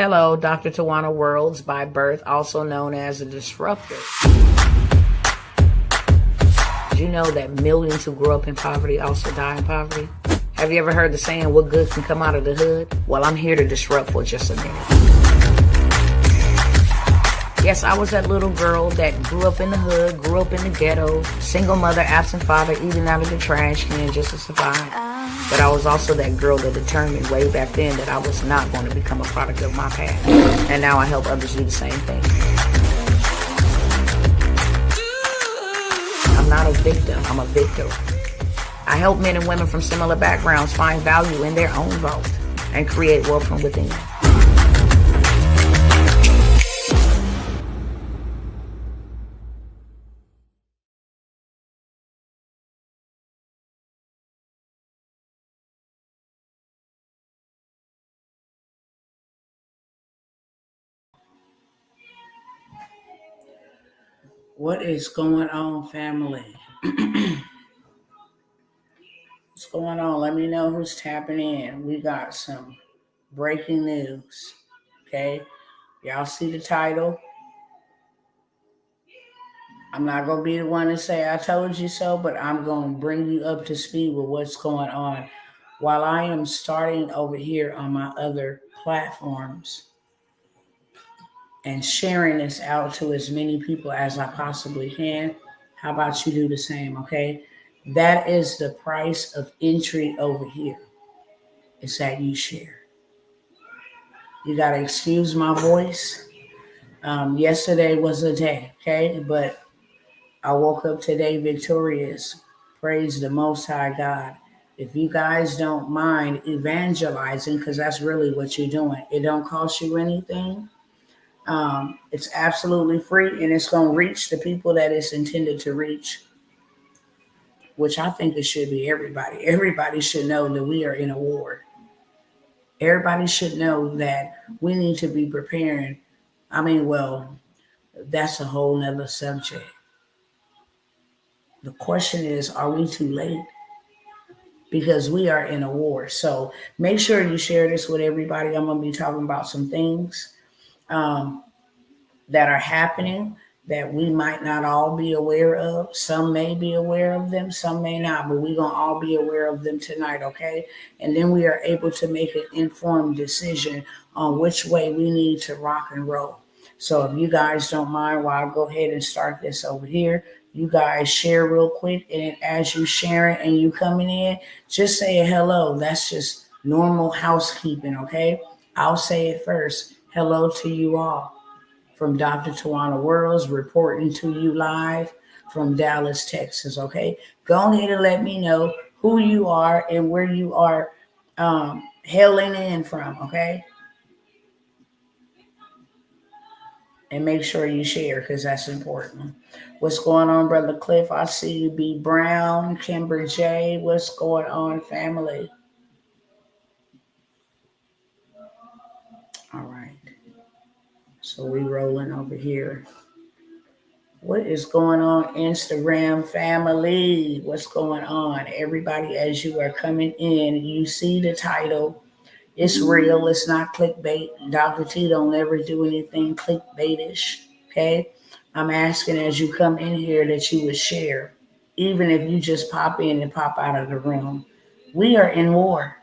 Hello, Dr. Tawana Worlds by birth, also known as a disruptor. Did you know that millions who grew up in poverty also die in poverty? Have you ever heard the saying, what good can come out of the hood? Well, I'm here to disrupt for just a minute. Yes, I was that little girl that grew up in the hood, grew up in the ghetto, single mother, absent father, eating out of the trash can just to survive. But I was also that girl that determined way back then that I was not going to become a product of my past. And now I help others do the same thing. I'm not a victim, I'm a victor. I help men and women from similar backgrounds find value in their own vault and create wealth from within. What is going on, family? What's going on? Let me know who's tapping in. We got some breaking news. Okay. Y'all see the title? I'm not going to be the one to say I told you so, but I'm going to bring you up to speed with what's going on while I am starting over here on my other platforms and sharing this out to as many people as I possibly can. How about you do the same, okay? That is the price of entry over here. It's that you share. You got to excuse my voice. Yesterday was a day, okay? But I woke up today victorious. Praise the Most High God. If you guys don't mind evangelizing, because that's really what you're doing, it don't cost you anything. It's absolutely free, and it's going to reach the people that it's intended to reach, which I think it should be everybody. Everybody should know that we are in a war. Everybody should know that we need to be preparing. That's a whole nother subject. The question is, are we too late? Because we are in a war. So make sure you share this with everybody. I'm going to be talking about some things that are happening that we might not all be aware of. Some may be aware of them, some may not, but we're going to all be aware of them tonight, okay? And then we are able to make an informed decision on which way we need to rock and roll. So if you guys don't mind, while I go ahead and start this over here, you guys share real quick. And as you sharing and you coming in, just say a hello. That's just normal housekeeping, okay? I'll say it first. Hello to you all. From Dr. Tawana Worlds, reporting to you live from Dallas, Texas, okay? Go ahead and let me know who you are and where you are hailing in from, okay? And make sure you share, because that's important. What's going on, Brother Cliff? I see you, B. Brown, Kimber J. What's going on, family? All right. So we rolling over here. What is going on, Instagram family? What's going on? Everybody, as you are coming in, you see the title. It's real. It's not clickbait. Dr. T don't ever do anything clickbaitish, okay? I'm asking as you come in here that you would share, even if you just pop in and pop out of the room. We are in war.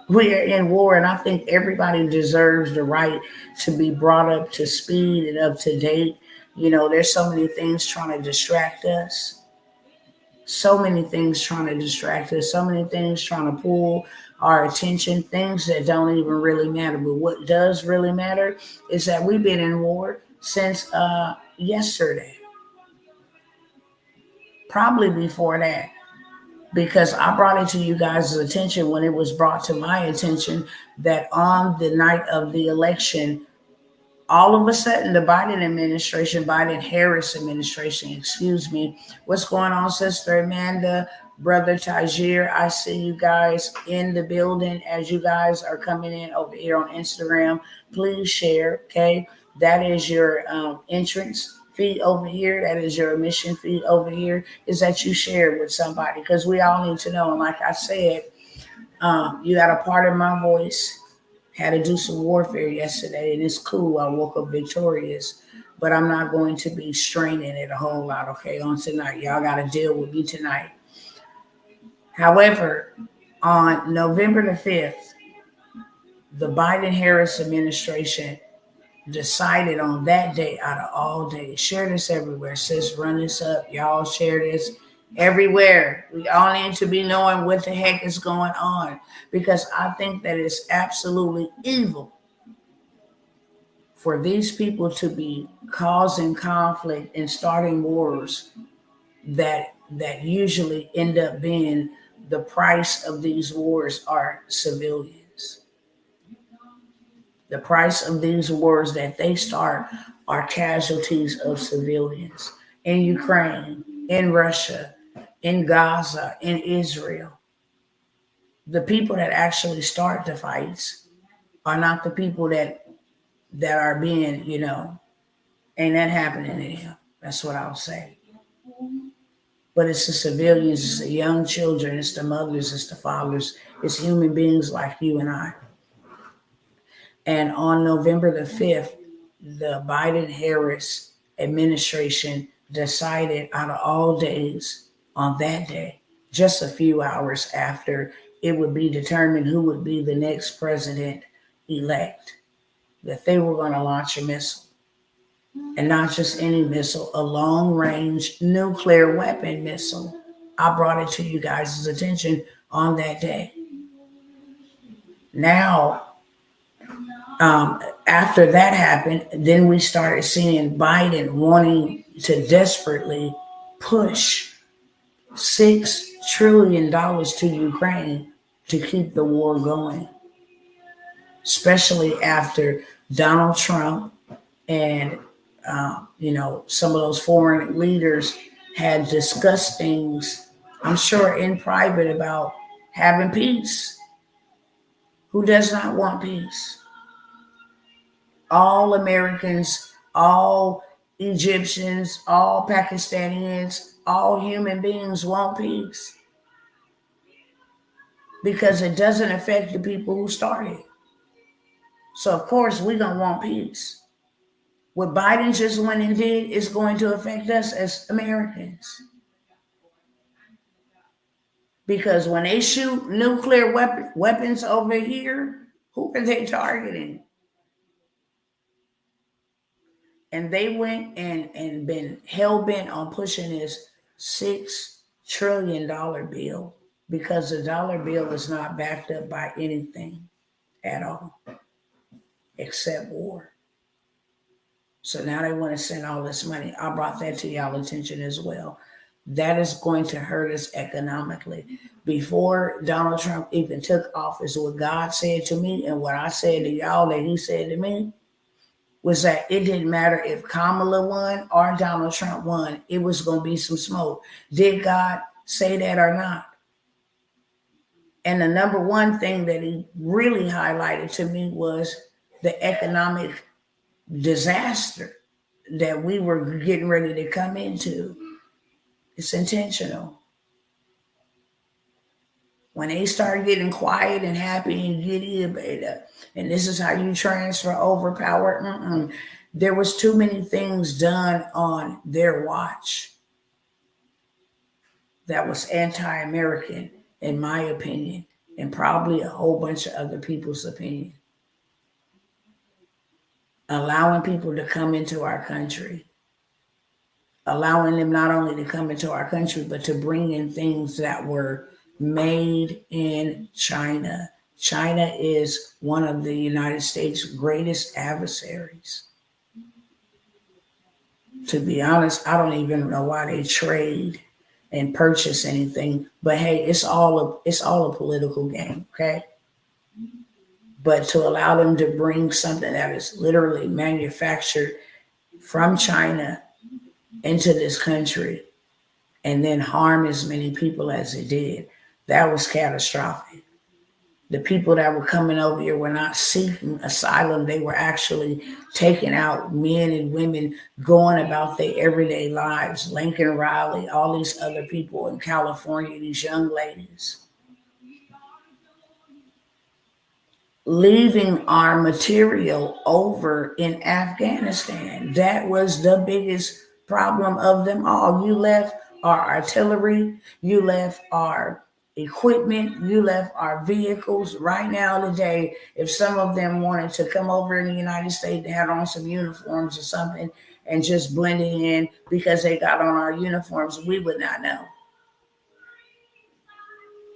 We are in war, and I think everybody deserves the right to be brought up to speed and up to date. You know, there's so many things trying to distract us. So many things trying to distract us. So many things trying to pull our attention. Things that don't even really matter. But what does really matter is that we've been in war since yesterday. Probably before that. Because I brought it to you guys' attention when it was brought to my attention that on the night of the election, all of a sudden, the Biden-Harris administration, what's going on, Sister Amanda, Brother Tajir? I see you guys in the building as you guys are coming in over here on Instagram. Please share, okay? That is your entrance fee over here. That is your admission fee over here, is that you share with somebody, because we all need to know. And like I said, you got a part of my voice. Had to do some warfare yesterday, and it's cool. I woke up victorious, but I'm not going to be straining it a whole lot, okay, on tonight. Y'all got to deal with me tonight. However, on November the 5th, the Biden-Harris administration decided on that day, out of all days, share this everywhere. Sis, run this up. Y'all share this everywhere. We all need to be knowing what the heck is going on, because I think that it's absolutely evil for these people to be causing conflict and starting wars that usually end up being the price of these wars are civilians. The price of these wars that they start are casualties of civilians in Ukraine, in Russia, in Gaza, in Israel. The people that actually start the fights are not the people that are being, ain't that happening to them. That's what I'll say. But it's the civilians, it's the young children, it's the mothers, it's the fathers, it's human beings like you and I. And on November the 5th, the Biden-Harris administration decided, out of all days, on that day, just a few hours after it would be determined who would be the next president-elect, that they were going to launch a missile. And not just any missile, a long-range nuclear weapon missile. I brought it to you guys' attention on that day. Now, after that happened, then we started seeing Biden wanting to desperately push $6 trillion to Ukraine to keep the war going, especially after Donald Trump and some of those foreign leaders had discussed things, I'm sure in private, about having peace. Who does not want peace? All Americans, all Egyptians, all Pakistanians, all human beings want peace, because it doesn't affect the people who started. So of course we're going to want peace. What Biden just went and did is going to affect us as Americans. Because when they shoot nuclear weapons over here, who are they targeting? And they went and been hell-bent on pushing this $6 trillion bill, because the dollar bill is not backed up by anything at all except war. So now they want to send all this money. I brought that to y'all's attention as well. That is going to hurt us economically. Before Donald Trump even took office, what God said to me and what I said to y'all that he said to me was that it didn't matter if Kamala won or Donald Trump won. It was going to be some smoke. Did God say that or not? And the number one thing that he really highlighted to me was the economic disaster that we were getting ready to come into. It's intentional. When they start getting quiet and happy and giddy, and this is how you transfer over power, there was too many things done on their watch that was anti-American, in my opinion, and probably a whole bunch of other people's opinion. Allowing people to come into our country, allowing them not only to come into our country, but to bring in things that were made in China. China is one of the United States' greatest adversaries. To be honest, I don't even know why they trade and purchase anything. But hey, it's all a political game, okay? But to allow them to bring something that is literally manufactured from China into this country and then harm as many people as it did, that was catastrophic. The people that were coming over here were not seeking asylum. They were actually taking out men and women, going about their everyday lives. Lincoln Riley, all these other people in California, these young ladies. leaving our material over in Afghanistan. That was the biggest problem of them all. You left our artillery, you left our equipment, you left our vehicles. Right now, today, if some of them wanted to come over in the United States and had on some uniforms or something and just blend it in because they got on our uniforms, we would not know.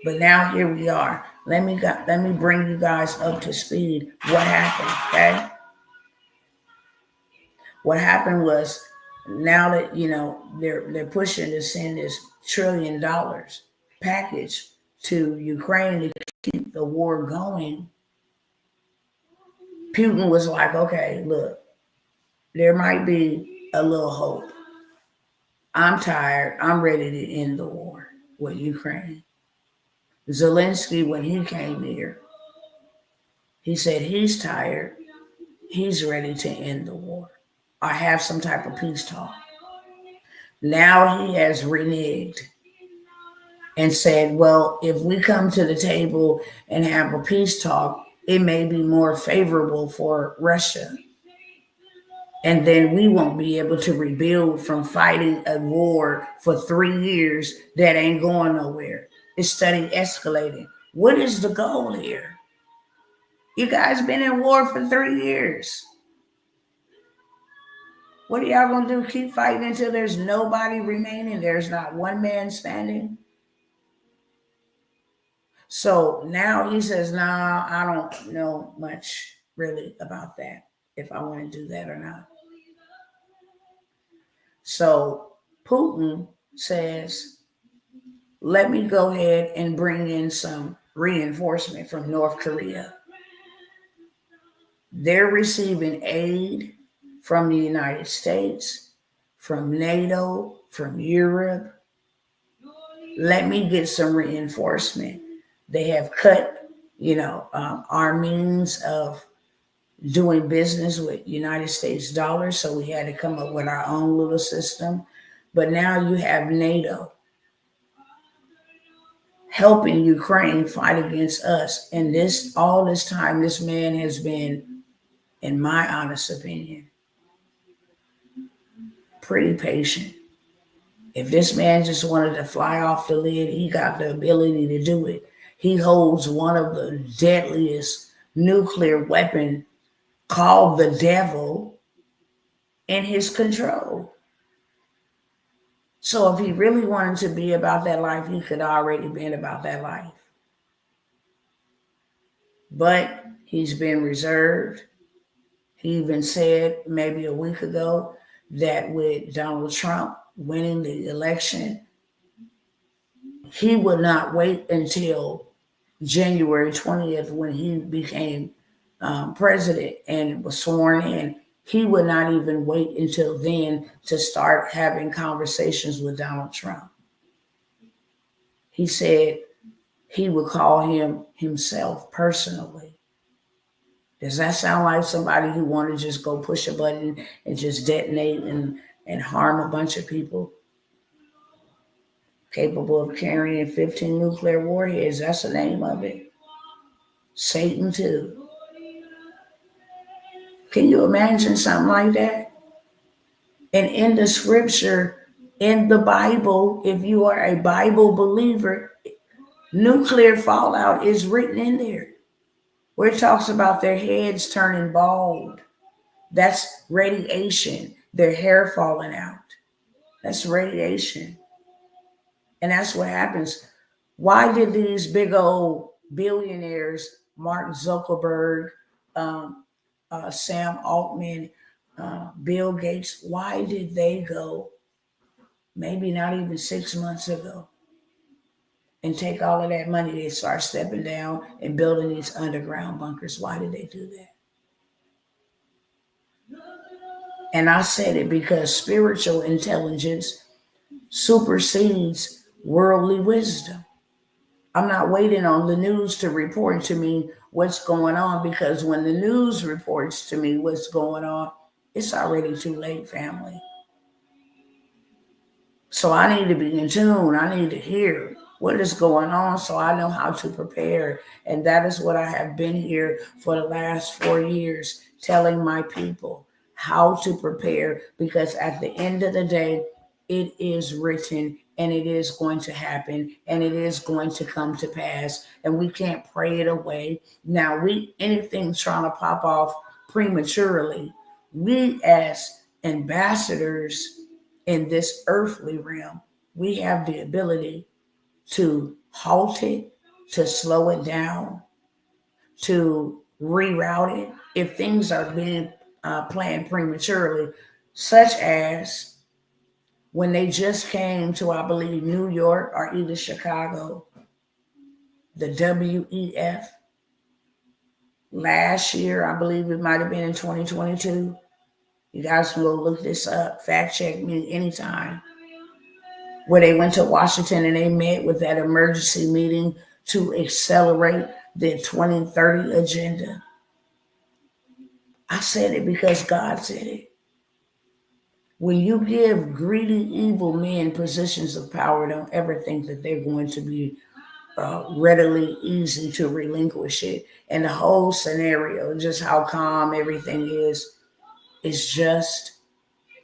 But now here we are. Let me bring you guys up to speed. What happened? Okay. What happened was, now that they're pushing to send this $1 trillion package to Ukraine to keep the war going. Putin was like, okay, look, there might be a little hope. I'm tired. I'm ready to end the war with Ukraine. Zelensky, when he came here, he said he's tired. He's ready to end the war or have some type of peace talk. Now he has reneged and said, well, if we come to the table and have a peace talk, it may be more favorable for Russia. And then we won't be able to rebuild from fighting a war for 3 years that ain't going nowhere. It's steady escalating. What is the goal here? You guys been in war for 3 years. What are y'all going to do? Keep fighting until there's nobody remaining? There's not one man standing? So now he says, nah, I don't know much really about that, if I want to do that or not. So Putin says, let me go ahead and bring in some reinforcement from North Korea. They're receiving aid from the United States, from NATO, from Europe. Let me get some reinforcement. They have cut, our means of doing business with United States dollars, so we had to come up with our own little system. But now you have NATO helping Ukraine fight against us. And all this time, this man has been, in my honest opinion, pretty patient. If this man just wanted to fly off the lid, he got the ability to do it. He holds one of the deadliest nuclear weapons called the devil in his control. So if he really wanted to be about that life, he could already been about that life. But he's been reserved. He even said maybe a week ago that with Donald Trump winning the election, he would not wait until January 20th when he became president and was sworn in. He would not even wait until then to start having conversations with Donald Trump. He said he would call him himself personally. Does that sound like somebody who want to just go push a button and just detonate and harm a bunch of people? Capable of carrying 15 nuclear warheads. That's the name of it. Satan too. Can you imagine something like that? And in the scripture, in the Bible, if you are a Bible believer, nuclear fallout is written in there, where it talks about their heads turning bald. That's radiation. Their hair falling out. That's radiation. And that's what happens. Why did these big old billionaires, Mark Zuckerberg, Sam Altman, Bill Gates, why did they go maybe not even 6 months ago and take all of that money? They start stepping down and building these underground bunkers. Why did they do that? And I said it because spiritual intelligence supersedes worldly wisdom. I'm not waiting on the news to report to me what's going on, because when the news reports to me what's going on, it's already too late, family. So I need to be in tune. I need to hear. what is going on so I know how to prepare. And that is what I have been here for the last 4 years, telling my people how to prepare, because at the end of the day, it is written and it is going to happen and it is going to come to pass, and we can't pray it away. Now, we anything trying to pop off prematurely, we as ambassadors in this earthly realm, we have the ability to halt it, to slow it down, to reroute it if things are being planned prematurely, such as when they just came to, I believe, New York or either Chicago, the WEF last year, I believe it might have been in 2022. You guys can go look this up, fact check me anytime. Where they went to Washington and they met with that emergency meeting to accelerate the 2030 agenda. I said it because God said it. When you give greedy, evil men positions of power, don't ever think that they're going to be readily easy to relinquish it. And the whole scenario, just how calm everything is just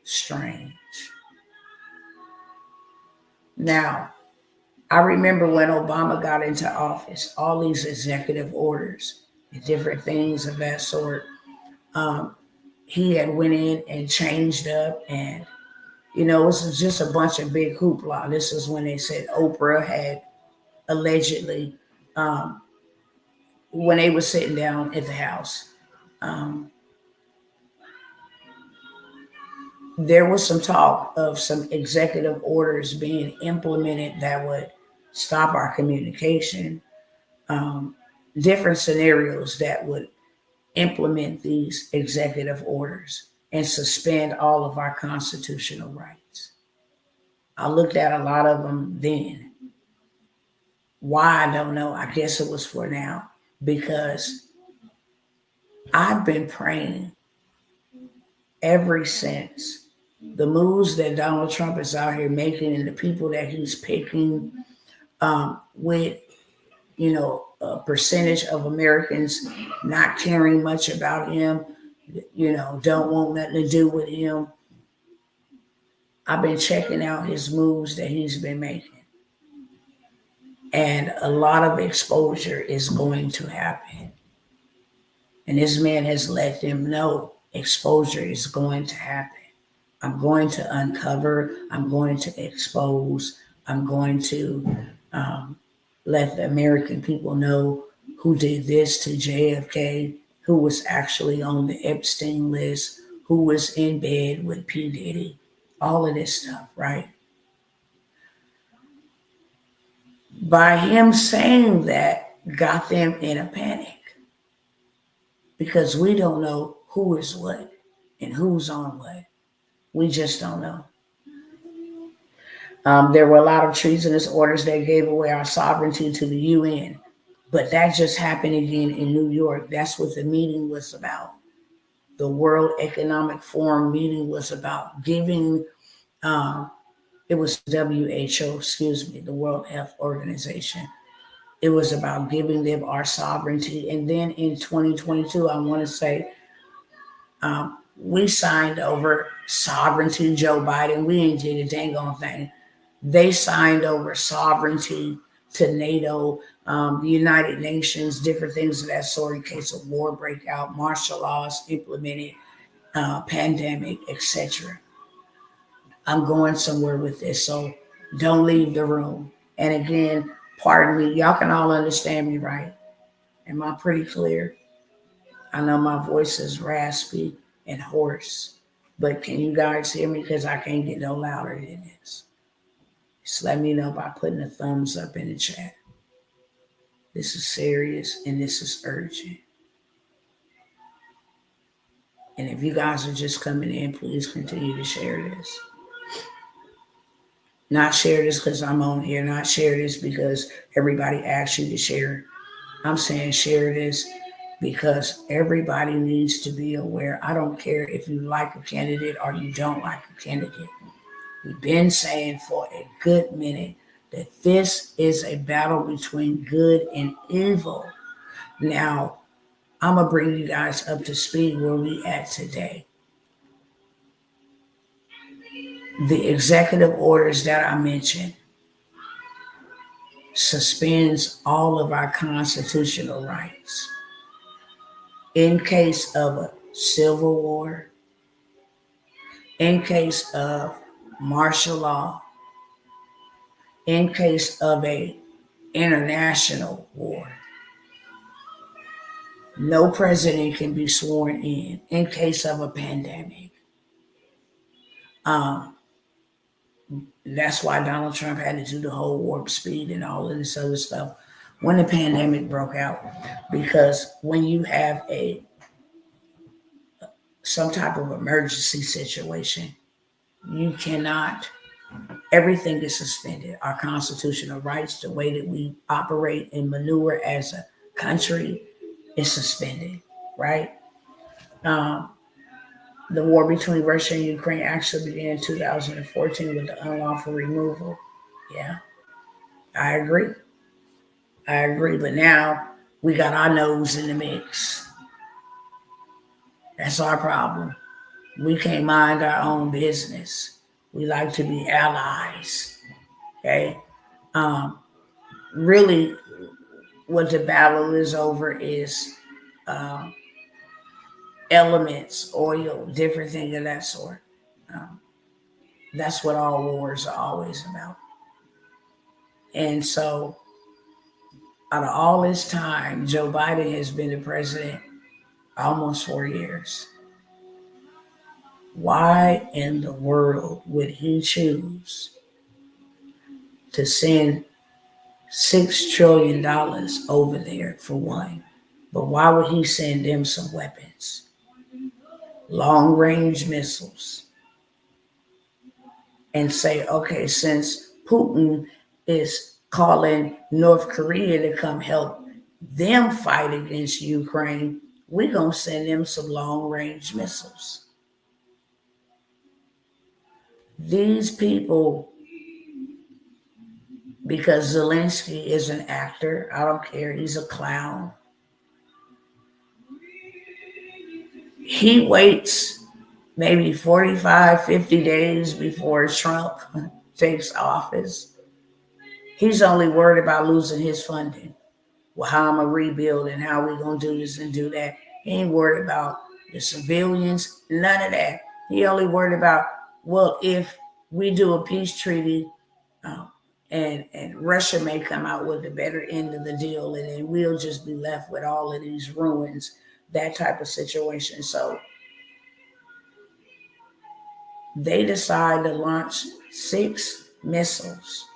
strange. Now, I remember when Obama got into office, all these executive orders and different things of that sort. Um, he had went in and changed up, and it was just a bunch of big hoopla. This is when they said Oprah had allegedly, um, when they were sitting down at the house, um, there was some talk of some executive orders being implemented that would stop our communication, um, different scenarios that would implement these executive orders and suspend all of our constitutional rights. I looked at a lot of them then. Why, I don't know. I guess it was for now, because I've been praying ever since the moves that Donald Trump is out here making and the people that he's picking, with, a percentage of Americans not caring much about him, don't want nothing to do with him. I've been checking out his moves that he's been making. And a lot of exposure is going to happen. And this man has let them know exposure is going to happen. I'm going to uncover, I'm going to expose, I'm going to let the American people know who did this to JFK, who was actually on the Epstein list, who was in bed with P. Diddy, all of this stuff, right? By him saying that, got them in a panic, because we don't know who is what and who's on what. We just don't know. There were a lot of treasonous orders that gave away our sovereignty to the UN, but that just happened again in New York. That's what the meeting was about. The World Economic Forum meeting was about giving, it was WHO, excuse me, the World Health Organization. It was about giving them our sovereignty. And then in 2022, I want to say, we signed over sovereignty. Joe Biden, we ain't did a dang on thing. They signed over sovereignty to NATO, the United Nations, different things of that sort in case of war breakout, martial laws implemented, pandemic, etc. I'm going somewhere with this, so don't leave the room. And again, pardon me, y'all can all understand me, right? Am I pretty clear? I know my voice is raspy and hoarse, but can you guys hear me? Because I can't get no louder than this. Just let me know by putting a thumbs up in the chat. This is serious and this is urgent. And if you guys are just coming in, please continue to share this. Not share this because I'm on here, not share this because everybody asked you to share. I'm saying share this because everybody needs to be aware. I don't care if you like a candidate or you don't like a candidate. We've been saying for a good minute that this is a battle between good and evil. Now, I'm going to bring you guys up to speed where we at today. The executive orders that I mentioned suspends all of our constitutional rights in case of a civil war, in case of martial law, in case of a international war. No president can be sworn in case of a pandemic. Um, that's why Donald Trump had to do the whole warp speed and all of this other stuff when the pandemic broke out. Because when you have some type of emergency situation, you cannot, everything is suspended. Our constitutional rights, the way that we operate and maneuver as a country is suspended, right? Um, the war between Russia and Ukraine actually began in 2014 with the unlawful removal. Yeah, I agree. I agree. But now we got our nose in the mix. That's our problem. We can't mind our own business. We like to be allies. Okay. Really, what the battle is over is um, elements, oil, different things of that sort. Um, that's what all wars are always about. And so, out of all this time, Joe Biden has been the president almost 4 years. Why in the world would he choose to send $6 trillion over there for one? But why would he send them some weapons? Long range missiles. And say, okay, since Putin is calling North Korea to come help them fight against Ukraine, we're going to send them some long range missiles. These people, because Zelensky is an actor, I don't care, he's a clown. He waits maybe 45, 50 days before Trump takes office. He's only worried about losing his funding. Well, how I'm going to rebuild and how we're going to do this and do that. He ain't worried about the civilians, none of that. He only worried about, well, if we do a peace treaty and Russia may come out with the better end of the deal and then we'll just be left with all of these ruins, that type of situation. So they decide to launch 6 missiles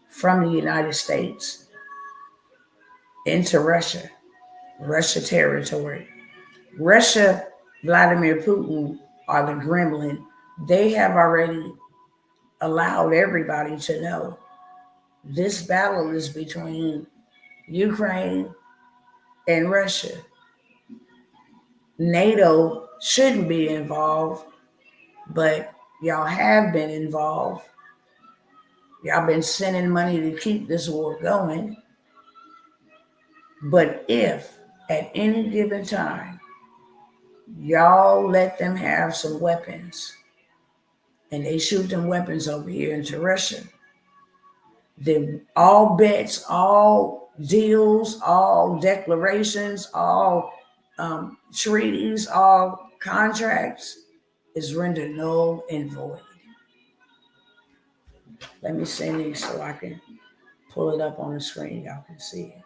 from the United States into Russia territory. Russia, Vladimir Putin, or the Kremlin, they have already allowed everybody to know this battle is between Ukraine and Russia. NATO shouldn't be involved, but y'all have been involved. Y'all been sending money to keep this war going. But if at any given time y'all let them have some weapons and they shoot them weapons over here into Russia, then all bets, all deals, all declarations, all treaties, all contracts is rendered null and void. Let me send these so I can pull it up on the screen. Y'all can see it.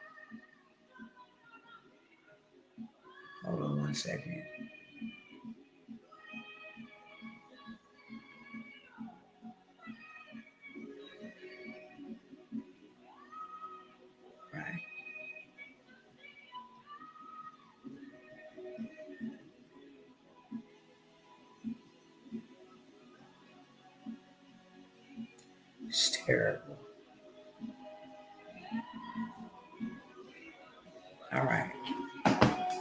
Hold on 1 second. Right. It's terrible. All right.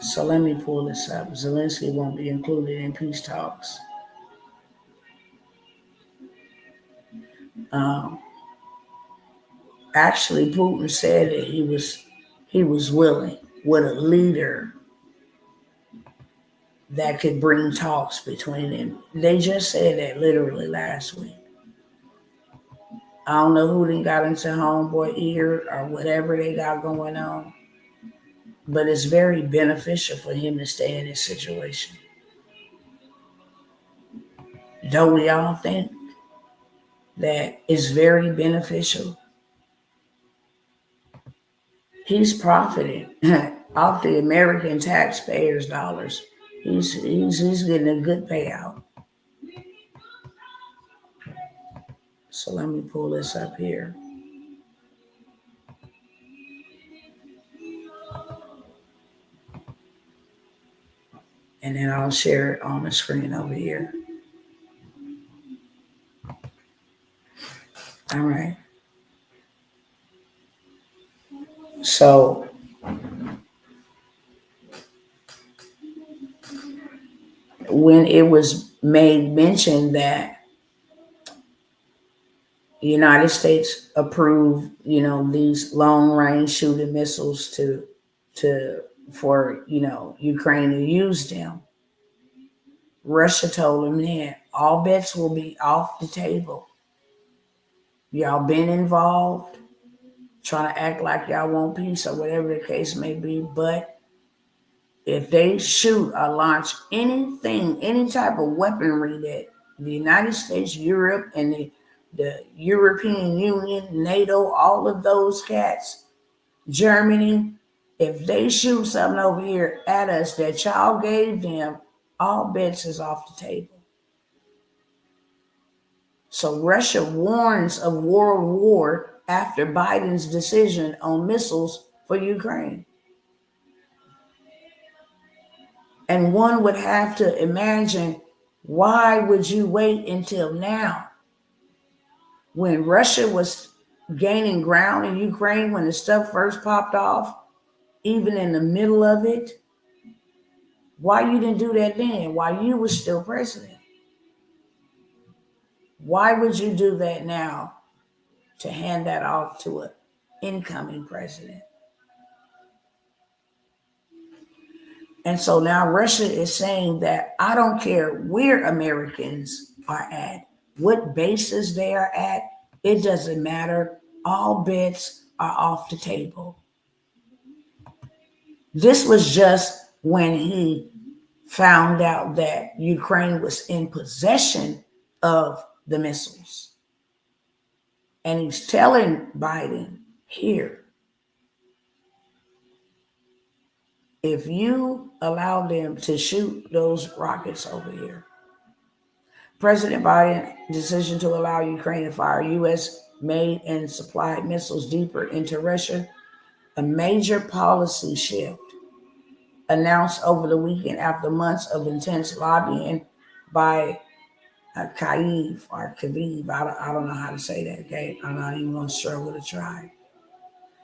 So let me pull this up. Zelensky won't be included in peace talks. Um, Actually, Putin said that he was willing with a leader that could bring talks between them. They just said that literally last week. I don't know who they got into homeboy ear or whatever they got going on, but it's very beneficial for him to stay in this situation. Don't we all think that it's very beneficial? He's profiting off the American taxpayers' dollars. He's getting a good payout. So let me pull this up here. And then I'll share it on the screen over here. All right. So when it was made mention that the United States approved, these long range shooting missiles to for Ukraine to use them, Russia told them then all bets will be off the table. Y'all been involved, trying to act like y'all want peace or whatever the case may be, but if they shoot or launch anything, any type of weaponry that the United States, Europe, and the European Union, NATO, all of those cats, Germany, if they shoot something over here at us that y'all gave them, all bets is off the table. So Russia warns of world war after Biden's decision on missiles for Ukraine. And one would have to imagine, why would you wait until now? When Russia was gaining ground in Ukraine, when the stuff first popped off, even in the middle of it, why you didn't do that then, while you were still president? Why would you do that now to hand that off to an incoming president? And so now Russia is saying that I don't care where Americans are at, what bases they are at, it doesn't matter. All bets are off the table. This was just when he found out that Ukraine was in possession of the missiles. And he's telling Biden, here, if you allow them to shoot those rockets over here, President Biden's decision to allow Ukraine to fire U.S. made and supplied missiles deeper into Russia, a major policy shift announced over the weekend after months of intense lobbying by Kyiv or Kyiv, I don't know how to say that, okay? I'm not even going to struggle to try.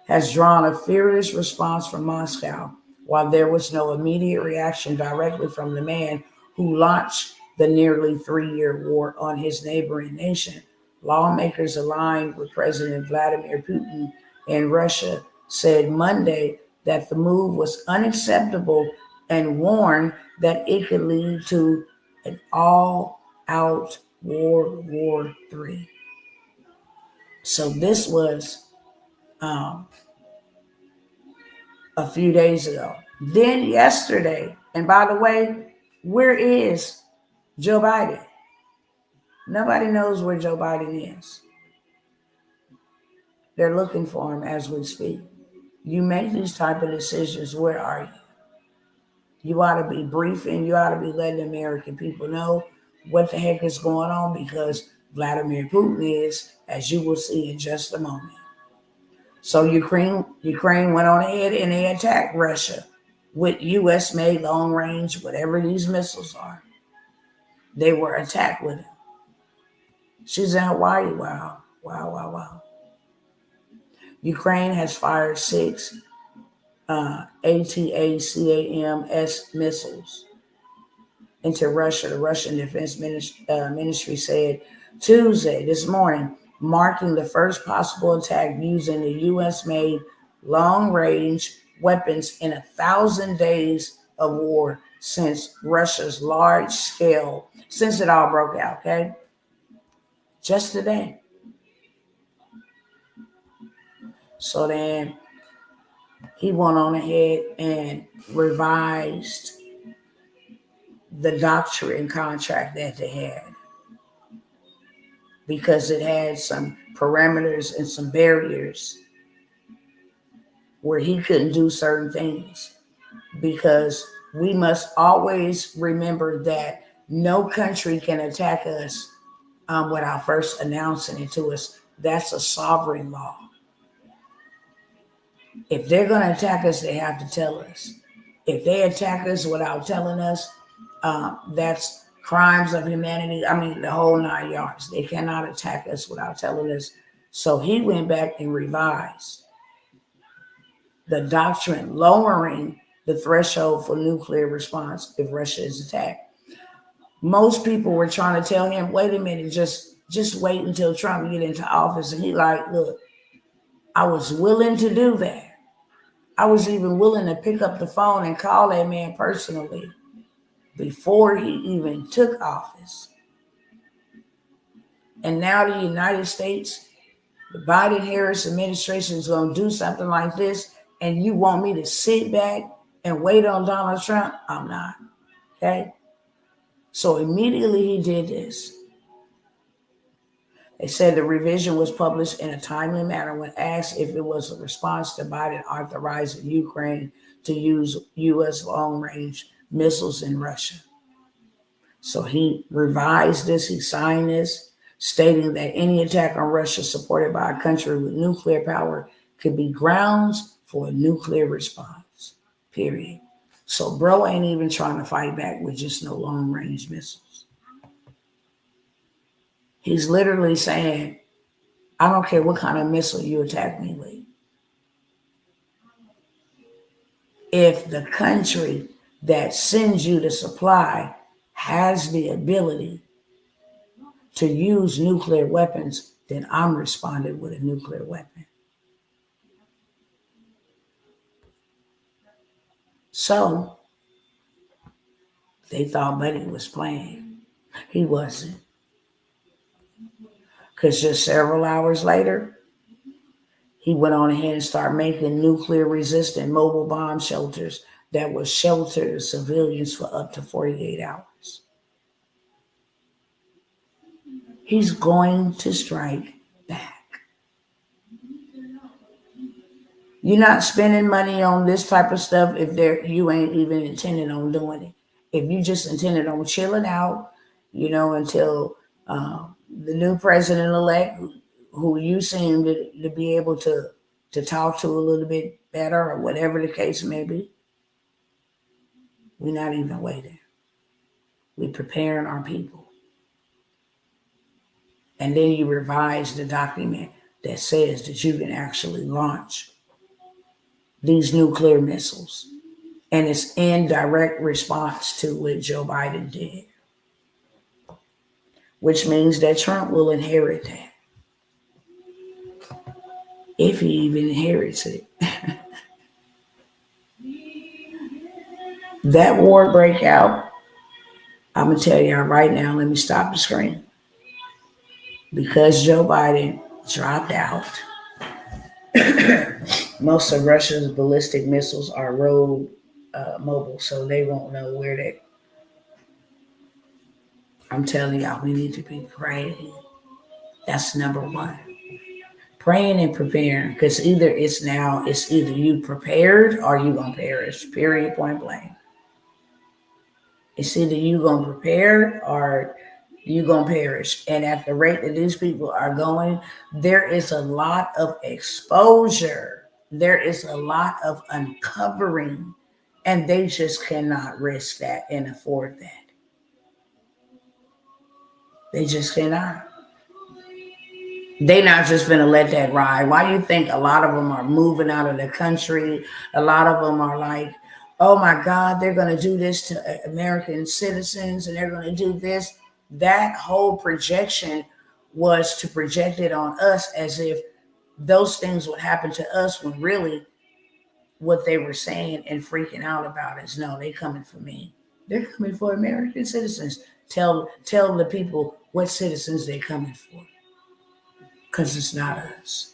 Has drawn a furious response from Moscow, while there was no immediate reaction directly from the man who launched the nearly 3-year war on his neighboring nation. Lawmakers aligned with President Vladimir Putin in Russia said Monday that the move was unacceptable and warned that it could lead to an all-out World War III. So this was a few days ago. Then yesterday, and by the way, where is Joe Biden? Nobody knows where Joe Biden is. They're looking for him as we speak. You make these type of decisions, where are you? You ought to be briefing, you ought to be letting the American people know what the heck is going on, because Vladimir Putin is, as you will see in just a moment. So Ukraine went on ahead and they attacked Russia with U.S.-made long-range, whatever these missiles are. They were attacked with them. She's in Hawaii. Wow. Ukraine has fired 6 ATACMS missiles into Russia. The Russian Defense Ministry said Tuesday, this morning, marking the first possible attack using the US made long range weapons in 1,000 days of war since Russia's large scale, since it all broke out, okay? Just today. So then he went on ahead and revised the doctrine contract that they had because it had some parameters and some barriers where he couldn't do certain things, because we must always remember that no country can attack us without first announcing it to us. That's a sovereign law. If they're going to attack us, they have to tell us. If they attack us without telling us, that's crimes of humanity. I mean, the whole 9 yards. They cannot attack us without telling us. So he went back and revised the doctrine, lowering the threshold for nuclear response if Russia is attacked. Most people were trying to tell him, wait a minute, just wait until Trump get into office. And he like, look, I was willing to do that. I was even willing to pick up the phone and call that man personally before he even took office. And now the United States, the Biden-Harris administration is going to do something like this, and you want me to sit back and wait on Donald Trump? I'm not. Okay? So immediately he did this. They said the revision was published in a timely manner when asked if it was a response to Biden authorizing Ukraine to use U.S. long-range missiles in Russia. So he revised this, he signed this, stating that any attack on Russia supported by a country with nuclear power could be grounds for a nuclear response, period. So bro ain't even trying to fight back with just no long-range missiles. He's literally saying, I don't care what kind of missile you attack me with. If the country that sends you the supply has the ability to use nuclear weapons, then I'm responding with a nuclear weapon. So they thought Buddy was playing. He wasn't. Because just several hours later, he went on ahead and started making nuclear-resistant mobile bomb shelters that would shelter the civilians for up to 48 hours. He's going to strike back. You're not spending money on this type of stuff if you ain't even intending on doing it. If you just intended on chilling out, until the new president-elect, who you seem to be able to talk to a little bit better, or whatever the case may be, we're not even waiting. We're preparing our people. And then you revise the document that says that you can actually launch these nuclear missiles. And it's in direct response to what Joe Biden did, which means that Trump will inherit that. If he even inherits it. That war breakout, I'm going to tell y'all right now, let me stop the screen. Because Joe Biden dropped out, most of Russia's ballistic missiles are road mobile, so they won't know where they. I'm telling y'all, we need to be praying. That's number one. Praying and preparing, because either you prepared or you gonna perish. Period. Point blank. It's either you gonna prepare or you gonna perish. And at the rate that these people are going, there is a lot of exposure. There is a lot of uncovering, and they just cannot risk that and afford that. They just cannot. They're not just going to let that ride. Why do you think a lot of them are moving out of the country? A lot of them are like, oh my God, they're going to do this to American citizens and they're going to do this. That whole projection was to project it on us as if those things would happen to us, when really what they were saying and freaking out about is, no, they coming for me. They're coming for American citizens. Tell the people what citizens they're coming for, because it's not us.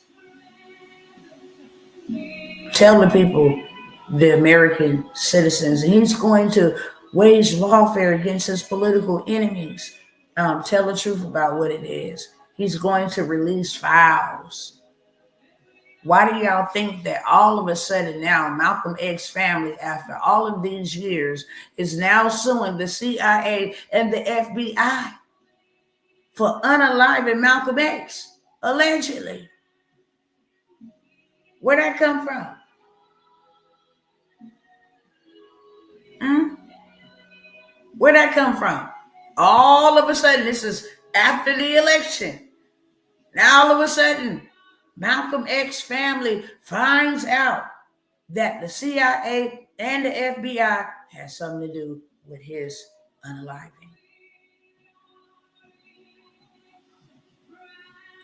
Tell the people, the American citizens, he's going to wage lawfare against his political enemies. Tell the truth about what it is. He's going to release files. Why do y'all think that all of a sudden now Malcolm X family, after all of these years, is now suing the CIA and the FBI for unaliving Malcolm X, allegedly? Where'd that come from? Where'd that come from? All of a sudden, this is after the election. Now all of a sudden, Malcolm X family finds out that the CIA and the FBI has something to do with his unaliving.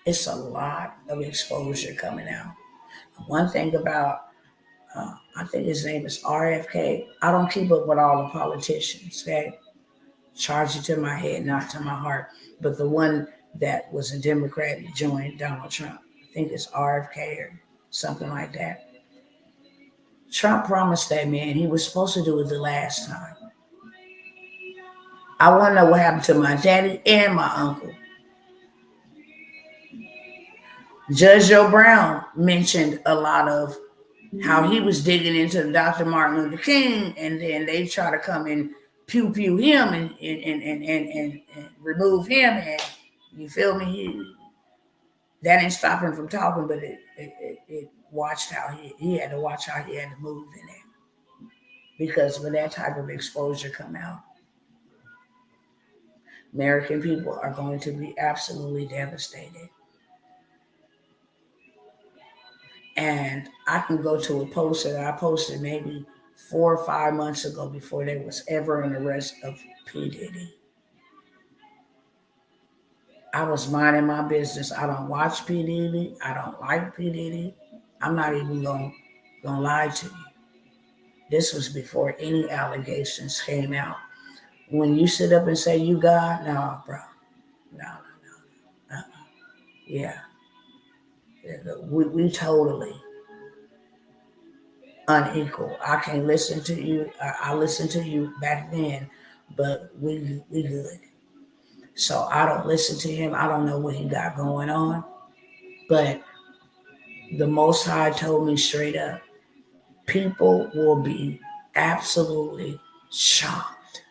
It's a lot of exposure coming out. One thing about, I think his name is RFK. I don't keep up with all the politicians, okay? Charge it to my head, not to my heart. But the one that was a Democrat that joined Donald Trump, I think it's RFK or something like that. Trump promised that man he was supposed to do it the last time. I want to know what happened to my daddy and my uncle. Judge Joe Brown mentioned a lot of how he was digging into Dr. Martin Luther King, and then they try to come and pew him and remove him. And you feel me? That didn't stop him from talking, but it watched how he had to watch how he had to move in it. Because when that type of exposure come out, American people are going to be absolutely devastated. And I can go to a post that I posted maybe 4 or 5 months ago before there was ever an arrest of P. Diddy. I was minding my business. I don't watch P. Diddy. I don't like P. Diddy. I'm not even gonna lie to you. This was before any allegations came out. When you sit up and say you God, no, bro. No. Yeah. We totally unequal. I can't listen to you. I listened to you back then, but we good. So I don't listen to him. I don't know what he got going on. But the Most High told me straight up, people will be absolutely shocked.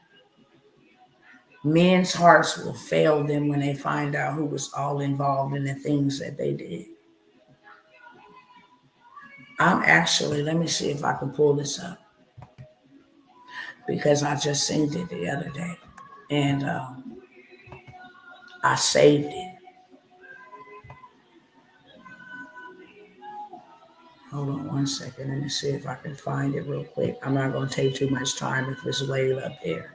Men's hearts will fail them when they find out who was all involved in the things that they did. I'm actually, let me see if I can pull this up, because I just seen it the other day, and I saved it. Hold on one second. Let me see if I can find it real quick. I'm not going to take too much time if it's way up there.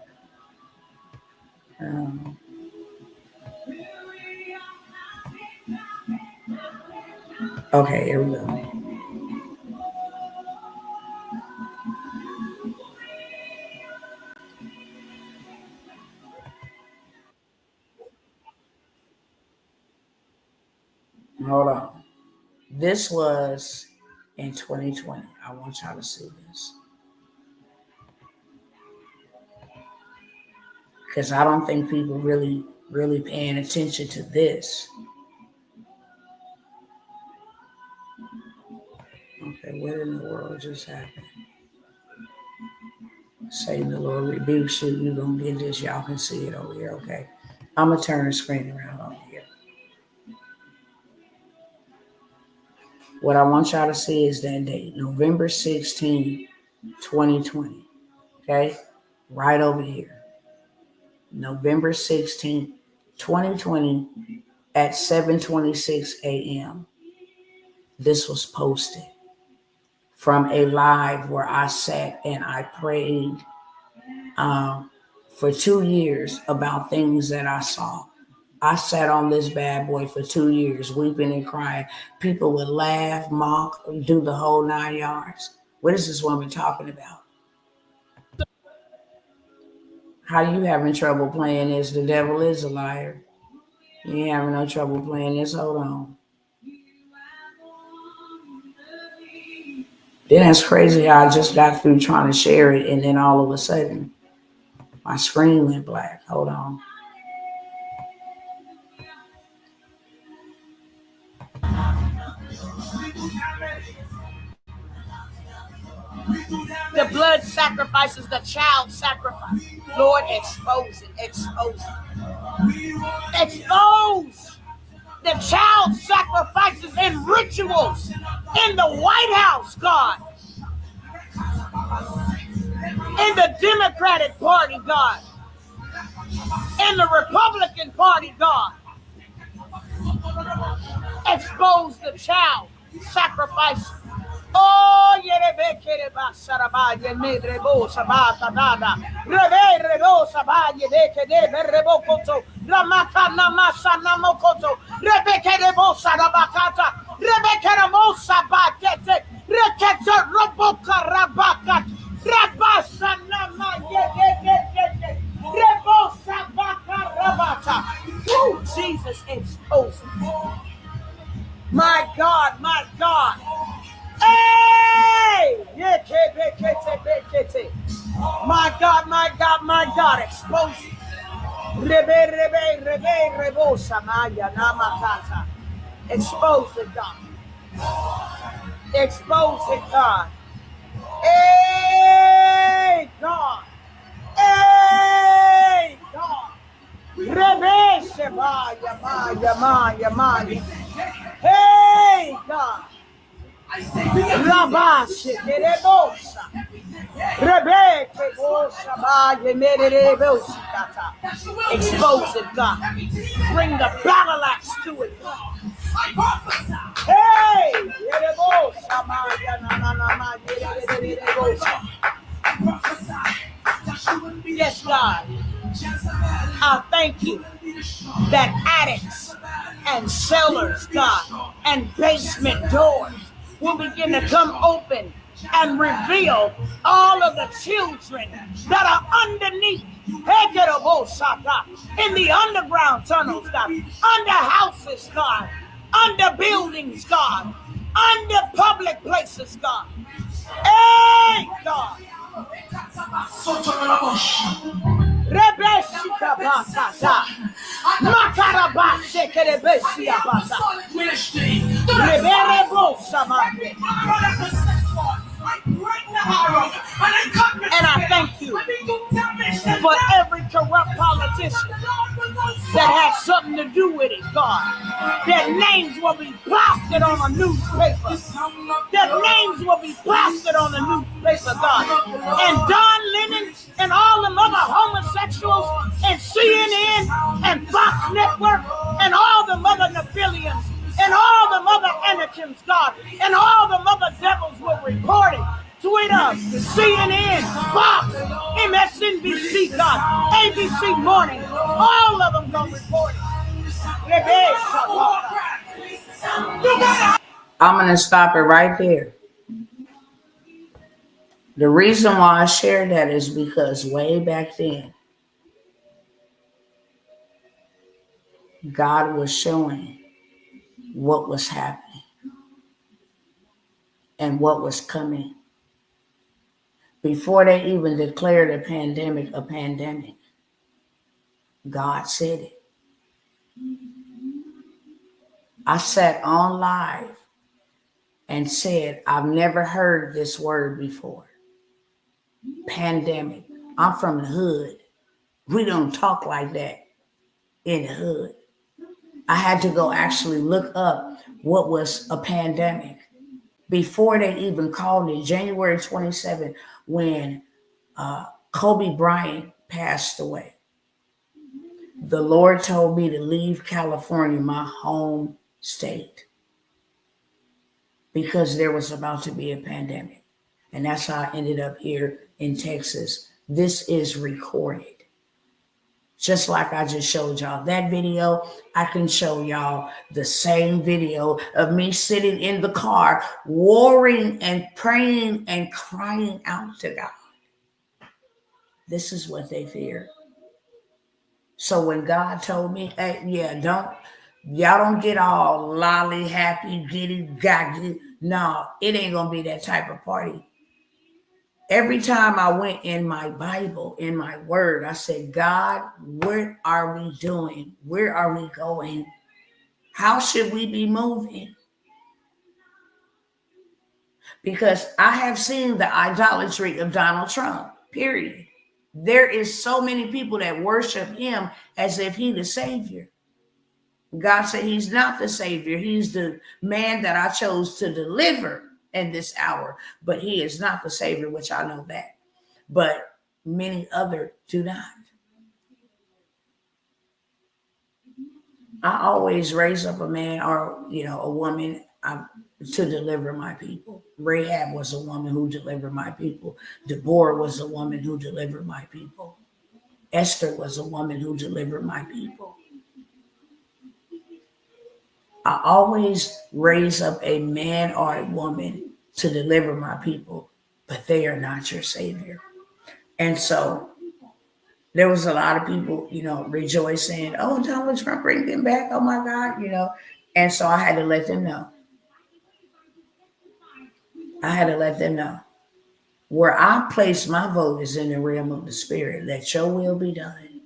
Okay, here we go. Hold on. This was in 2020. I want y'all to see this, because I don't think people really paying attention to this. Okay, what in the world just happened? Satan, the Lord rebukes you. You're going to get this. Y'all can see it over here, okay? I'm going to turn the screen around over here. What I want y'all to see is that date, November 16, 2020, okay? Right over here. November 16, 2020 at 7:26 a.m. This was posted from a live where I sat and I prayed for 2 years about things that I saw. I sat on this bad boy for 2 years, weeping and crying. People would laugh, mock, do the whole 9 yards. What is this woman talking about? How you having trouble playing this? The devil is a liar. You ain't having no trouble playing this. Hold on. Then that's crazy how I just got through trying to share it, and then all of a sudden, my screen went black. Hold on. The blood sacrifices, the child sacrifice. Lord, expose it, expose it. Expose the child sacrifices and rituals in the White House, God. In the Democratic Party, God. In the Republican Party, God. Expose the child sacrifice. Oh, yerebekere basaraba yemedrebo sabata dada reberebo sabaye dekede berebo koto ramaka namasa namokoto rebekere bosa rabakata rebekere bosa bakete rekete roboka rabaka rabasa nama yedekete rebosa baka rabata. Oh, Jesus, expose. My God, my God. Hey! My God, my God, my God, expose it. Expose it, God. Expose it, God. Hey, God. Hey, God. Hey, God. Rabashe kerebosa. Rebeke bosa ba yemerebosa kata. Expose it, God. Bring the battle axe to it, God. Hey, yerebosa ma yana ma yerebosa. Yes, God. I thank you that addicts and cellars, God, and basement doors will begin to come open and reveal all of the children that are underneath in the underground tunnels, God, under houses, God, under buildings, God, under public places, God. Hey, God. Rebesika basata. Makarabase kerebesia basa. Reberebo samande. And I thank you for every corrupt politician that has something to do with it, God. Their names will be plastered on a newspaper. Their names will be plastered on a newspaper, God. And Don Lemon and all them other homosexuals and CNN and Fox Network and all the other Nephilims and all the other Anakims, God, and all the other devils will report it. Twitter, CNN, Fox, MSNBC, God, ABC Morning, all of them gonna report it. I'm going to stop it right there. The reason why I shared that is because way back then, God was showing what was happening and what was coming. Before they even declared a pandemic, God said it. I sat on live and said, I've never heard this word before. Pandemic. I'm from the hood. We don't talk like that in the hood. I had to go actually look up what was a pandemic before they even called it January 27th when Kobe Bryant passed away. The Lord told me to leave California, my home state, because there was about to be a pandemic. And that's how I ended up here in Texas. This is recorded. Just like I just showed y'all that video, I can show y'all the same video of me sitting in the car, warring and praying and crying out to God. This is what they fear. So when God told me, hey, y'all don't get all lolly, happy, giddy, gaggy. No, it ain't gonna be that type of party. Every time I went in my Bible, in my word, I said, God, what are we doing? Where are we going? How should we be moving? Because I have seen the idolatry of Donald Trump, period. There is so many people that worship him as if he's the savior. God said he's not the savior. He's the man that I chose to deliver in this hour. But he is not the savior, which I know that. But many other do not. I always raise up a man or, a woman to deliver my people. Rahab was a woman who delivered my people. Deborah was a woman who delivered my people. Esther was a woman who delivered my people. I always raise up a man or a woman to deliver my people, but they are not your savior. And so there was a lot of people, rejoicing, oh, Donald Trump bring him back. Oh my God, And so I had to let them know. Where I place my vote is in the realm of the spirit. Let your will be done.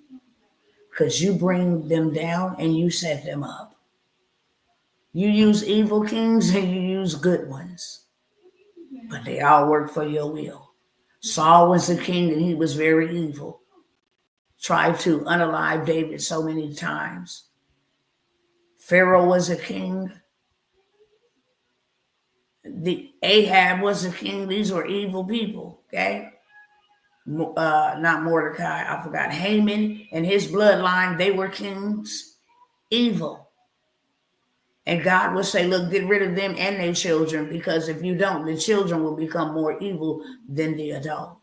Because you bring them down and you set them up. You use evil kings and you use good ones. But they all work for your will. Saul was a king and he was very evil. Tried to unalive David so many times. Pharaoh was a king. The Ahab was a king. These were evil people, okay? Not Mordecai. I forgot. Haman and his bloodline, they were kings. Evil. And God will say, look, get rid of them and their children, because if you don't, the children will become more evil than the adult.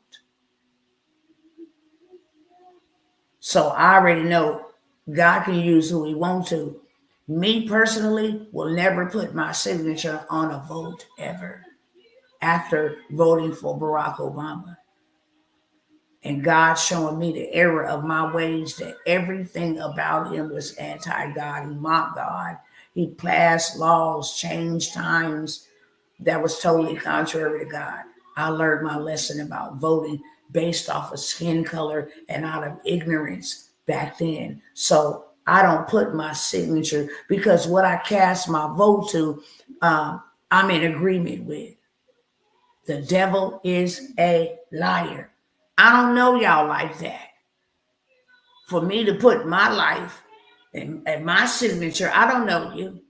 So I already know God can use who he wants to. Me personally will never put my signature on a vote ever after voting for Barack Obama. And God showing me the error of my ways, that everything about him was anti-God. He mocked God. He passed laws, changed times that was totally contrary to God. I learned my lesson about voting based off of skin color and out of ignorance back then. So I don't put my signature, because what I cast my vote to, I'm in agreement with. The devil is a liar. I don't know y'all like that. For me to put my life and my signature, I don't know you.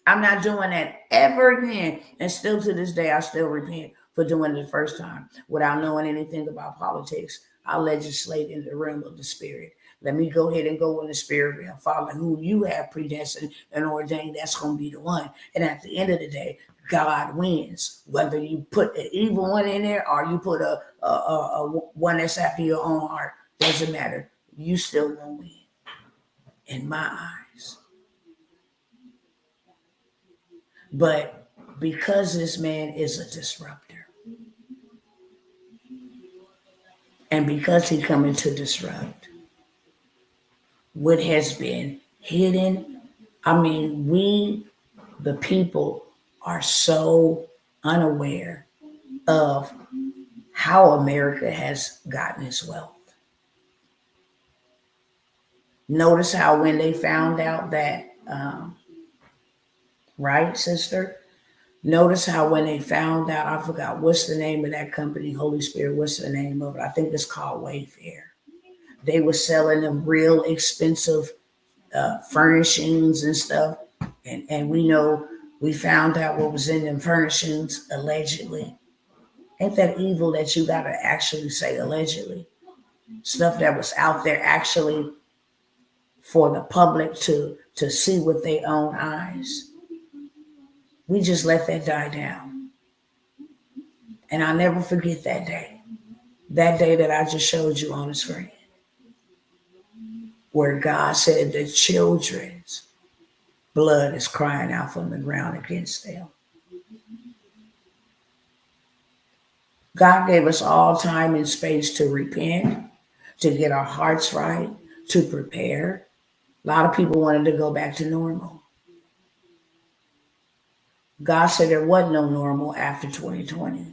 I'm not doing that ever again. And still to this day, I still repent for doing it the first time without knowing anything about politics. I legislate in the realm of the spirit. Let me go ahead and go in the spirit realm. Father, who you have predestined and ordained, that's going to be the one. And at the end of the day, God wins. Whether you put an evil one in there or you put a one that's after your own heart, doesn't matter. You still won't win in my eyes. But because this man is a disruptor, and because he's coming to disrupt what has been hidden, we, the people, are so unaware of how America has gotten its wealth. Notice how when they found out that, right, sister? Notice how when they found out, I forgot what's the name of that company, Holy Spirit, what's the name of it? I think it's called Wayfair. They were selling them real expensive furnishings and stuff. And we found out what was in them furnishings, allegedly. Ain't that evil that you got to actually say allegedly? Stuff that was out there actually for the public to see with their own eyes. We just let that die down. And I'll never forget that day that I just showed you on the screen. where God said the children's blood is crying out from the ground against them. God gave us all time and space to repent, to get our hearts right, to prepare. A lot of people wanted to go back to normal. God said there wasn't no normal after 2020.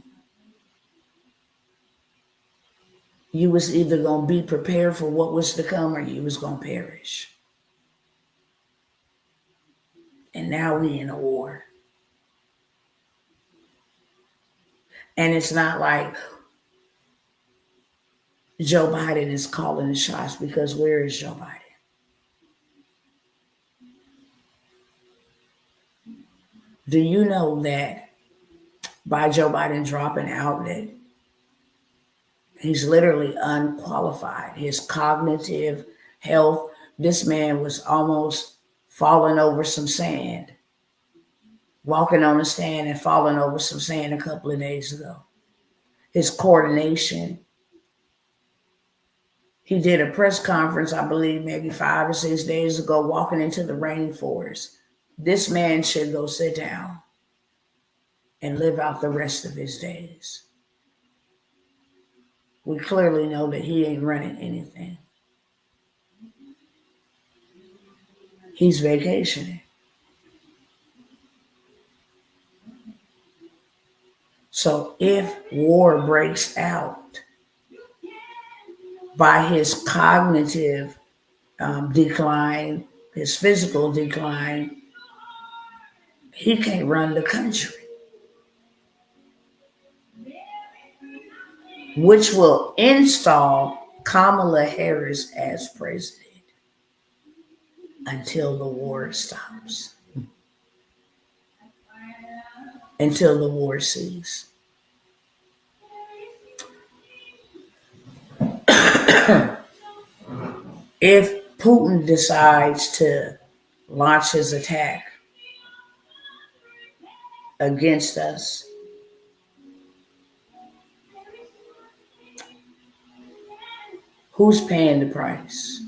You was either going to be prepared for what was to come or you was going to perish. And now we in a war. And it's not like Joe Biden is calling the shots, because where is Joe Biden? Do you know that by Joe Biden dropping out, that he's literally unqualified? His cognitive health, this man was almost falling over some sand, walking on the sand and falling over some sand a couple of days ago. His coordination. He did a press conference, I believe, maybe 5 or 6 days ago, walking into the rainforest. This man should go sit down and live out the rest of his days. We clearly know that he ain't running anything. He's vacationing. So if war breaks out by his cognitive decline, his physical decline, he can't run the country, which will install Kamala Harris as president until the war stops, until the war ceases. If Putin decides to launch his attack against us, who's paying the price?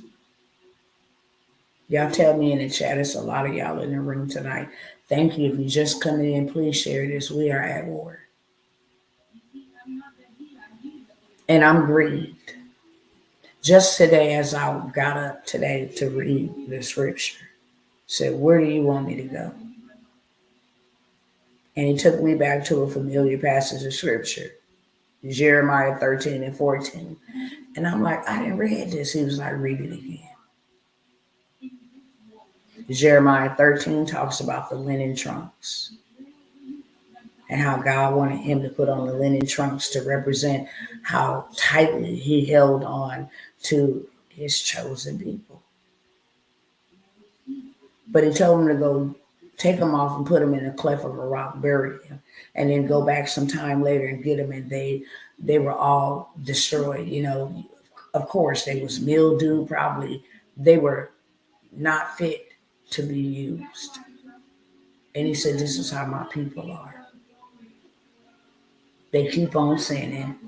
Y'all tell me in the chat. It's a lot of y'all in the room tonight. Thank you. If you're just coming in, please share this. We are at war. And I'm grieved. Just today, as I got up today to read the scripture, said, where do you want me to go? And he took me back to a familiar passage of scripture, Jeremiah 13 and 14. And I'm like, I didn't read this. He was like, read it again. Jeremiah 13 talks about the linen trunks and how God wanted him to put on the linen trunks to represent how tightly he held on to his chosen people. But he told him to go take them off and put them in a cleft of a rock, bury them, and then go back some time later and get them. And they were all destroyed. You know, of course, they was mildew, probably. They were not fit to be used. And he said, this is how my people are. They keep on sinning.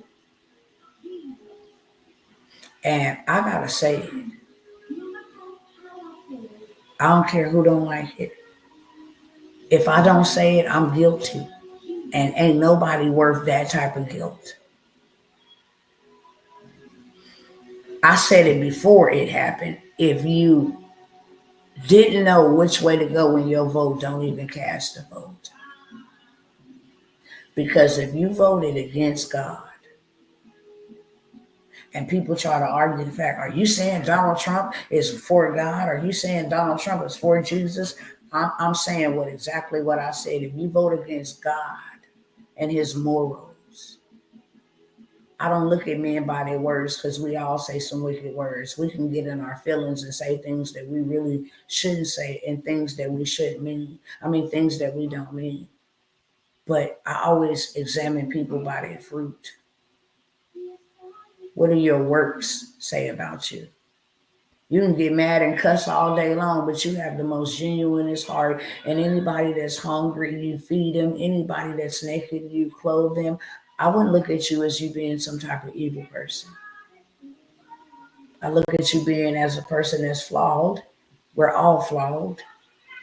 And I gotta say it. I don't care who don't like it. If I don't say it, I'm guilty. And ain't nobody worth that type of guilt. I said it before it happened. If you didn't know which way to go in your vote, don't even cast a vote. Because if you voted against God, and people try to argue the fact, are you saying Donald Trump is for God? Are you saying Donald Trump is for Jesus? I'm saying exactly what I said. If you vote against God and his morals, I don't look at men by their words, because we all say some wicked words. We can get in our feelings and say things that we really shouldn't say, and things that we shouldn't mean. I mean, things that we don't mean. But I always examine people by their fruit. What do your works say about you? You can get mad and cuss all day long, but you have the most genuinest heart. And anybody that's hungry, you feed them. Anybody that's naked, you clothe them. I wouldn't look at you as you being some type of evil person. I look at you being as a person that's flawed. We're all flawed,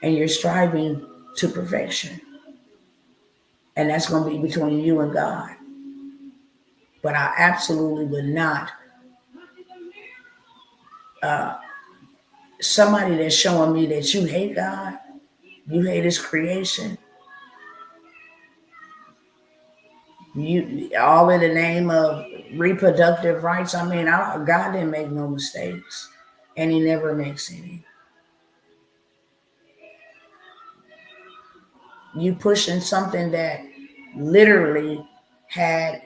and you're striving to perfection. And that's going to be between you and God. But I absolutely would not, uh, somebody that's showing me that you hate God, you hate his creation, you all in the name of reproductive rights. I mean, God didn't make no mistakes, and he never makes any. You pushing something that literally had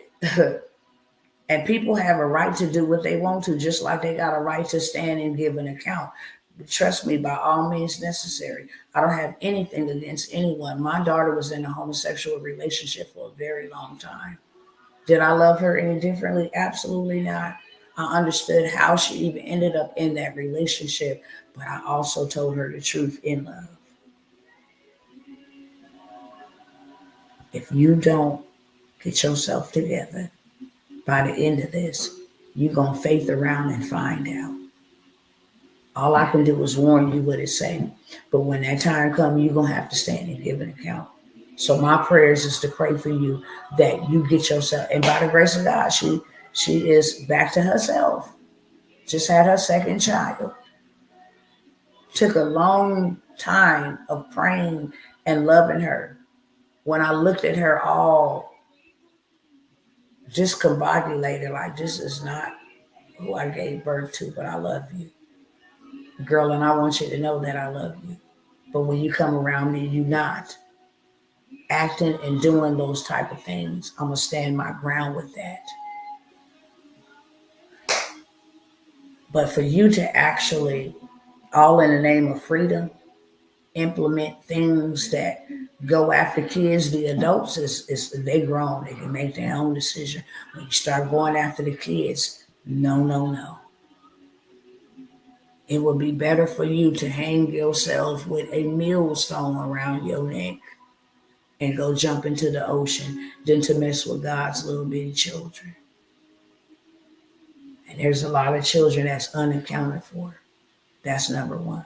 and people have a right to do what they want to, just like they got a right to stand and give an account. Trust me, by all means necessary. I don't have anything against anyone. My daughter was in a homosexual relationship for a very long time. Did I love her any differently? Absolutely not. I understood how she even ended up in that relationship, but I also told her the truth in love. If you don't get yourself together by the end of this, you're going to faith around and find out. All I can do is warn you what it say. But when that time comes, you're going to have to stand and give an account. So my prayers is to pray for you that you get yourself, and by the grace of God, she is back to herself. Just had her second child. Took a long time of praying and loving her. When I looked at her all discombobulated, like this is not who I gave birth to, but I love you. Girl, and I want you to know that I love you. But when you come around me, you not acting and doing those type of things. I'm going to stand my ground with that. But for you to actually, all in the name of freedom, implement things that go after kids, the adults, is they grown. They can make their own decision. When you start going after the kids, no, no, no. It would be better for you to hang yourself with a millstone around your neck and go jump into the ocean than to mess with God's little bitty children. And there's a lot of children that's unaccounted for. That's number one.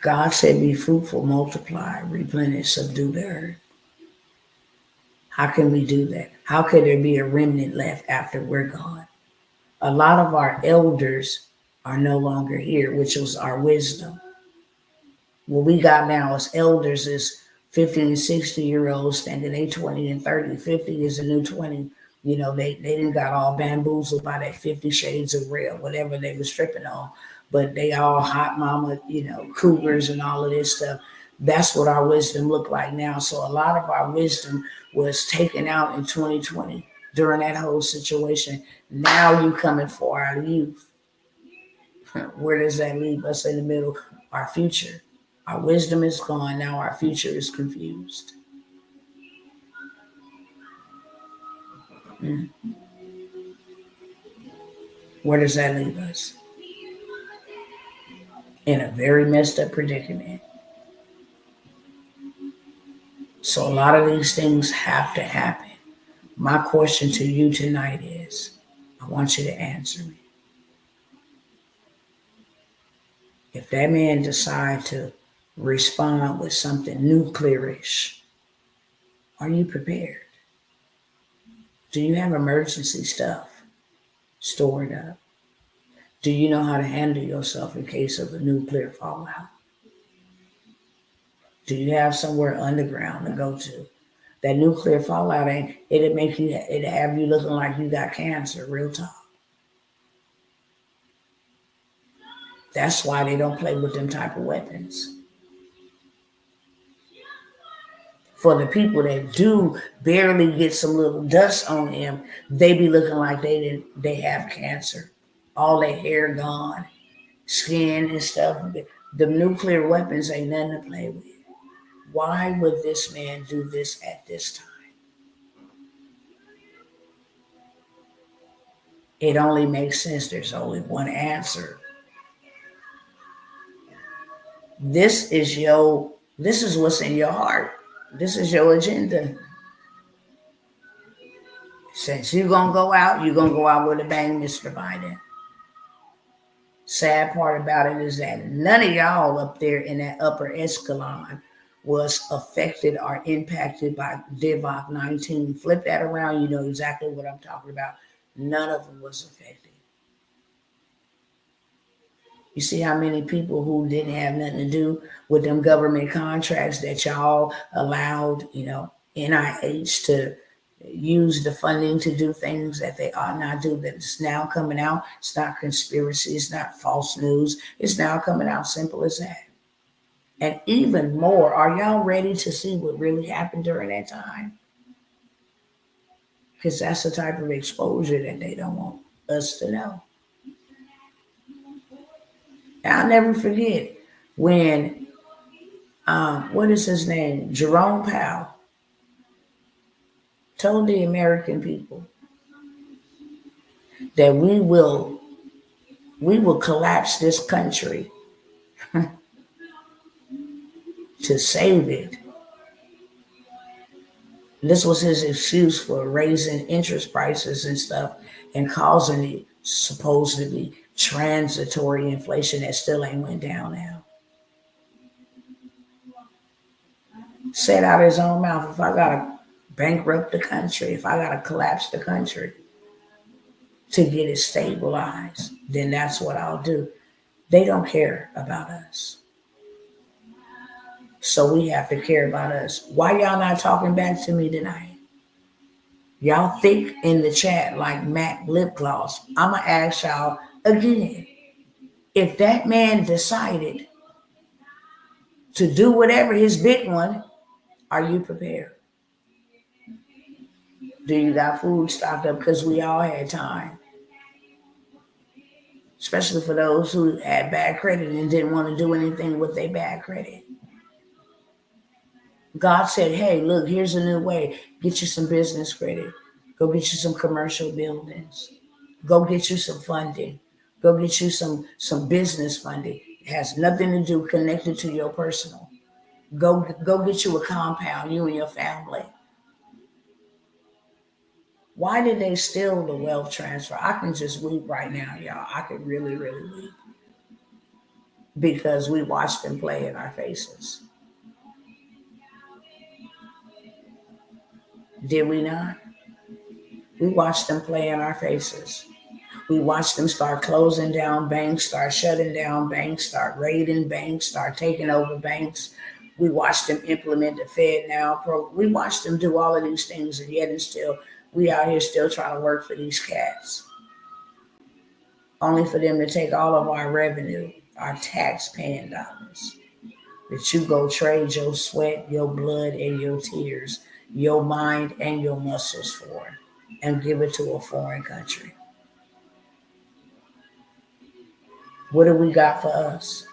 God said, be fruitful, multiply, replenish, subdue the earth. How can we do that? How could there be a remnant left after we're gone? A lot of our elders are no longer here, which was our wisdom. What we got now as elders is 50 and 60-year-olds thinking they 20 and 30. 50 is a new 20. You know, they didn't got all bamboozled by that 50 Shades of Red, whatever they was stripping on. But they all hot mama, cougars and all of this stuff. That's what our wisdom looked like now. So a lot of our wisdom was taken out in 2020 during that whole situation. Now you coming for our youth. Where does that leave us in the middle? Our future. Our wisdom is gone. Now our future is confused. Where does that leave us? In a very messed up predicament. So a lot of these things have to happen. My question to you tonight is, I want you to answer me. If that man decide to respond with something nuclearish, are you prepared? Do you have emergency stuff stored up? Do you know how to handle yourself in case of a nuclear fallout? Do you have somewhere underground to go to? That nuclear fallout it'll have you looking like you got cancer, real talk. That's why they don't play with them type of weapons. For the people that do barely get some little dust on them, they be looking like they have cancer. All their hair gone, skin and stuff. The nuclear weapons ain't nothing to play with. Why would this man do this at this time? It only makes sense. There's only one answer. This is what's in your heart. This is your agenda. Since you're going to go out, you're going to go out with a bang, Mr. Biden. Sad part about it is that none of y'all up there in that upper echelon was affected or impacted by Divock 19. Flip that around, you know exactly what I'm talking about. None of them was affected. You see how many people who didn't have nothing to do with them government contracts that y'all allowed, NIH to use the funding to do things that they ought not do, that it's now coming out. It's not conspiracy. It's not false news. It's now coming out, simple as that. And even more, are y'all ready to see what really happened during that time? Because that's the type of exposure that they don't want us to know. I'll never forget when, what is his name? Jerome Powell told the American people that we will collapse this country to save it. This was his excuse for raising interest prices and stuff and causing it supposed to be transitory inflation that still ain't went down now. Said out his own mouth, if I gotta bankrupt the country, if I gotta collapse the country to get it stabilized, then that's what I'll do. They don't care about us. So we have to care about us. Why y'all not talking back to me tonight? Y'all think in the chat like Mac Lip Gloss. I'ma ask y'all again. If that man decided to do whatever his big one, are you prepared? Do you got food stocked up? Because we all had time. Especially for those who had bad credit and didn't want to do anything with their bad credit. God said, hey, look, here's a new way. Get you some business credit. Go get you some commercial buildings. Go get you some funding. Go get you some business funding. It has nothing to do connected to your personal. Go get you a compound, you and your family. Why did they steal the wealth transfer? I can just weep right now, y'all. I could really, really weep. Because we watched them play in our faces. Did we not? We watched them play in our faces. We watched them start closing down banks, start shutting down banks, start raiding banks, start taking over banks. We watched them implement the Fed Now program. We watched them do all of these things, and yet and still, we out here still trying to work for these cats. Only for them to take all of our revenue, our tax-paying dollars, that you go trade your sweat, your blood, and your tears, your mind and your muscles for, and give it to a foreign country. What do we got for us?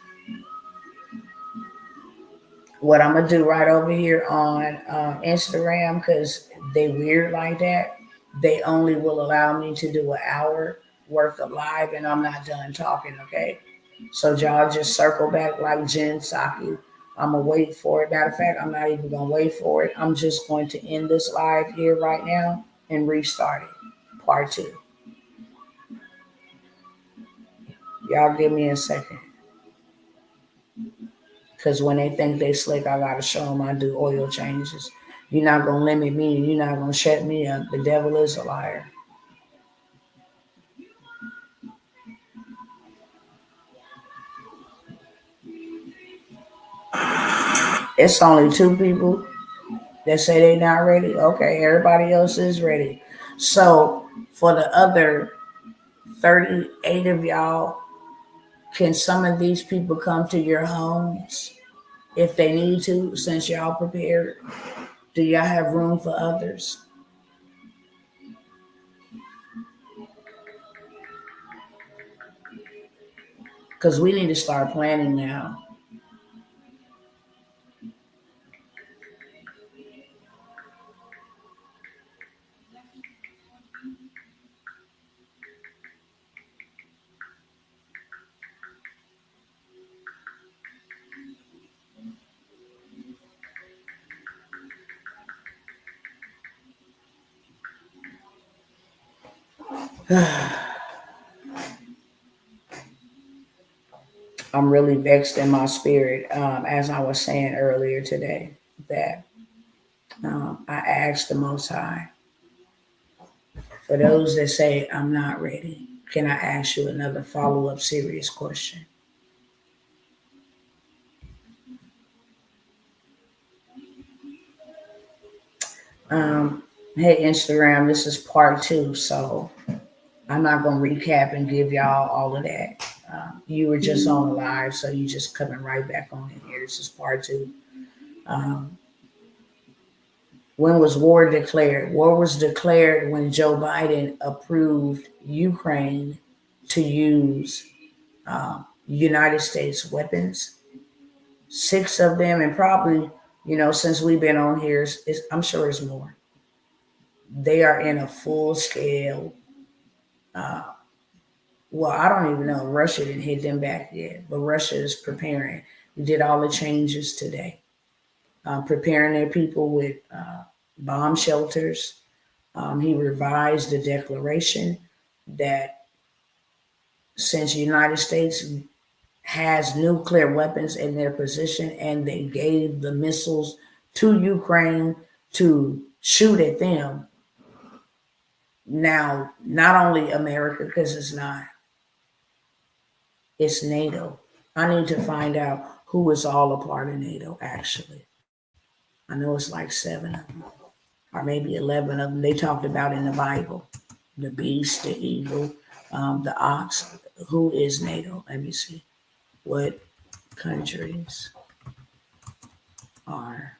What I'm gonna do right over here on Instagram, because they weird like that, they only will allow me to do an hour worth of live, and I'm not done talking, okay? So y'all just circle back like Jen Psaki. I'm gonna wait for it. Matter of fact, I'm not even gonna wait for it. I'm just going to end this live here right now and restart it. Part 2. Y'all give me a second. Because when they think they slick, I gotta show them I do oil changes. You're not gonna limit me, and you're not gonna shut me up. The devil is a liar. It's only 2 people that say they're not ready. Okay, everybody else is ready. So for the other 38 of y'all, can some of these people come to your homes if they need to, since y'all prepared? Do y'all have room for others? Because we need to start planning now. I'm really vexed in my spirit, as I was saying earlier today, that I asked the Most High, for those that say I'm not ready, can I ask you another follow up serious question? Um, hey, Instagram, this is part two, so I'm not going to recap and give y'all all of that. You were just on the live, so you just coming right back on in here. This is part two. Um, when was war declared? War was declared when Joe Biden approved Ukraine to use United States weapons. Six of them, and probably, since we've been on here, I'm sure it's more. They are in a full scale. Uh, well, I don't even know. Russia didn't hit them back yet, but Russia is preparing. They did all the changes today, preparing their people with bomb shelters. He revised the declaration that since the United States has nuclear weapons in their position and they gave the missiles to Ukraine to shoot at them, now not only America, because it's NATO. I need to find out who is all a part of NATO, actually. I know it's like seven of them, or maybe 11 of them. They talked about in the Bible the beast, the eagle, the ox. Who is NATO? Let me see. What countries are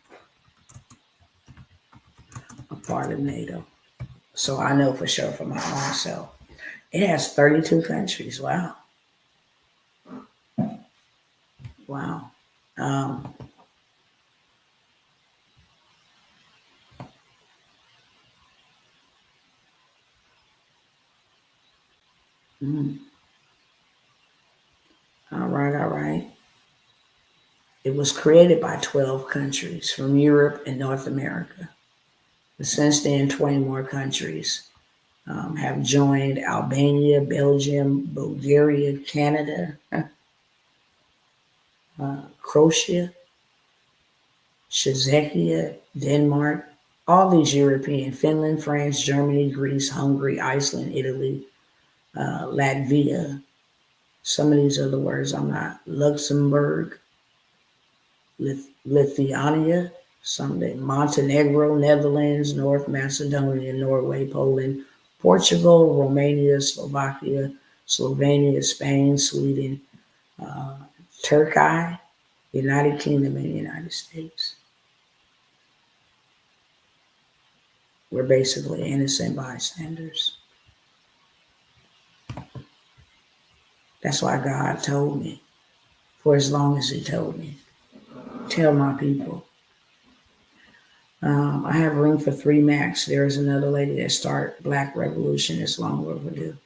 a part of NATO? So I know for sure for my own self. It has 32 countries. Wow. Wow. Um, mm, all right, all right. It was created by 12 countries from Europe and North America. But since then, 20 more countries have joined: Albania, Belgium, Bulgaria, Canada, Croatia, Czechia, Denmark, all these European, Finland, France, Germany, Greece, Hungary, Iceland, Italy, Latvia. Some of these other words I'm not. Luxembourg, Lithuania, someday Montenegro, Netherlands, North Macedonia, Norway, Poland, Portugal, Romania, Slovakia, Slovenia, Spain, Sweden, uh, Turkey, United Kingdom, and United States. We're basically innocent bystanders. That's why God told me, for as long as He told me, tell my people. I have room for three max. There is another lady that start Black Revolution. It's long overdue.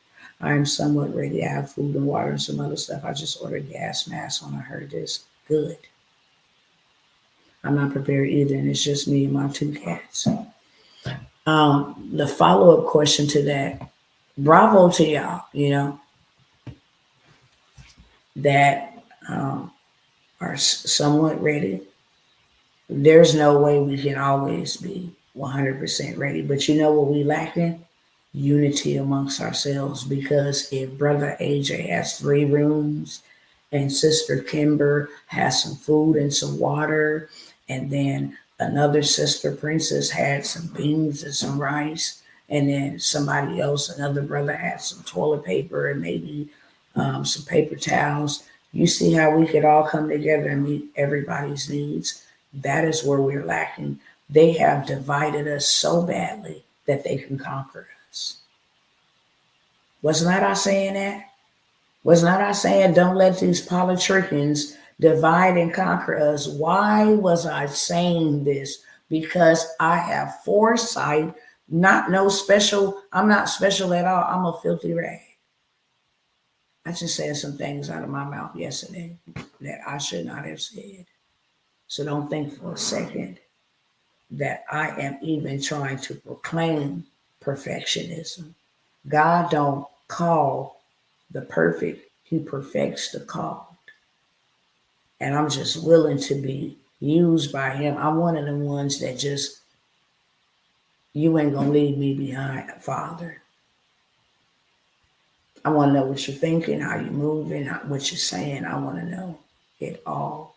I am somewhat ready. I have food and water and some other stuff. I just ordered gas masks when I heard this. Good. I'm not prepared either, and it's just me and my two cats. The follow up question to that, bravo to y'all, that are somewhat ready. There's no way we can always be 100% ready, but you know what we lacking? Unity amongst ourselves, because if brother AJ has 3 rooms and sister Kimber has some food and some water, and then another sister Princess had some beans and some rice, and then somebody else, another brother had some toilet paper and maybe some paper towels. You see how we could all come together and meet everybody's needs? That is where we're lacking. They have divided us so badly that they can conquer us. Was not I saying that? Was not I saying don't let these politricians divide and conquer us? Why was I saying this? Because I have foresight, not no special. I'm not special at all. I'm a filthy rag. I just said some things out of my mouth yesterday that I should not have said. So don't think for a second that I am even trying to proclaim perfectionism. God don't call the perfect, he perfects the called. And I'm just willing to be used by him. I'm one of the ones that just, you ain't gonna leave me behind, Father. I want to know what you're thinking, how you're moving, what you're saying. I want to know it all.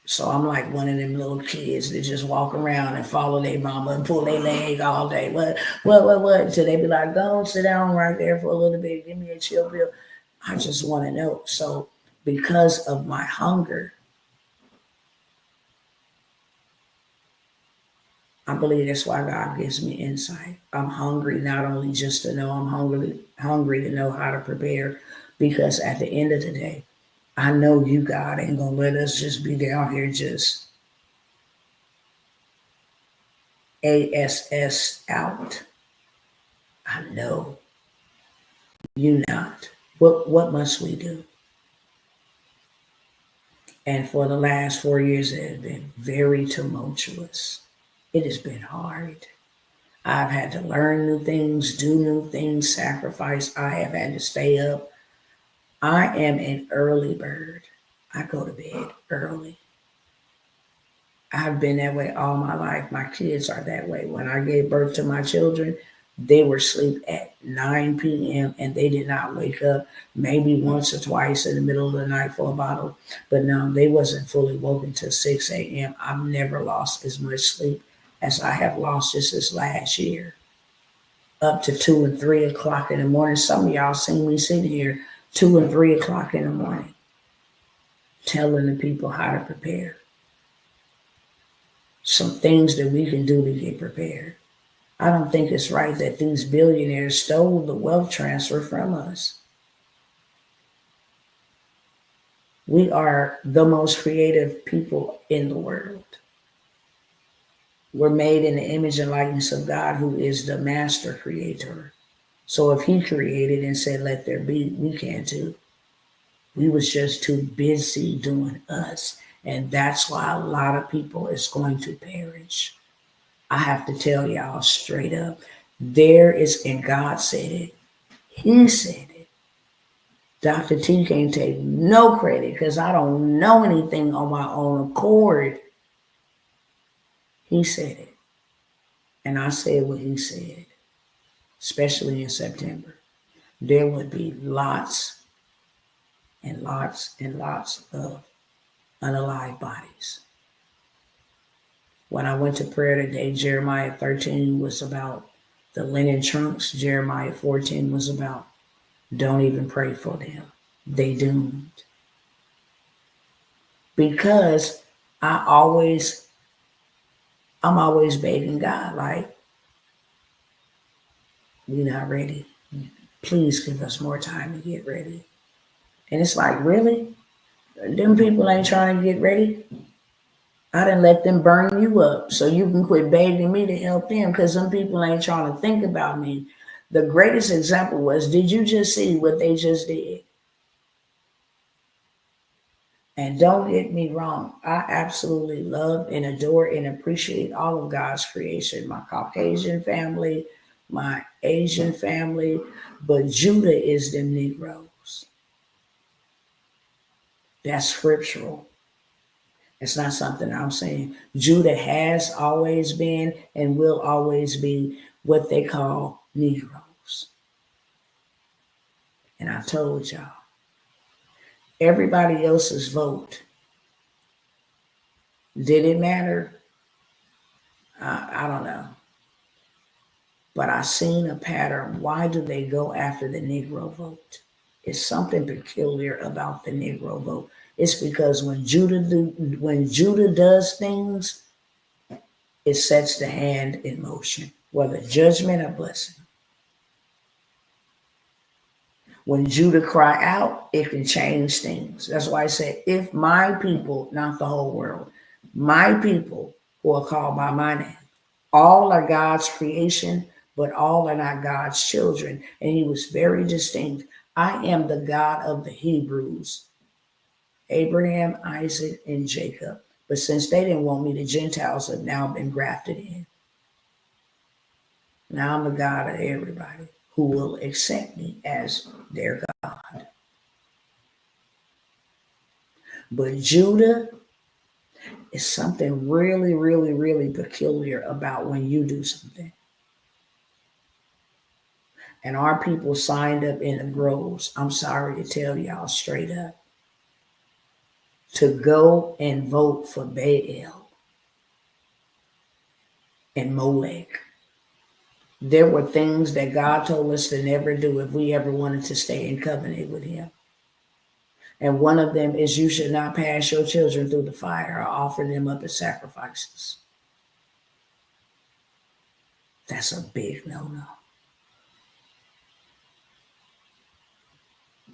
So I'm like one of them little kids that just walk around and follow their mama and pull their leg all day. What? Until they be like, go sit down right there for a little bit, give me a chill pill. I just want to know. So because of my hunger, I believe that's why God gives me insight. I'm hungry not only just to know, I'm hungry to know how to prepare, because at the end of the day, I know you, God, ain't gonna let us just be down here just ASS out. I know you not. What must we do? And for the last 4 years, it has been very tumultuous. It has been hard. I've had to learn new things, do new things, sacrifice. I have had to stay up. I am an early bird. I go to bed early. I've been that way all my life. My kids are that way. When I gave birth to my children, they were asleep at 9 p.m. and they did not wake up, maybe once or twice in the middle of the night for a bottle. But no, they wasn't fully woken till 6 a.m. I've never lost as much sleep as I have lost just this last year. Up to 2 and 3 o'clock in the morning. Some of y'all seen me sitting here 2 and 3 o'clock in the morning telling the people how to prepare. Some things that we can do to get prepared. I don't think it's right that these billionaires stole the wealth transfer from us. We are the most creative people in the world. We're made in the image and likeness of God, who is the master creator. So if he created and said, let there be, we can too. We was just too busy doing us. And that's why a lot of people is going to perish. I have to tell y'all straight up, there is, and God said it, he said it. Dr. T can't take no credit because I don't know anything on my own accord. He said it. And I said what he said, especially in September. There would be lots and lots and lots of unalive bodies. When I went to prayer today, Jeremiah 13 was about the linen trunks. Jeremiah 14 was about don't even pray for them. They doomed. Because I'm always begging God, like, we're not ready. Please give us more time to get ready. And it's like, really? Them people ain't trying to get ready. I didn't let them burn you up so you can quit begging me to help them, because some people ain't trying to think about me. The greatest example was, did you just see what they just did? And don't get me wrong, I absolutely love and adore and appreciate all of God's creation, my Caucasian family, my Asian family, but Judah is the Negroes. That's scriptural. It's not something I'm saying. Judah has always been and will always be what they call Negroes. And I told y'all, everybody else's vote, did it matter? I don't know. But I seen a pattern. Why do they go after the Negro vote? It's something peculiar about the Negro vote. It's because when Judah does things, it sets the hand in motion, whether judgment or blessing. When Judah cry out, it can change things. That's why I said, if my people, not the whole world, my people who are called by my name, all are God's creation, but all are not God's children. And he was very distinct. I am the God of the Hebrews, Abraham, Isaac, and Jacob. But since they didn't want me, the Gentiles have now been grafted in. Now I'm the God of everybody who will accept me as their God. But Judah is something really, really, really peculiar about when you do something. And our people signed up in the groves, I'm sorry to tell y'all straight up, to go and vote for Baal and Molech. There were things that God told us to never do if we ever wanted to stay in covenant with him. And one of them is you should not pass your children through the fire or offer them up as sacrifices. That's a big no-no.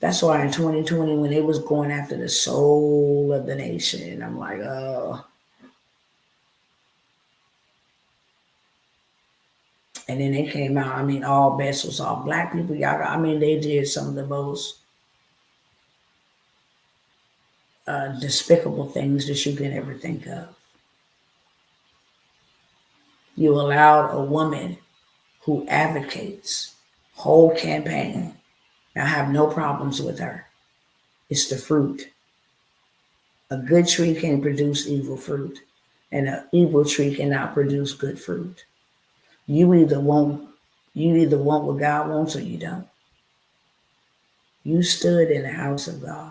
That's why in 2020, when they was going after the soul of the nation, I'm like, oh. And then they came out, I mean, all bets was off. Black people, y'all, I mean, they did some of the most despicable things that you can ever think of. You allowed a woman who advocates whole campaign. I have no problems with her. It's the fruit. A good tree can produce evil fruit, and an evil tree cannot produce good fruit. You either want what God wants or you don't. You stood in the house of God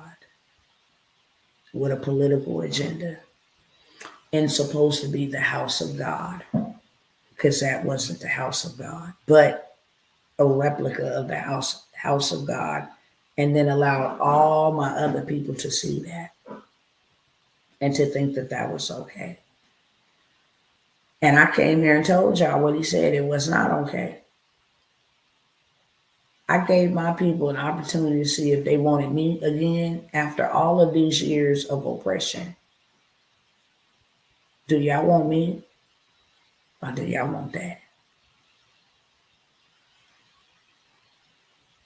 with a political agenda and supposed to be the house of God, because that wasn't the house of God, but a replica of the house of God, and then allowed all my other people to see that and to think that that was okay. And I came here and told y'all what he said. It was not okay. I gave my people an opportunity to see if they wanted me again after all of these years of oppression. Do y'all want me? Or do y'all want that?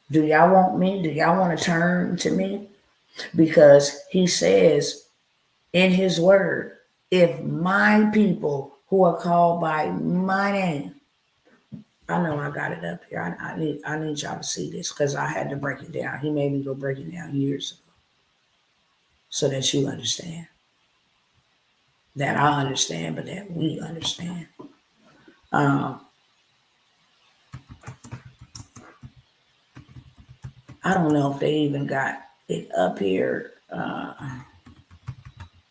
Do y'all want me? Do y'all want to turn to me? Because he says in his word, if my people who are called by my name, I know I got it up here. I need y'all to see this because I had to break it down. He made me go break it down years ago so that you understand. That I understand, but that we understand. I don't know if they even got it up here.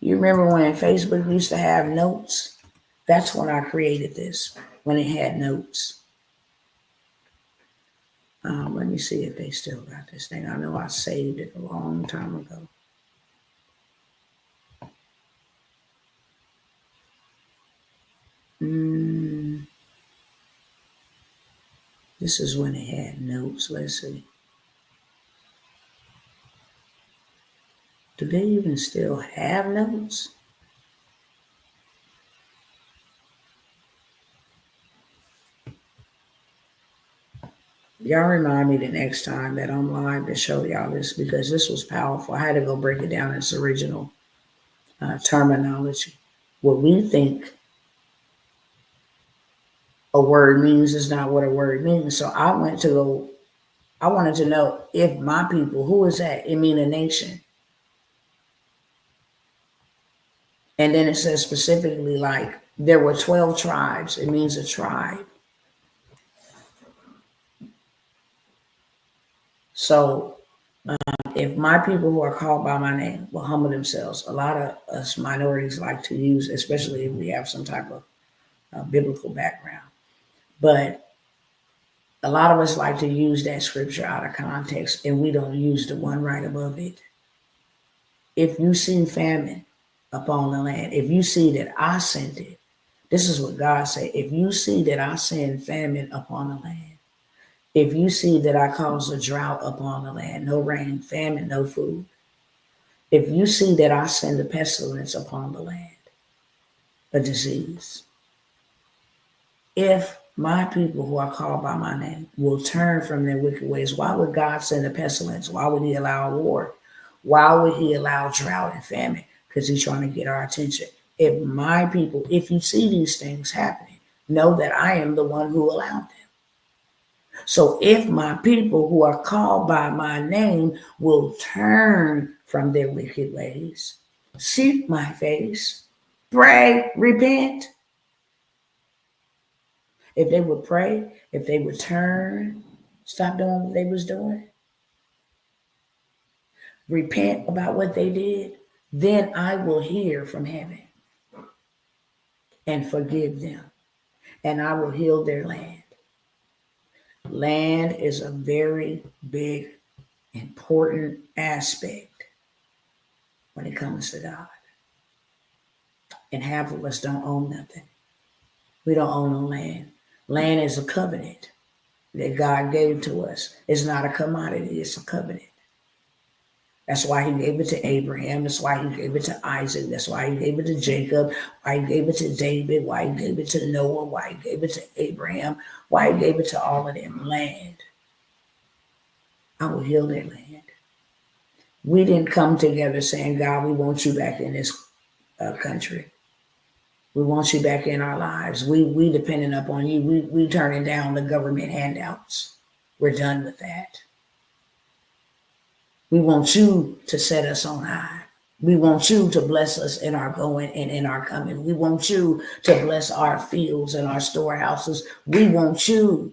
You remember when Facebook used to have notes? That's when I created this, when it had notes. Let me see if they still got this thing. I know I saved it a long time ago. This is when it had notes. Let's see. Do they even still have notes? Y'all remind me the next time that I'm live to show y'all this because this was powerful. I had to go break it down in its original terminology. What we think a word means is not what a word means. So I wanted to know if my people, who is that? It mean a nation. And then it says specifically like there were 12 tribes. It means a tribe. So if my people who are called by my name will humble themselves, a lot of us minorities like to use, especially if we have some type of biblical background. But a lot of us like to use that scripture out of context and we don't use the one right above it. If you see famine upon the land, if you see that I sent it, this is what God said. If you see that I send famine upon the land, if you see that I cause a drought upon the land, no rain, famine, no food. If you see that I send a pestilence upon the land, a disease. If my people who are called by my name will turn from their wicked ways, why would God send a pestilence? Why would he allow war? Why would he allow drought and famine? Because he's trying to get our attention. If my people, if you see these things happening, know that I am the one who allowed them. So if my people who are called by my name will turn from their wicked ways, seek my face, pray, repent. If they would pray, if they would turn, stop doing what they was doing, repent about what they did, then I will hear from heaven and forgive them, and I will heal their land. Land is a very big, important aspect when it comes to God. And half of us don't own nothing. We don't own no land. Land is a covenant that God gave to us. It's not a commodity, it's a covenant. That's why he gave it to Abraham. That's why he gave it to Isaac. That's why he gave it to Jacob. Why he gave it to David. Why he gave it to Noah. Why he gave it to Abraham. Why he gave it to all of them. Land. I will heal their land. We didn't come together saying, God, we want you back in this country. We want you back in our lives. We depending upon you. We turning down the government handouts. We're done with that. We want you to set us on high. We want you to bless us in our going and in our coming. We want you to bless our fields and our storehouses. We want you.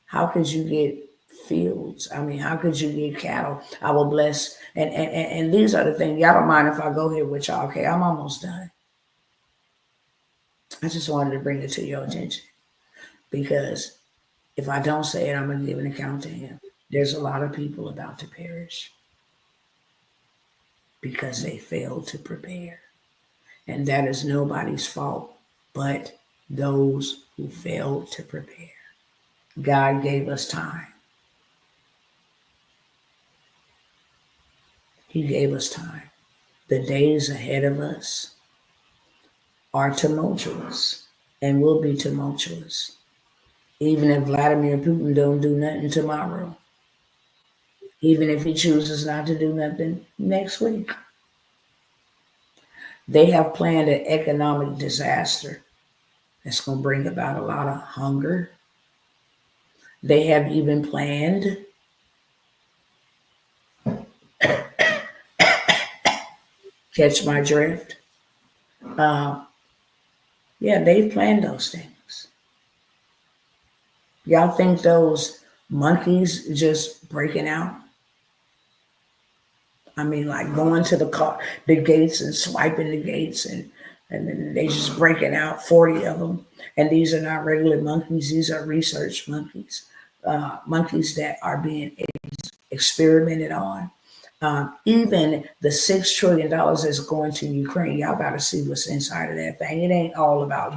How could you get fields? I mean, how could you get cattle? I will bless. And these are the things. Y'all don't mind if I go here with y'all. Okay, I'm almost done. I just wanted to bring it to your attention because if I don't say it, I'm going to give an account to him. There's a lot of people about to perish because they failed to prepare. And that is nobody's fault but those who failed to prepare. God gave us time. He gave us time. The days ahead of us are tumultuous and will be tumultuous. Even if Vladimir Putin don't do nothing tomorrow. Even if he chooses not to do nothing next week. They have planned an economic disaster that's going to bring about a lot of hunger. They have even planned catch my drift. Yeah, they've planned those things. Y'all think those monkeys just breaking out? I mean, like going to the gates and swiping the gates and then they just breaking out 40 of them. And these are not regular monkeys. These are research monkeys, monkeys that are being experimented on. Even the $6 trillion that's going to Ukraine, y'all got to see what's inside of that thing. It ain't all about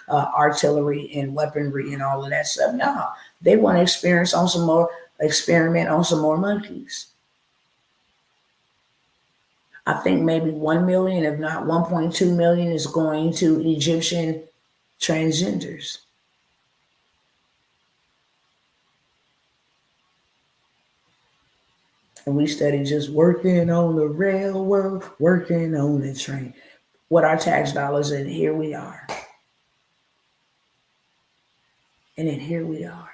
artillery and weaponry and all of that stuff. No, they want to experiment on some more monkeys. I think maybe 1 million, if not 1.2 million, is going to Egyptian transgenders. And we study just working on the railroad, working on the train. What our tax dollars, and here we are. And then here we are.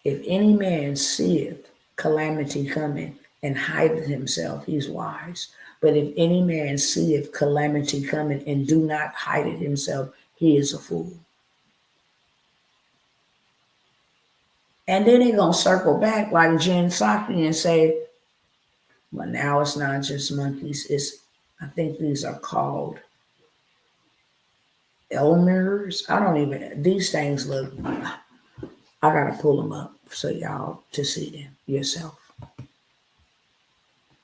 If any man seeth calamity coming and hideth himself, he's wise. But if any man seeth calamity coming and do not hide it himself, he is a fool. And then they're going to circle back like Jen Psaki and say, well, now it's not just monkeys. I think these are called Elmers. These things look, I got to pull them up so y'all to see them yourself.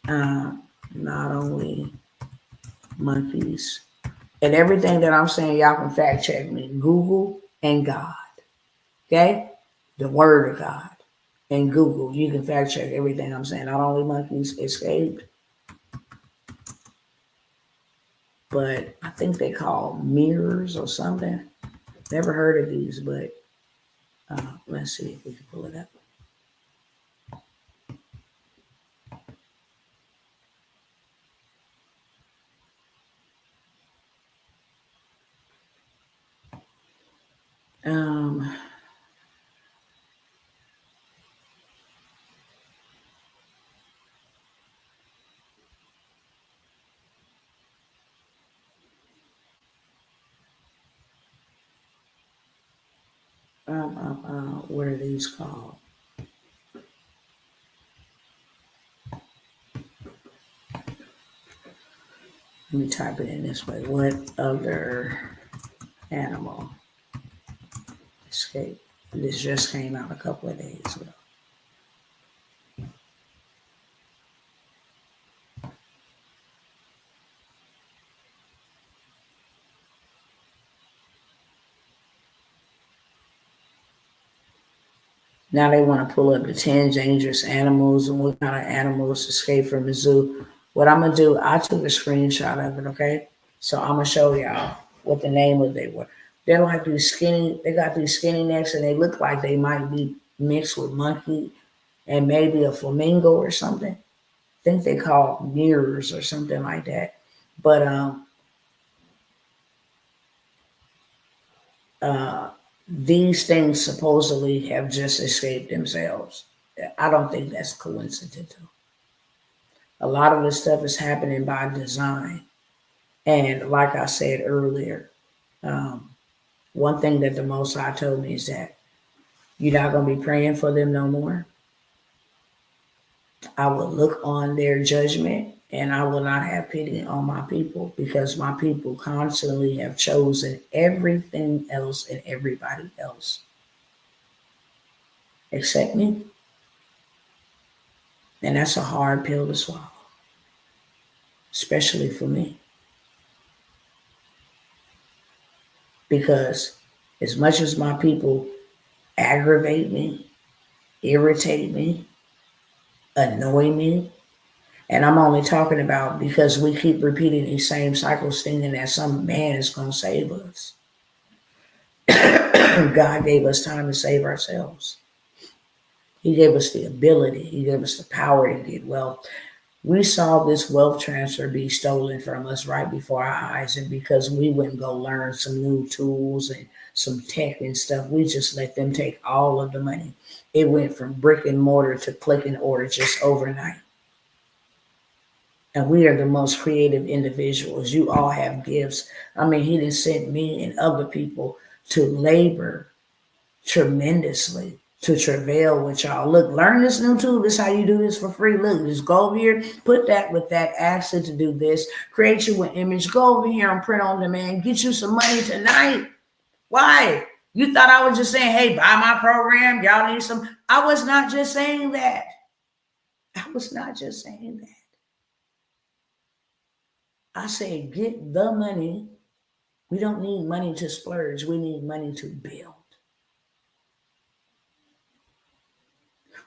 Not only monkeys. And everything that I'm saying, y'all can fact check me. Google and God. Okay? The word of God. And Google. You can fact check everything I'm saying. Not only monkeys escaped, but I think they call mirrors or something. Never heard of these, but let's see if we can pull it up. Um, what are these called? Let me type it in this way. What other animal escaped? This just came out a couple of days ago. Now they want to pull up the 10 dangerous animals and what kind of animals escape from the zoo. What I'm going to do, I took a screenshot of it, okay? So I'm going to show y'all what the name of they were. They're like these skinny, they got these skinny necks and they look like they might be mixed with monkey and maybe a flamingo or something. I think they call mirrors or something like that. But these things supposedly have just escaped themselves. I don't think that's coincidental. A lot of this stuff is happening by design. And like I said earlier, one thing that the Most High told me is that you're not going to be praying for them no more. I will look on their judgment and I will not have pity on my people because my people constantly have chosen everything else and everybody else except me. And that's a hard pill to swallow, especially for me. Because as much as my people aggravate me, irritate me, annoy me, and I'm only talking about because we keep repeating these same cycles thinking that some man is going to save us. God gave us time to save ourselves. He gave us the ability. He gave us the power to get wealth. We saw this wealth transfer be stolen from us right before our eyes. And because we wouldn't go learn some new tools and some tech and stuff, we just let them take all of the money. It went from brick and mortar to click and order just overnight. And we are the most creative individuals. You all have gifts. I mean, he didn't send me and other people to labor tremendously to travail with y'all. Look, learn this new tool. This is how you do this for free. Look, just go over here, put that with that, ask it to do this, create you an image, go over here and print on demand, get you some money tonight. Why? You thought I was just saying, hey, buy my program. Y'all need some. I was not just saying that. I was not just saying that. I said, get the money. We don't need money to splurge. We need money to build.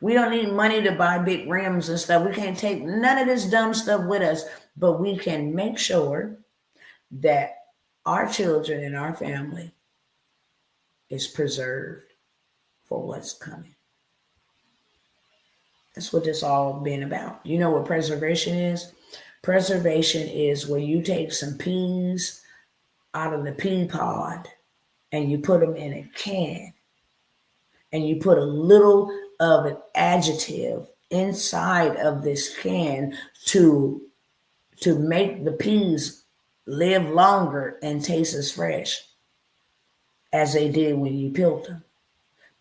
We don't need money to buy big rims and stuff. We can't take none of this dumb stuff with us, but we can make sure that our children and our family is preserved for what's coming. That's what this all been about. You know what preservation is? Preservation is where you take some peas out of the pea pod and you put them in a can and you put a little of an adjective inside of this can to make the peas live longer and taste as fresh as they did when you peeled them.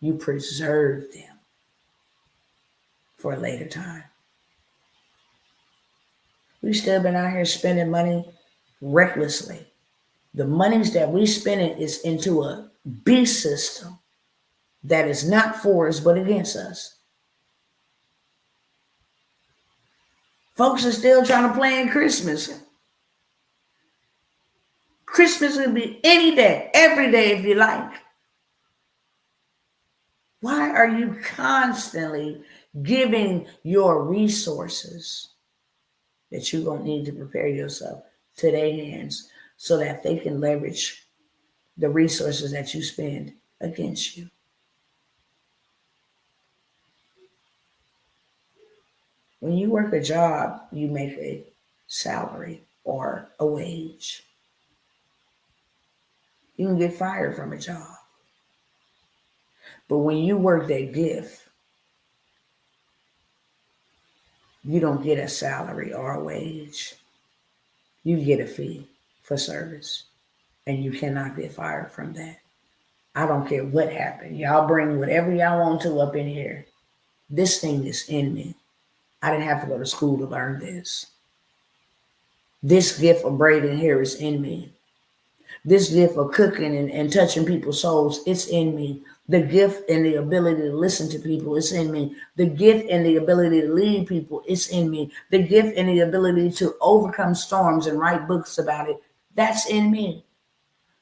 You preserve them for a later time. We've still been out here spending money recklessly. The monies that we spending is into a beast system that is not for us but against us. Folks are still trying to plan Christmas. Christmas can be any day, every day if you like. Why are you constantly giving your resources that you're going to need to prepare yourself to their hands so that they can leverage the resources that you spend against you? When you work a job, you make a salary or a wage. You can get fired from a job. But when you work that gift, you don't get a salary or a wage. You get a fee for service, and you cannot get fired from that. I don't care what happened. Y'all bring whatever y'all want to up in here. This thing is in me. I didn't have to go to school to learn this. This gift of braiding hair is in me. This gift of cooking and touching people's souls, it's in me. The gift and the ability to listen to people, it's in me. The gift and the ability to lead people, it's in me. The gift and the ability to overcome storms and write books about it, that's in me.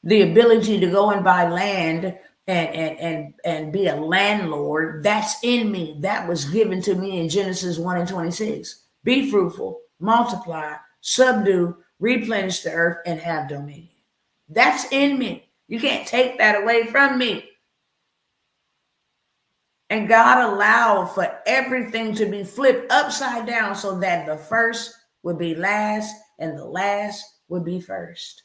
The ability to go and buy land and be a landlord, that's in me. That was given to me in Genesis 1 and 26. Be fruitful, multiply, subdue, replenish the earth, and have dominion. That's in me. You can't take that away from me. And God allowed for everything to be flipped upside down so that the first would be last and the last would be first.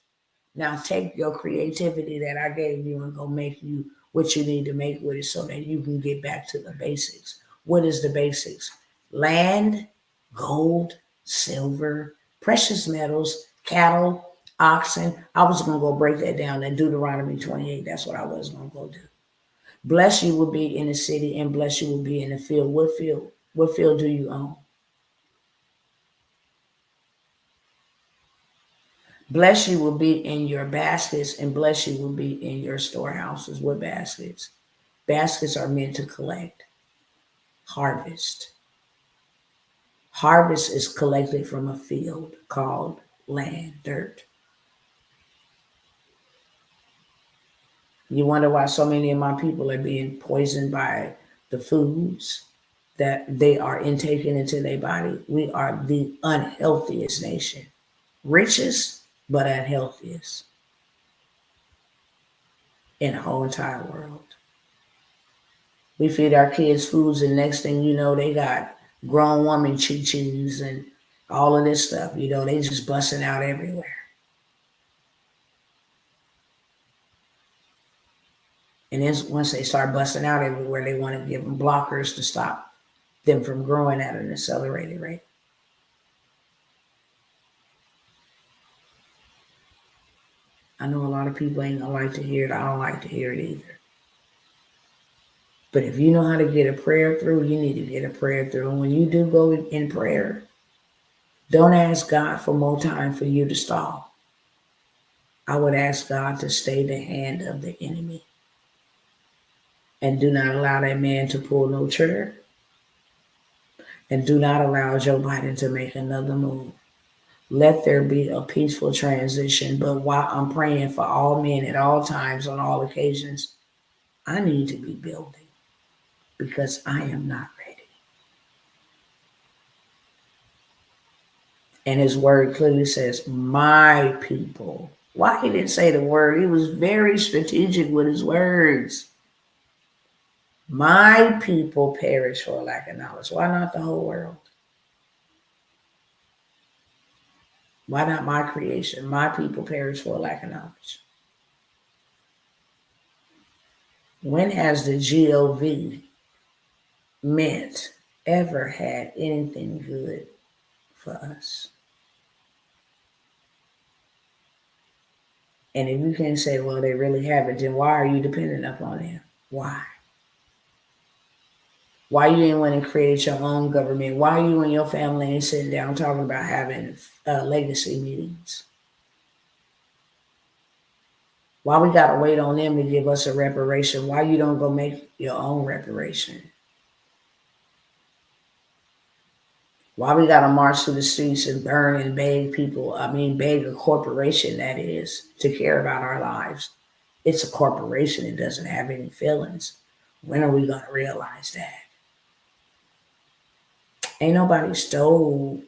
Now take your creativity that I gave you and go make you what you need to make with it so that you can get back to the basics. What is the basics? Land, gold, silver, precious metals, cattle, oxen. I was going to go break that down in Deuteronomy 28. That's what I was going to go do. Blessed you will be in the city and blessed you will be in the field. What field? What field do you own? Blessed you will be in your baskets and blessed you will be in your storehouses. What baskets? Baskets are meant to collect. Harvest. Harvest is collected from a field called land, dirt. You wonder why so many of my people are being poisoned by the foods that they are intaking into their body. We are the unhealthiest nation. Richest, but unhealthiest in the whole entire world. We feed our kids foods, and next thing you know, they got grown woman chi-chis and all of this stuff. You know, they just busting out everywhere. And then once they start busting out everywhere, they want to give them blockers to stop them from growing at an accelerated rate. I know a lot of people ain't gonna like to hear it. I don't like to hear it either. But if you know how to get a prayer through, you need to get a prayer through. And when you do go in prayer, don't ask God for more time for you to stall. I would ask God to stay the hand of the enemy. And do not allow that man to pull no trigger. And do not allow Joe Biden to make another move. Let there be a peaceful transition. But while I'm praying for all men at all times, on all occasions, I need to be building because I am not ready. And his word clearly says, my people. Why he didn't say the word? He was very strategic with his words. My people perish for lack of knowledge. Why not the whole world? Why not my creation? My people perish for lack of knowledge. When has the GOV meant ever had anything good for us? And if you can't say, well, they really haven't, then why are you dependent upon them? Why? Why you didn't want to create your own government? Why you and your family ain't sitting down talking about having legacy meetings? Why we got to wait on them to give us a reparation? Why you don't go make your own reparation? Why we got to march through the streets and burn and beg people, beg a corporation, that is, to care about our lives? It's a corporation. It doesn't have any feelings. When are we going to realize that? Ain't nobody stole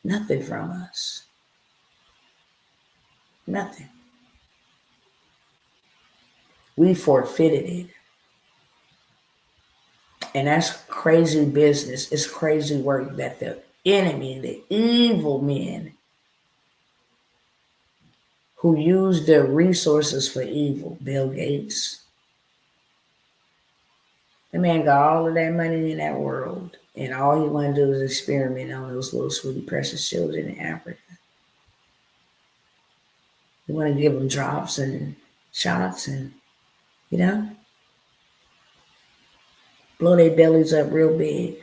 nothing from us. Nothing. We forfeited it. And that's crazy business. It's crazy work that the enemy, the evil men who use their resources for evil, Bill Gates, The man got all of that money in that world, and all he wanted to do was experiment on those little sweet, precious children in Africa. He wanted to give them drops and shots and, you know, blow their bellies up real big.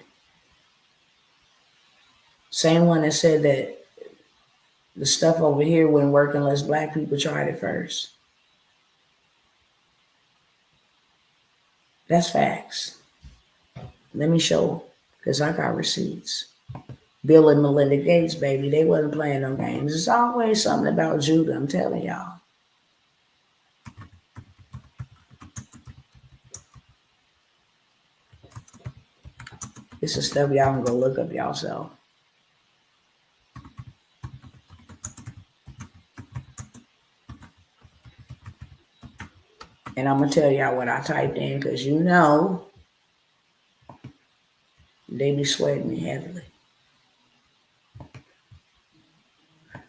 Same one that said that the stuff over here wouldn't work unless black people tried it first. That's facts. Let me show, because I got receipts. Bill and Melinda Gates, baby, they wasn't playing no games. It's always something about Judah, I'm telling y'all. This is stuff y'all can go look up yourself. And I'm going to tell y'all what I typed in, because you know they be sweating me heavily.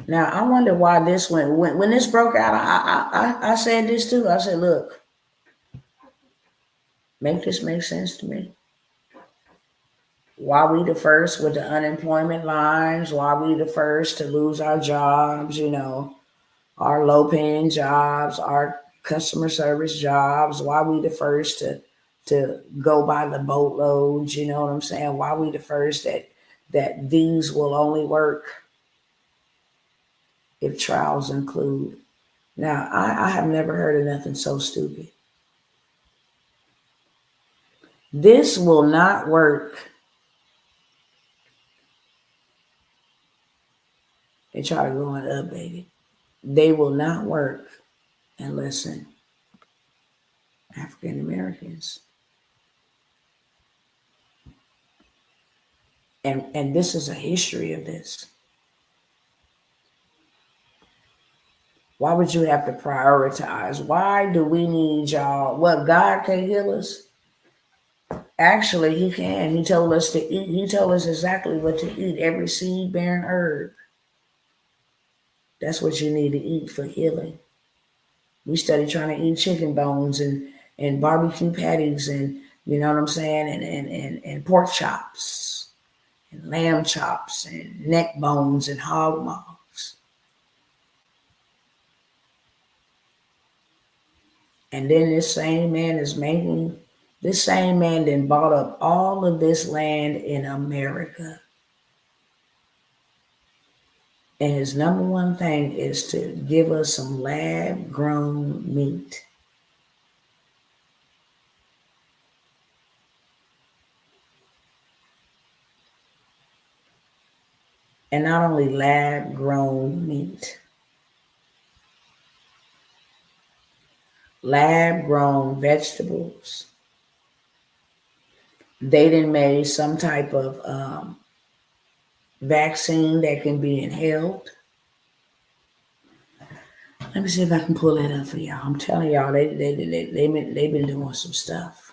Now, I wonder why this went, when this broke out, I said this too. I said, look, make this make sense to me. Why we the first with the unemployment lines? Why we the first to lose our jobs, you know, our low paying jobs, our customer service jobs? Why we the first to go by the boatloads, you know what I'm saying? Why we the first that these will only work if trials include. Now, I have never heard of nothing so stupid. This will not work. They try to go and update it. They will not work unless African Americans. And this is a history of this. Why would you have to prioritize? Why do we need y'all? What, God can't heal us? Actually, he can. He told us to eat. He told us exactly what to eat. Every seed-bearing herb. That's what you need to eat for healing. We study trying to eat chicken bones and barbecue patties and, you know what I'm saying, and pork chops and lamb chops and neck bones and hog maws. And then this same man then bought up all of this land in America. And his number one thing is to give us some lab-grown meat. And not only lab-grown meat, lab-grown vegetables. They done made some type of vaccine that can be inhaled. Let me see if I can pull that up for y'all. I'm telling y'all, they've been doing some stuff.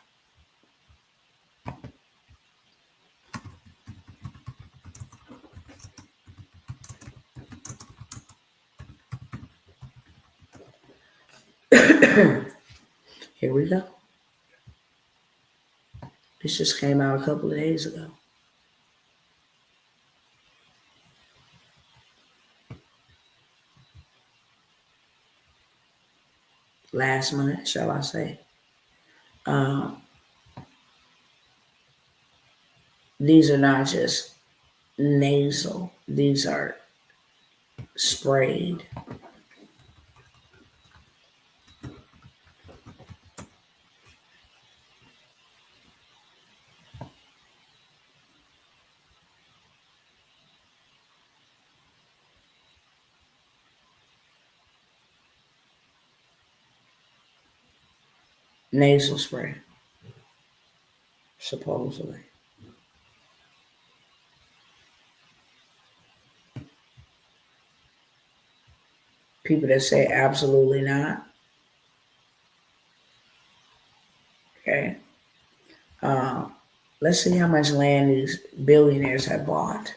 Here we go. This just came out a couple of days ago. Last month, shall I say. These are not just nasal. These are sprayed. Nasal spray, supposedly. People that say absolutely not. Okay. Let's see how much land these billionaires have bought.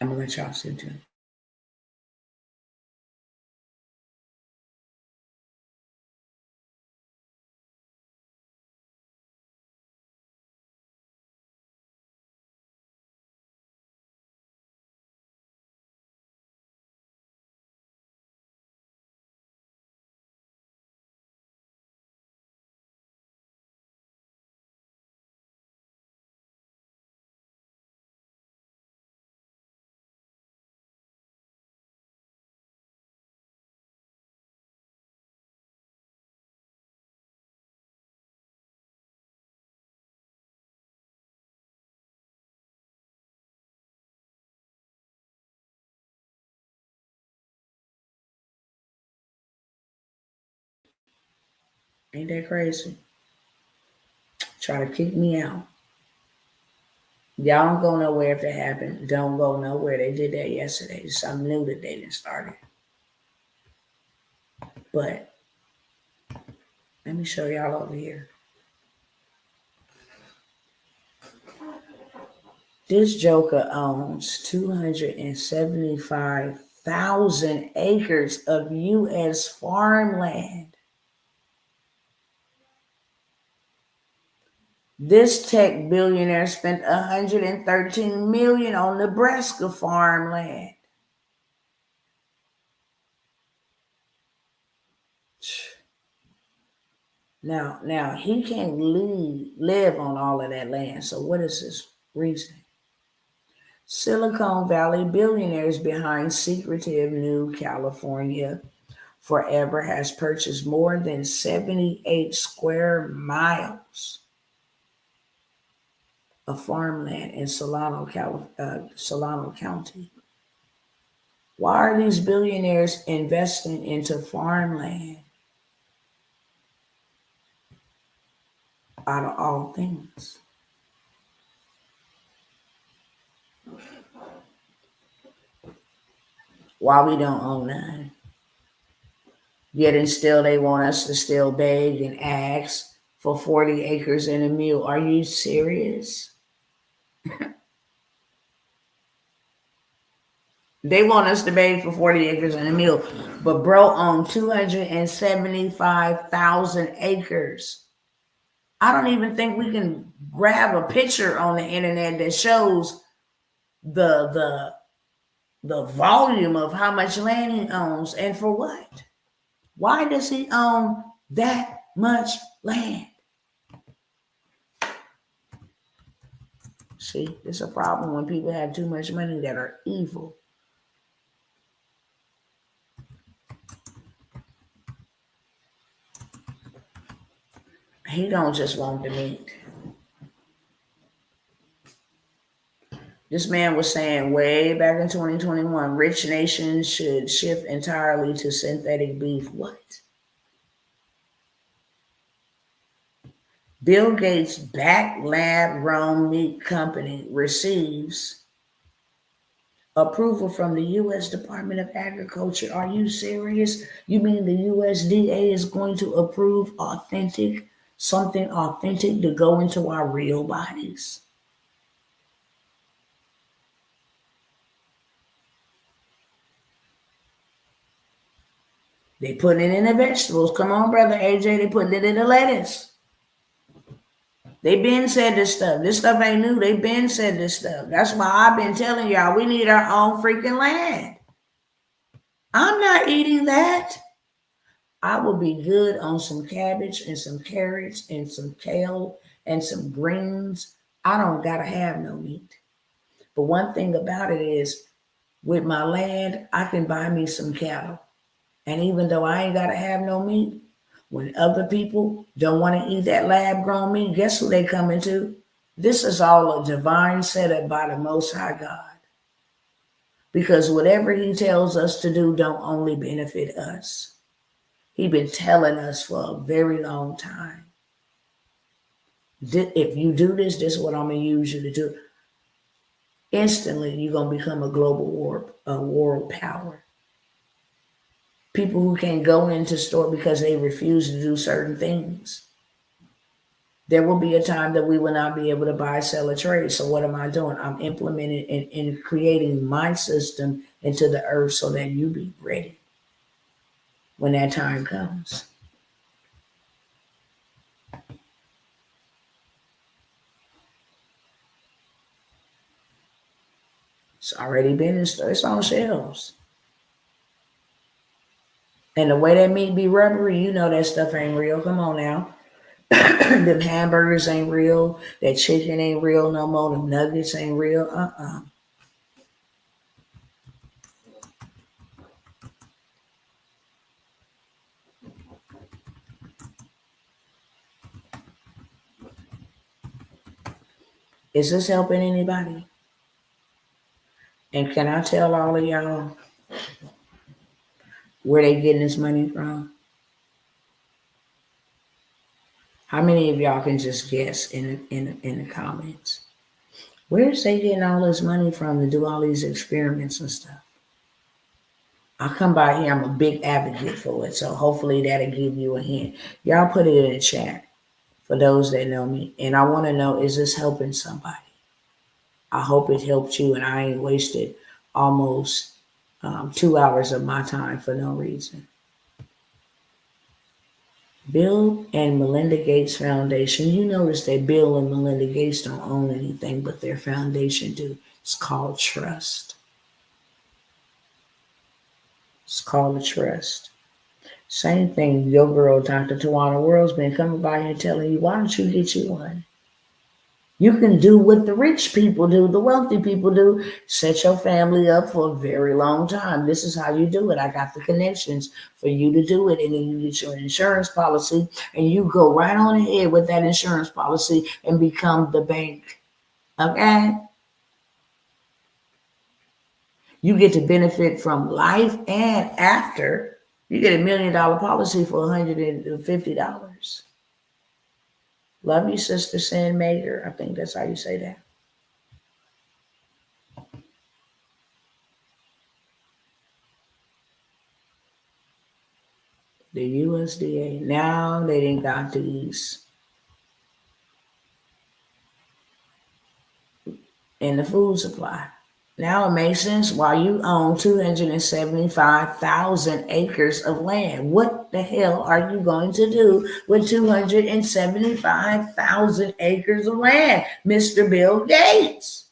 I'm gonna let y'all see too. Ain't that crazy? Try to kick me out. Y'all don't go nowhere if that happened. Don't go nowhere. They did that yesterday. It's something new that they didn't start it. But let me show y'all over here. This joker owns 275,000 acres of U.S. farmland. This tech billionaire spent $113 million on Nebraska farmland. Now he can't live on all of that land. So what is his reasoning? Silicon Valley billionaires behind secretive new California Forever has purchased more than 78 square miles of farmland in Solano County. Why are these billionaires investing into farmland? Out of all things. Why we don't own none? Yet and still they want us to still beg and ask for 40 acres and a mule. Are you serious? They want us to beg for 40 acres and a mule. But bro owned 275,000 acres. I don't even think we can grab a picture on the internet that shows the volume of how much land he owns and for what. Why does he own that much land? See, it's a problem when people have too much money that are evil. He don't just want the meat. This man was saying way back in 2021, rich nations should shift entirely to synthetic beef. What? Bill Gates' backed lab-grown meat company receives approval from the U.S. Department of Agriculture. Are you serious? You mean the USDA is going to approve something authentic to go into our real bodies? They put it in the vegetables. Come on, brother AJ. They put it in the lettuce. They been said this stuff. This stuff ain't new. They been said this stuff. That's why I've been telling y'all we need our own freaking land. I'm not eating that. I will be good on some cabbage and some carrots and some kale and some greens. I don't gotta have no meat. But one thing about it is, with my land, I can buy me some cattle. And even though I ain't gotta have no meat, when other people don't want to eat that lab-grown meat, guess who they coming to? This is all a divine setup by the Most High God. Because whatever he tells us to do don't only benefit us. He's been telling us for a very long time. If you do this, this is what I'm going to use you to do. Instantly, you're going to become a global world power. People who can't go into store because they refuse to do certain things. There will be a time that we will not be able to buy, sell, or trade. So what am I doing? I'm implementing and creating my system into the earth so that you be ready when that time comes. It's already been it's on shelves. And the way that meat be rubbery, you know that stuff ain't real. Come on now. Them hamburgers ain't real. That chicken ain't real no more. Them nuggets ain't real. Is this helping anybody? And can I tell all of y'all where they getting this money from? How many of y'all can just guess in the comments? Where's they getting all this money from to do all these experiments and stuff? I come by here, I'm a big advocate for it, so hopefully that'll give you a hint. Y'all put it in the chat for those that know me. And I want to know, is this helping somebody? I hope it helped you and I ain't wasted almost 2 hours of my time for no reason. Bill and Melinda Gates Foundation. You notice that Bill and Melinda Gates don't own anything, but their foundation do. It's called trust. It's called a trust. Same thing, your girl, Dr. Tawana World's been coming by here telling you, why don't you get you one? You can do what the rich people do, the wealthy people do. Set your family up for a very long time. This is how you do it. I got the connections for you to do it. And then you get your insurance policy and you go right on ahead with that insurance policy and become the bank. Okay? You get to benefit from life and after. You get $1 million policy for $150. Love you, Sister Sin Maker. I think that's how you say that. The USDA. Now they didn't got these in the food supply. Now it makes sense why you own 275,000 acres of land. What the hell are you going to do with 275,000 acres of land, Mr. Bill Gates?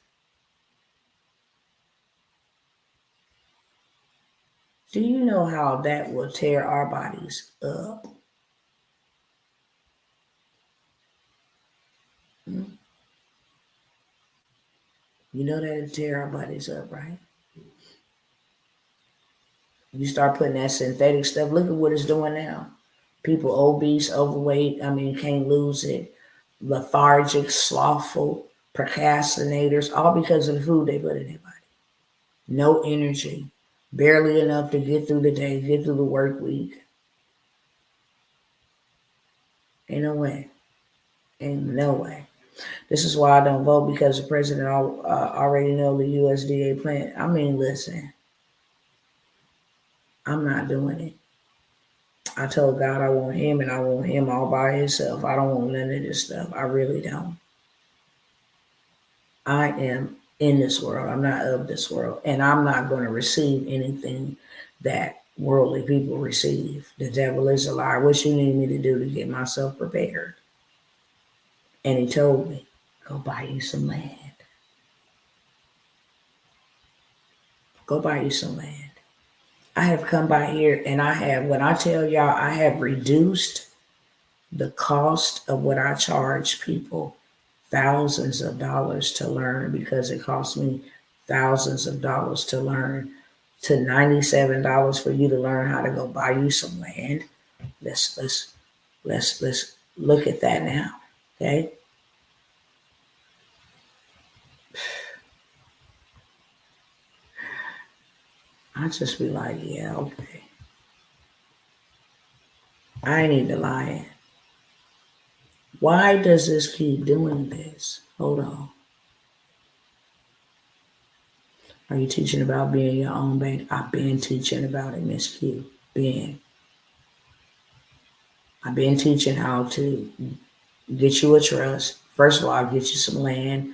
Do you know how that will tear our bodies up? You know that it'll tear our bodies up, right? You start putting that synthetic stuff. Look at what it's doing now. People obese, overweight, can't lose it. Lethargic, slothful, procrastinators, all because of the food they put in their body. No energy, barely enough to get through the day, get through the work week. Ain't no way. Ain't no way. This is why I don't vote, because the president already know the USDA plan. Listen, I'm not doing it. I told God I want him, and I want him all by himself. I don't want none of this stuff. I really don't. I am in this world. I'm not of this world. And I'm not going to receive anything that worldly people receive. The devil is a liar. What you need me to do to get myself prepared? And he told me, go buy you some land. Go buy you some land. I have come by here and when I tell y'all, I have reduced the cost of what I charge people thousands of dollars to learn, because it costs me thousands of dollars to learn, to $97 for you to learn how to go buy you some land. Let's look at that now. Okay. I just be like, yeah, okay. I ain't even lying. Why does this keep doing this? Hold on. Are you teaching about being your own bank? I've been teaching about it, Miss Q. I've been teaching how to Get you a trust. First of all, get you some land,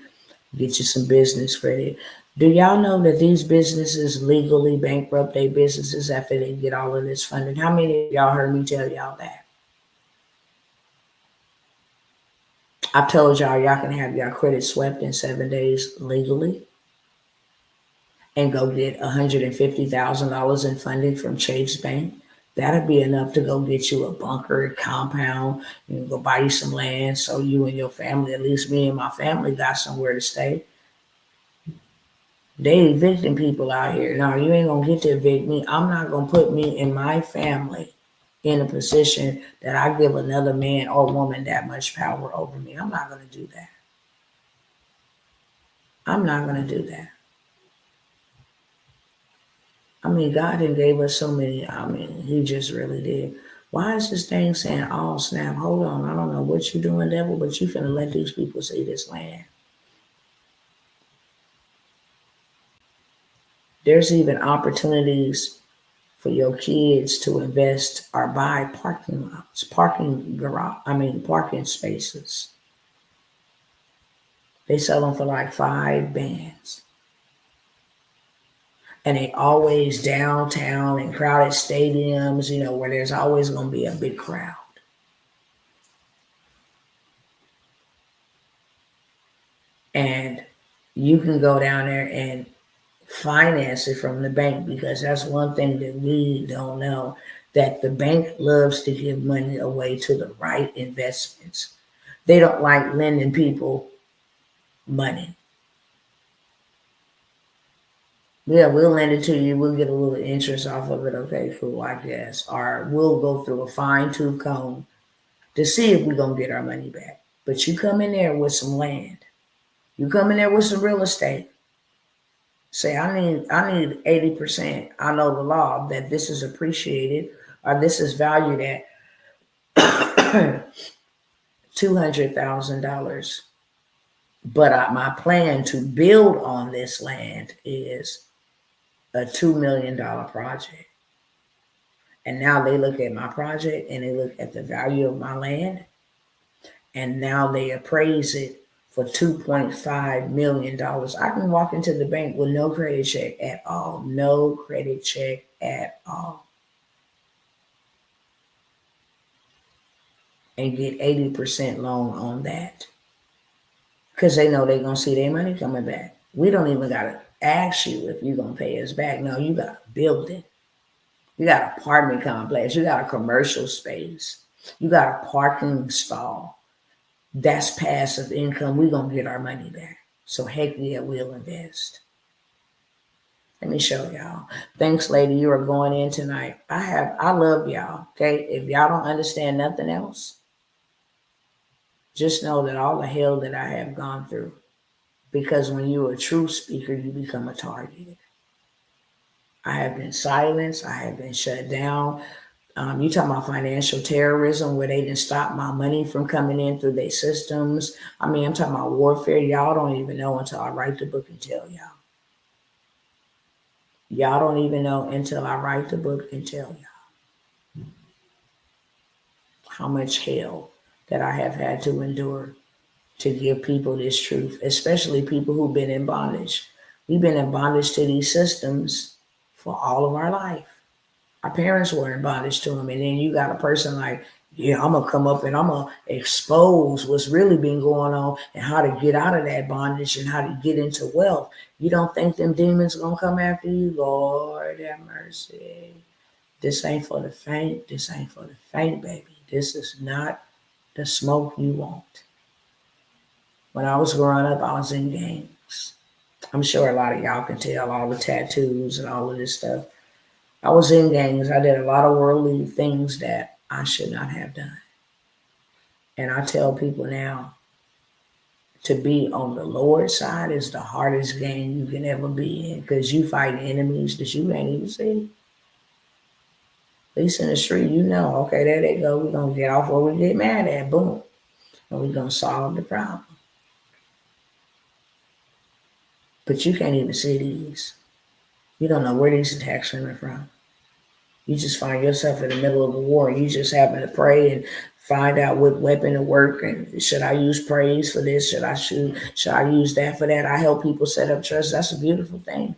get you some business credit. Do y'all know that these businesses legally bankrupt their businesses after they get all of this funding? How many of y'all heard me tell y'all that? I've told y'all can have your credit swept in 7 days legally and go get $150,000 in funding from Chase Bank. That'll be enough to go get you a bunker, a compound, and go buy you some land so you and your family, at least me and my family, got somewhere to stay. They evicting people out here. No, you ain't gonna get to evict me. I'm not gonna put me and my family in a position that I give another man or woman that much power over me. I'm not gonna do that. I'm not gonna do that. I mean, God didn't gave us so many. I mean, He just really did. Why is this thing saying, "Oh snap"? Hold on, I don't know what you doing, devil, but you finna let these people see this land. There's even opportunities for your kids to invest or buy parking lots, parking spaces. They sell them for like 5 bands. And they always downtown and crowded stadiums, where there's always going to be a big crowd. And you can go down there and finance it from the bank, because that's one thing that we don't know, that the bank loves to give money away to the right investments. They don't like lending people money. Yeah, we'll lend it to you. We'll get a little interest off of it. Okay, cool, I guess. Or we'll go through a fine tooth comb to see if we're going to get our money back. But you come in there with some land. You come in there with some real estate. Say, I need 80%. I know the law that this is appreciated or this is valued at $200,000. But my plan to build on this land is a $2 million project. And now they look at my project and they look at the value of my land, and now they appraise it for $2.5 million. I can walk into the bank with no credit check at all. No credit check at all. And get 80% loan on that. Because they know they're going to see their money coming back. We don't even got to ask you if you're going to pay us back. No, you got a building. You got an apartment complex. You got a commercial space. You got a parking stall. That's passive income. We're going to get our money back. So heck yeah, we'll invest. Let me show y'all. Thanks, lady. You are going in tonight. I love y'all. Okay. If y'all don't understand nothing else, just know that all the hell that I have gone through, because when you're a true speaker, you become a target. I have been silenced. I have been shut down. You talking about financial terrorism, where they didn't stop my money from coming in through their systems. I mean, I'm talking about warfare. Y'all don't even know until I write the book and tell y'all. Y'all don't even know until I write the book and tell y'all how much hell that I have had to endure to give people this truth, especially people who've been in bondage. We've been in bondage to these systems for all of our life. Our parents were in bondage to them. And then you got a person like, yeah, I'm going to come up and I'm going to expose what's really been going on and how to get out of that bondage and how to get into wealth. You don't think them demons going to come after you? Lord have mercy. This ain't for the faint. This ain't for the faint, baby. This is not the smoke you want. When I was growing up, I was in gangs. I'm sure a lot of y'all can tell, all the tattoos and all of this stuff. I was in gangs. I did a lot of worldly things that I should not have done. And I tell people now, to be on the Lord's side is the hardest game you can ever be in, because you fight enemies that you can't even see. At least in the street, okay, there they go. We're going to get off where we get mad at. Boom. And we're going to solve the problem. But you can't even see these. You don't know where these attacks are coming from. You just find yourself in the middle of a war and you just having to pray and find out what weapon to work, and should I use praise for this? Should I use that for that? I help people set up trust. That's a beautiful thing.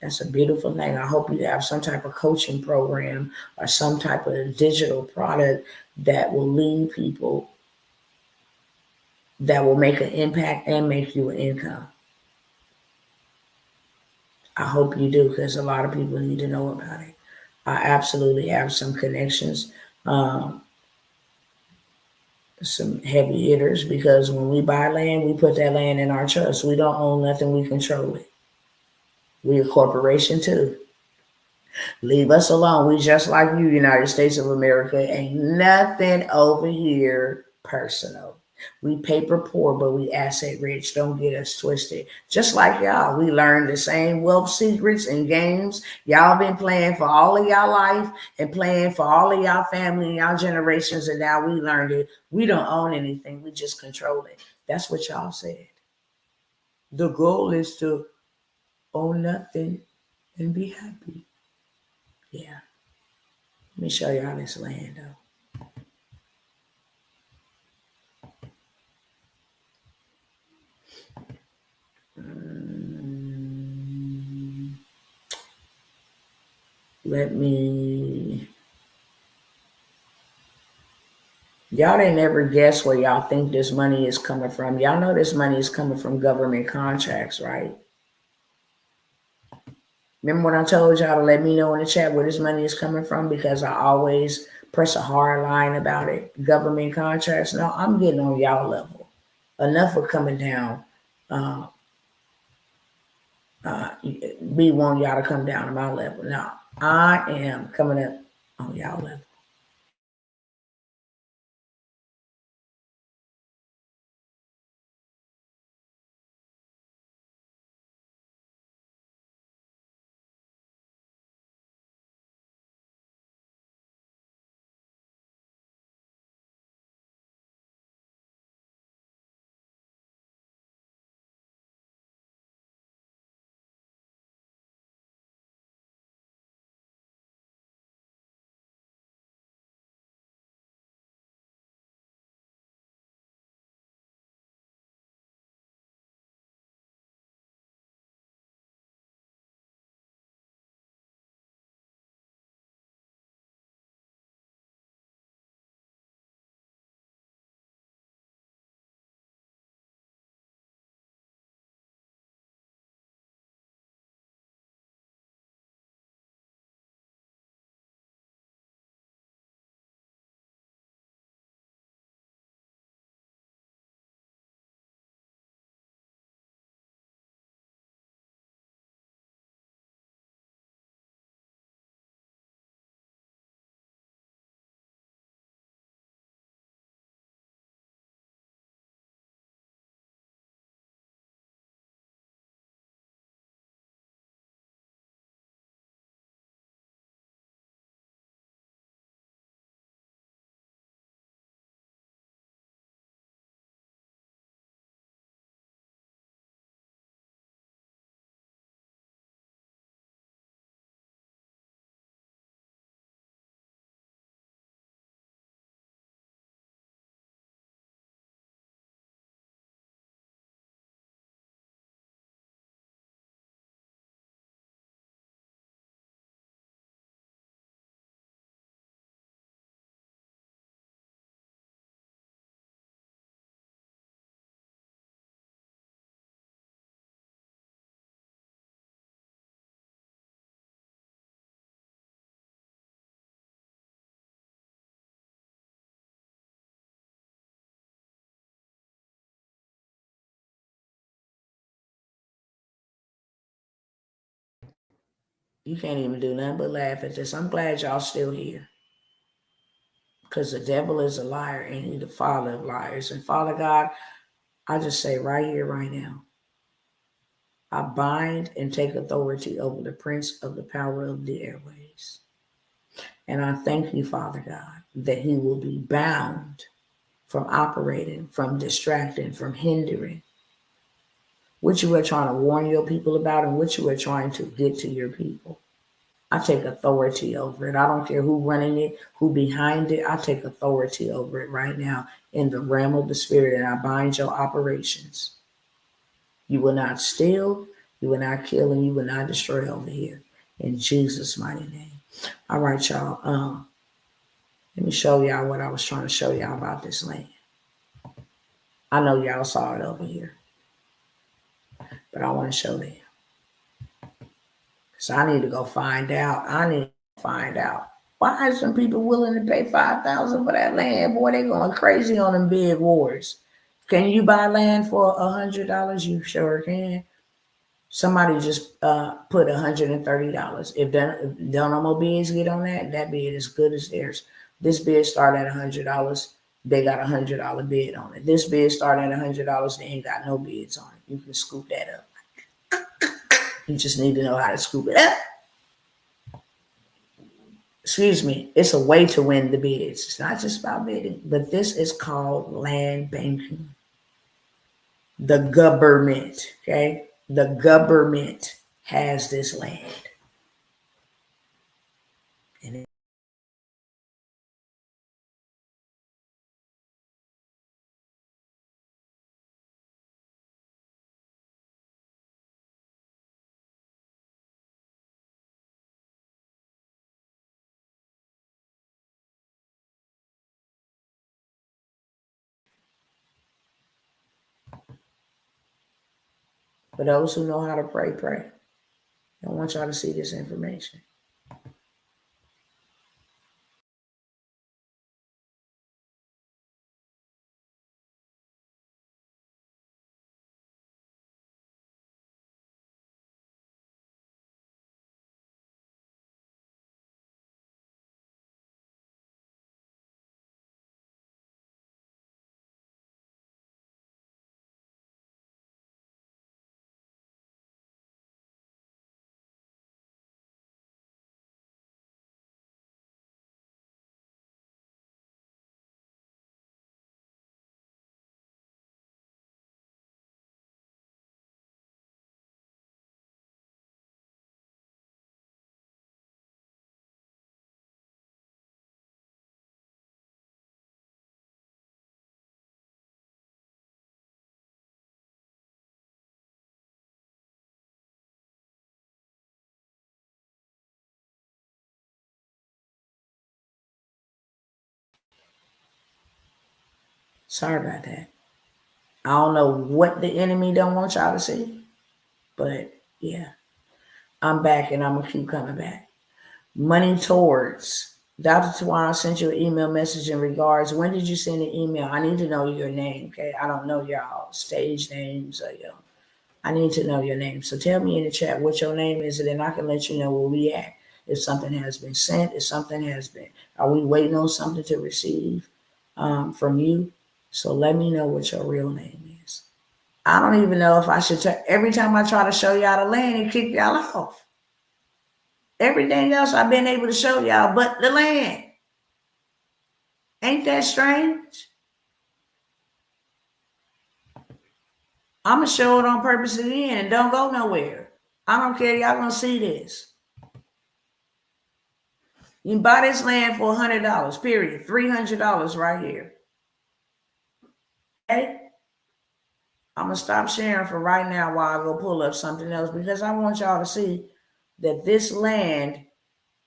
That's a beautiful thing. I hope you have some type of coaching program or some type of digital product that will lead people, that will make an impact and make you an income. I hope you do, because a lot of people need to know about it. I absolutely have some connections, um, some heavy hitters, because when we buy land, we put that land in our trust. We don't own nothing, we control it. We're a corporation too. Leave us alone. We just like you, United States of America. Ain't nothing over here personal. We paper poor, but we asset rich. Don't get us twisted. Just like y'all, we learned the same wealth secrets and games y'all been playing for all of y'all life and playing for all of y'all family and y'all generations, and now we learned it. We don't own anything. We just control it. That's what y'all said. The goal is to own nothing and be happy. Yeah. Let me show y'all this land though. Let me. Y'all didn't ever guess where y'all think this money is coming from. Y'all know this money is coming from government contracts, right? Remember when I told y'all to let me know in the chat where this money is coming from? Because I always press a hard line about it. Government contracts. No, I'm getting on y'all level. Enough of coming down. Uh, we want y'all to come down to my level. No, I am coming up on y'all level. You can't even do nothing but laugh at this. I'm glad y'all still here. Because the devil is a liar and he's the father of liars. And Father God, I just say right here, right now, I bind and take authority over the prince of the power of the airways. And I thank you, Father God, that he will be bound from operating, from distracting, from hindering what you are trying to warn your people about and what you are trying to get to your people. I take authority over it. I don't care who running it, who behind it. I take authority over it right now in the realm of the spirit, and I bind your operations. You will not steal, you will not kill, and you will not destroy over here. In Jesus' mighty name. All right, y'all. Let me show y'all what I was trying to show y'all about this land. I know y'all saw it over here, but I want to show them. So I need to go find out. Why are some people willing to pay $5,000 for that land? Boy, they going crazy on them big wars. Can you buy land for $100? You sure can. Somebody just put $130. If no more bids get on that bid is good as theirs. This bid start at $100. They got $100 bid on it. This bid start at $100. They ain't got no bids on it. You can scoop that up. You just need to know how to scoop it up. Excuse me. It's a way to win the bids. It's not just about bidding, but this is called land banking. The government, okay? The government has this land. And for those who know how to pray, pray. I want y'all to see this information. Sorry about that. I don't know what the enemy don't want y'all to see, but yeah, I'm back and I'm gonna keep coming back. Money towards. Dr. Tawana, I sent you an email message in regards. When did you send an email? I need to know your name, okay? I don't know y'all stage names or I need to know your name. So tell me in the chat what your name is, and then I can let you know where we at. If something has been sent, are we waiting on something to receive from you? So let me know what your real name is. I don't even know if I should. Every time I try to show y'all the land, it kick y'all off. Everything else I've been able to show y'all, but the land. Ain't that strange? I'm going to show it on purpose again and don't go nowhere. I don't care. Y'all going to see this. You can buy this land for $100, period. $300 right here. Okay? I'm going to stop sharing for right now while I go pull up something else because I want y'all to see that this land,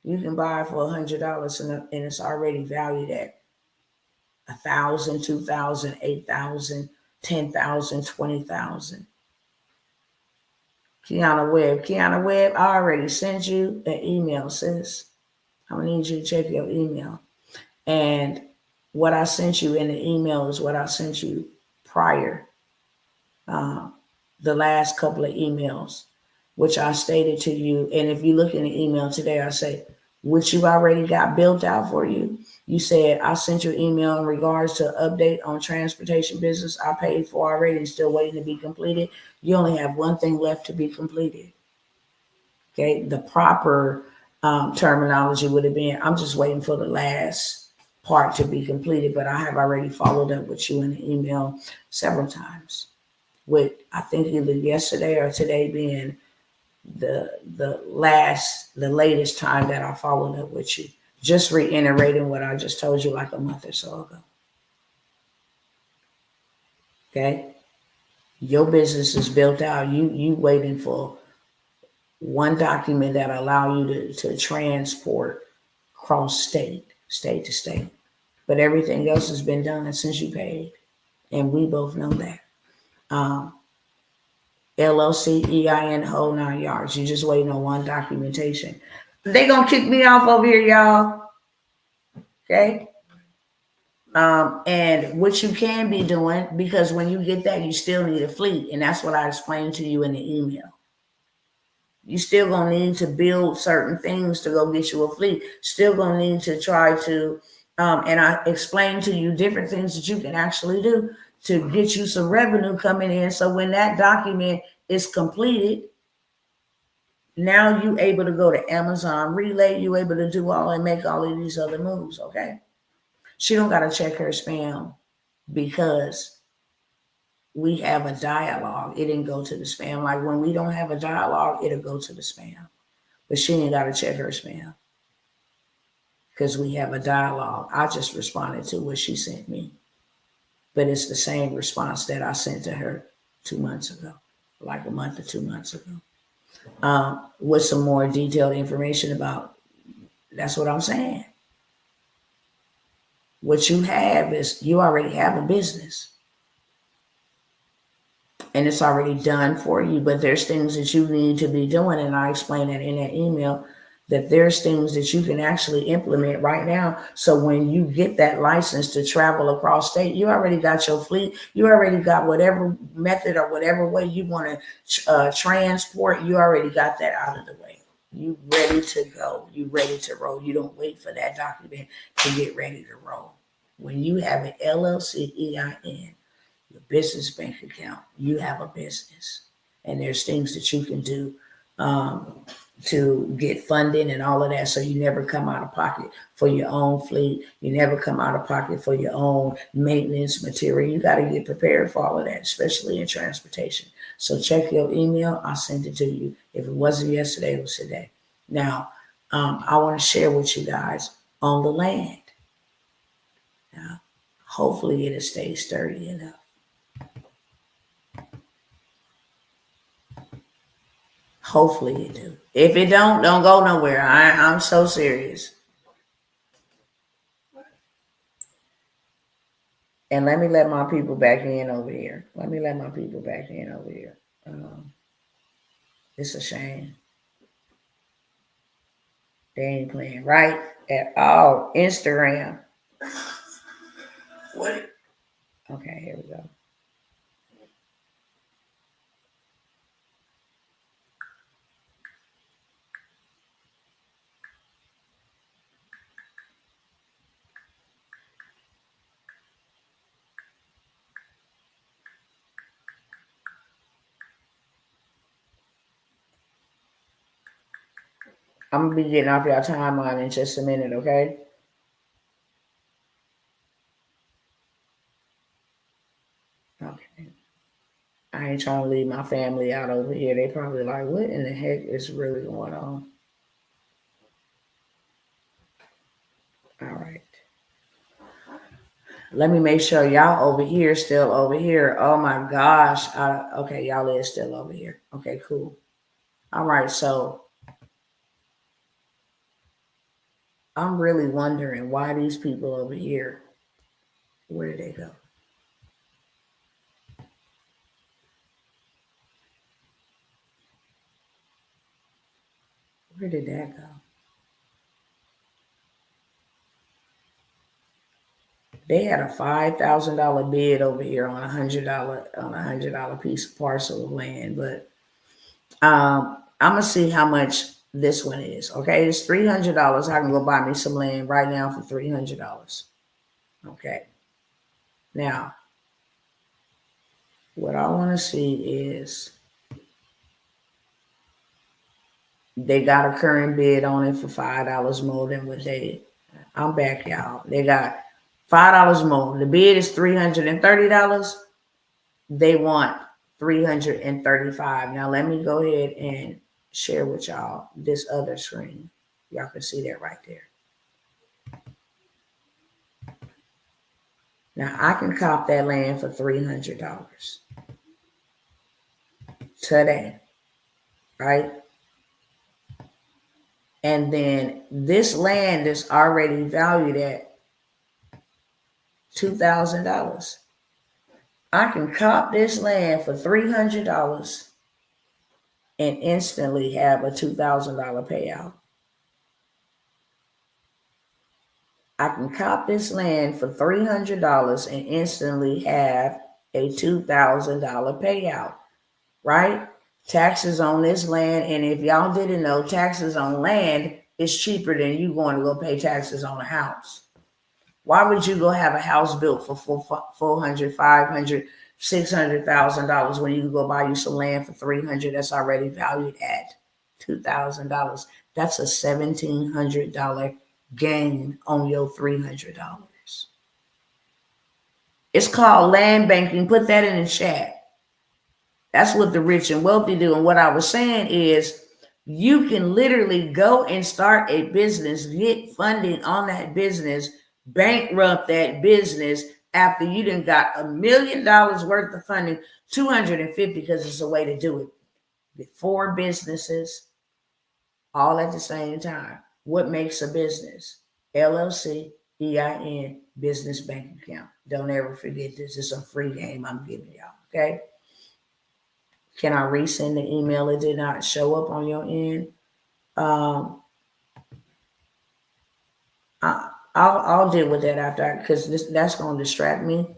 you can buy it for $100 and it's already valued at $1,000, $2,000, $8,000, $10,000, $20,000. Kiana Webb, I already sent you an email, sis. I'm gonna need you to check your email. And what I sent you in the email is what I sent you prior, the last couple of emails, which I stated to you. And if you look in the email today, I say, which you already got built out for you. You said, I sent you an email in regards to update on transportation business I paid for already and still waiting to be completed. You only have one thing left to be completed. Okay, the proper terminology would have been, I'm just waiting for the last part to be completed, but I have already followed up with you in the email several times with, I think either yesterday or today being the latest time that I followed up with you. Just reiterating what I just told you like a month or so ago. Okay? Your business is built out. You waiting for one document that allow you to transport cross state to state. But everything else has been done since you paid. And we both know that. LLC, EIN, whole 9 yards. You just waiting on one documentation. They gonna kick me off over here, y'all. Okay? And what you can be doing, because when you get that, you still need a fleet. And that's what I explained to you in the email. You still gonna need to build certain things to go get you a fleet. Still gonna need to try to, and I explained to you different things that you can actually do to get you some revenue coming in. So when that document is completed, now you able to go to Amazon Relay, you able to do all and make all of these other moves, okay? She don't gotta check her spam because we have a dialogue. It didn't go to the spam. Like when we don't have a dialogue, it'll go to the spam. But she ain't gotta check her spam because we have a dialogue. I just responded to what she sent me. But it's the same response that I sent to her 2 months ago, like a month or 2 months ago. With some more detailed information about, that's what I'm saying. What you have is you already have a business. And it's already done for you, but there's things that you need to be doing. And I explained that in that email, that there's things that you can actually implement right now. So when you get that license to travel across state, you already got your fleet. You already got whatever method or whatever way you want to transport. You already got that out of the way. You ready to go. You ready to roll. You don't wait for that document to get ready to roll. When you have an LLC EIN, your business bank account, you have a business. And there's things that you can do to get funding and all of that. So you never come out of pocket for your own fleet. You never come out of pocket for your own maintenance material. You got to get prepared for all of that, especially in transportation. So check your email. I'll send it to you. If it wasn't yesterday, it was today. Now, I want to share with you guys on the land. Now, hopefully it'll stay sturdy enough. Hopefully it do. If it don't go nowhere. I'm so serious. And let me let my people back in over here. It's a shame. They ain't playing right at all. Instagram. What? Okay, here we go. I'm gonna be getting off y'all timeline in just a minute, okay? Okay. I ain't trying to leave my family out over here. They probably like, what in the heck is really going on? All right. Let me make sure y'all over here still over here. Oh my gosh. Okay, y'all is still over here. Okay, cool. All right, so I'm really wondering why these people over here, where did they go? Where did that go? They had a $5,000 bid over here on $100 piece of parcel of land, but I'm gonna see how much this one is. Okay, it's $300. I can go buy me some land right now for $300. Okay. Now, what I want to see is they got a current bid on it for $5 more than what they. I'm back, y'all. They got $5 more. The bid is $330. They want $335. Now let me go ahead and share with y'all this other screen. Y'all can see that right there. Now I can cop that land for $300 today, right? And then this land is already valued at $2,000. I can cop this land for $300 and instantly have a $2,000 payout. I can cop this land for $300 and instantly have a $2,000 payout, right? Taxes on this land, and if y'all didn't know, taxes on land is cheaper than you going to go pay taxes on a house. Why would you go have a house built for $400,000, $500,000, $600,000 when you can go buy you some land for $300 that's already valued at $2,000? That's a $1,700 gain on your $300. It's called land banking. Put that in the chat. That's what the rich and wealthy do. And what I was saying is you can literally go and start a business, get funding on that business, bankrupt that business after you done got $1 million worth of funding, 250 because it's a way to do it. With 4 businesses all at the same time. What makes a business? LLC, EIN, business bank account. Don't ever forget this. It's a free game I'm giving y'all, okay? Can I resend the email? It did not show up on your end. I'll deal with that after, because that's going to distract me.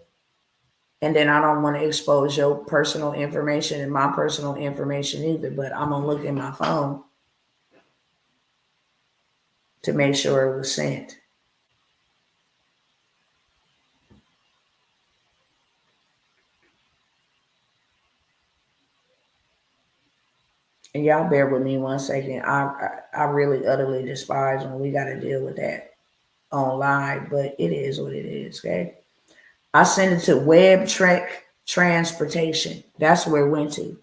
And then I don't want to expose your personal information and my personal information either, but I'm going to look in my phone to make sure it was sent. And y'all bear with me 1 second. I really utterly despise when we got to deal with that online, but it is what it is, okay? I sent it to Web Trek Transportation. That's where it went to.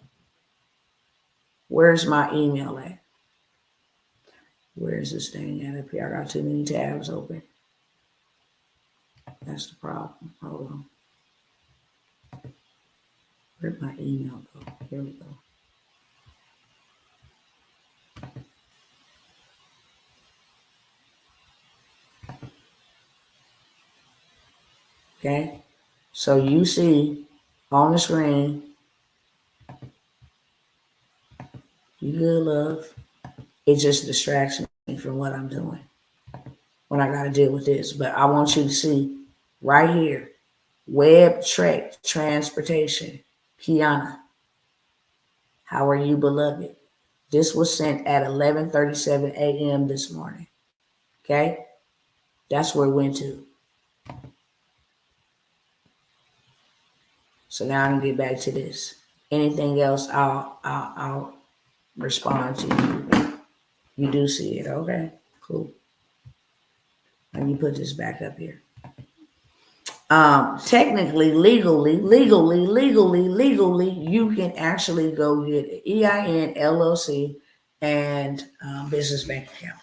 Where's my email at? Where's this thing at up here? I got too many tabs open. That's the problem. Hold on. Where'd my email go? Here we go. Okay, so you see on the screen, you good, love. It just distracts me from what I'm doing when I got to deal with this. But I want you to see right here, Web Trek Transportation, Kiana. How are you, beloved? This was sent at 11:37 a.m. this morning. Okay, that's where it went to. So now I can get back to this. Anything else, I'll respond to you. You do see it, okay? Cool. Let me put this back up here. Technically, legally, you can actually go get an EIN, LLC, and business bank account.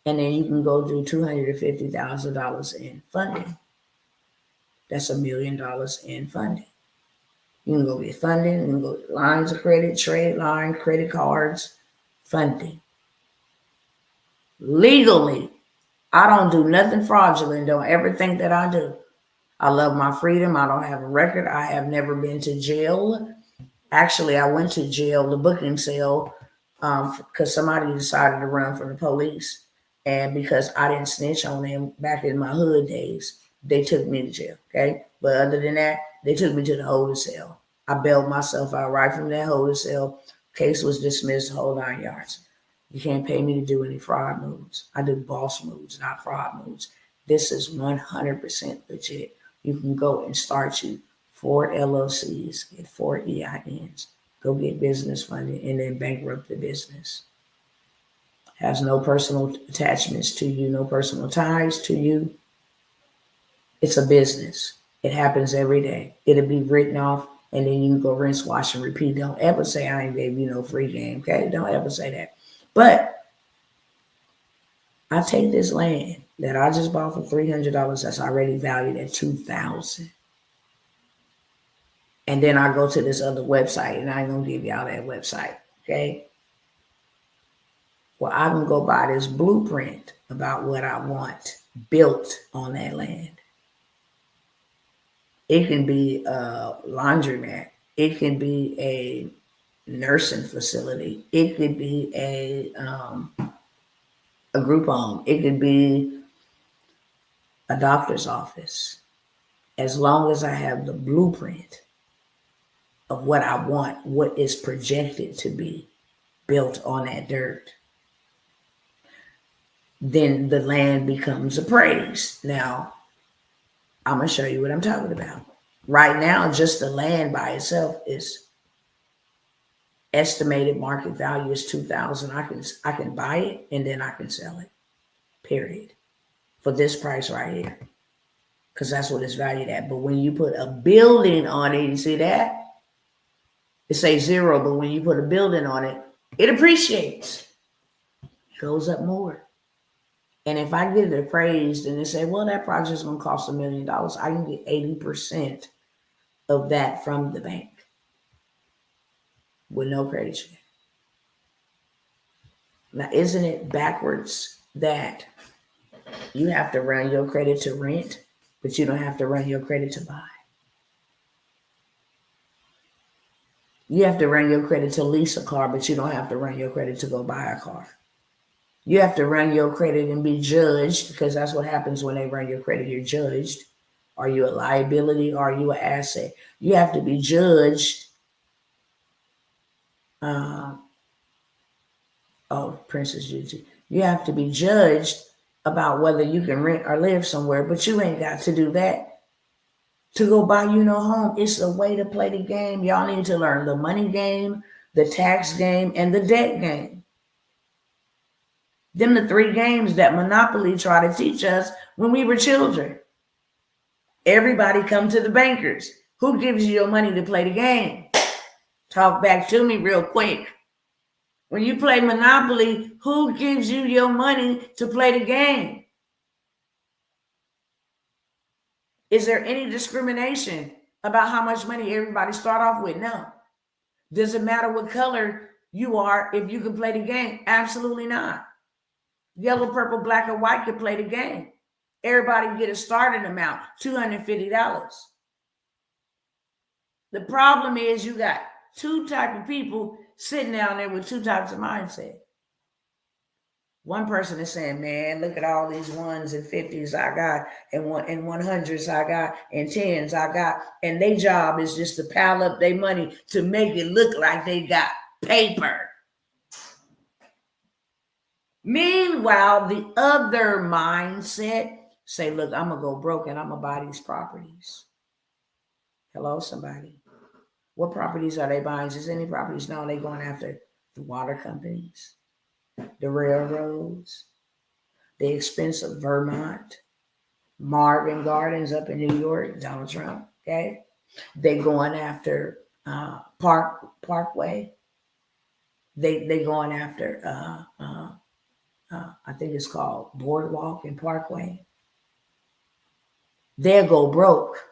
And then you can go do $250,000 in funding. That's $1 million in funding. You can go get funding, you can go get lines of credit, trade line, credit cards, funding. Legally, I don't do nothing fraudulent. Don't ever think that I do. I love my freedom. I don't have a record. I have never been to jail. Actually, I went to jail, the booking cell, because somebody decided to run from the police. And because I didn't snitch on them back in my hood days, they took me to jail, okay? But other than that, they took me to the holding cell. I bailed myself out right from that holding cell. Case was dismissed, whole 9 yards. You can't pay me to do any fraud moves. I do boss moves, not fraud moves. This is 100% legit. You can go and start you 4 LLCs, get 4 EINs, go get business funding, and then bankrupt the business. Has no personal attachments to you, no personal ties to you. It's a business. It happens every day. It'll be written off And then you go rinse, wash, and repeat. Don't ever say I ain't gave you no free game, okay? Don't ever say that. But I take this land that I just bought for $300 that's already valued at $2,000. And then I go to this other website, and I ain't gonna give y'all that website, okay? Well, I can go buy this blueprint about what I want built on that land. It can be a laundromat. It can be a nursing facility. It could be a group home. It could be a doctor's office. As long as I have the blueprint of what I want, what is projected to be built on that dirt, then the land becomes appraised. Now, I'm going to show you what I'm talking about. Right now, just the land by itself is estimated market value is $2,000. I can buy it and then I can sell it, period, for this price right here, because that's what it's valued at. But when you put a building on it, you see that? It says zero, but when you put a building on it, it appreciates. It goes up more. And if I get it appraised and they say, well, that project's going to cost $1 million, I can get 80% of that from the bank with no credit check. Now, isn't it backwards that you have to run your credit to rent, but you don't have to run your credit to buy? You have to run your credit to lease a car, but you don't have to run your credit to go buy a car. You have to run your credit and be judged, because that's what happens when they run your credit. You're judged. Are you a liability? Are you an asset? You have to be judged. Princess Gigi. You have to be judged about whether you can rent or live somewhere, but you ain't got to do that to go buy you no home. It's a way to play the game. Y'all need to learn the money game, the tax game, and the debt game. Them the three games that Monopoly tried to teach us when we were children. Everybody come to the bankers. Who gives you your money to play the game? Talk back to me real quick. When you play Monopoly, who gives you your money to play the game? Is there any discrimination about how much money everybody start off with? No. Does it matter what color you are if you can play the game? Absolutely not. Yellow, purple, black, or white can play the game. Everybody get a starting amount, $250. The problem is you got two types of people sitting down there with two types of mindset. One person is saying, man, look at all these ones and 50s I got, and 100s I got, and 10s I got, and their job is just to pile up their money to make it look like they got paper. Meanwhile, the other mindset say, look, I'm going to go broke and I'm going to buy these properties. Hello, somebody. What properties are they buying? Just any properties? No, they're going after the water companies, the railroads, the expensive Vermont, Marvin Gardens up in New York, Donald Trump, okay? They're going after Parkway. They going after, I think it's called Boardwalk and Parkway. They'll go broke.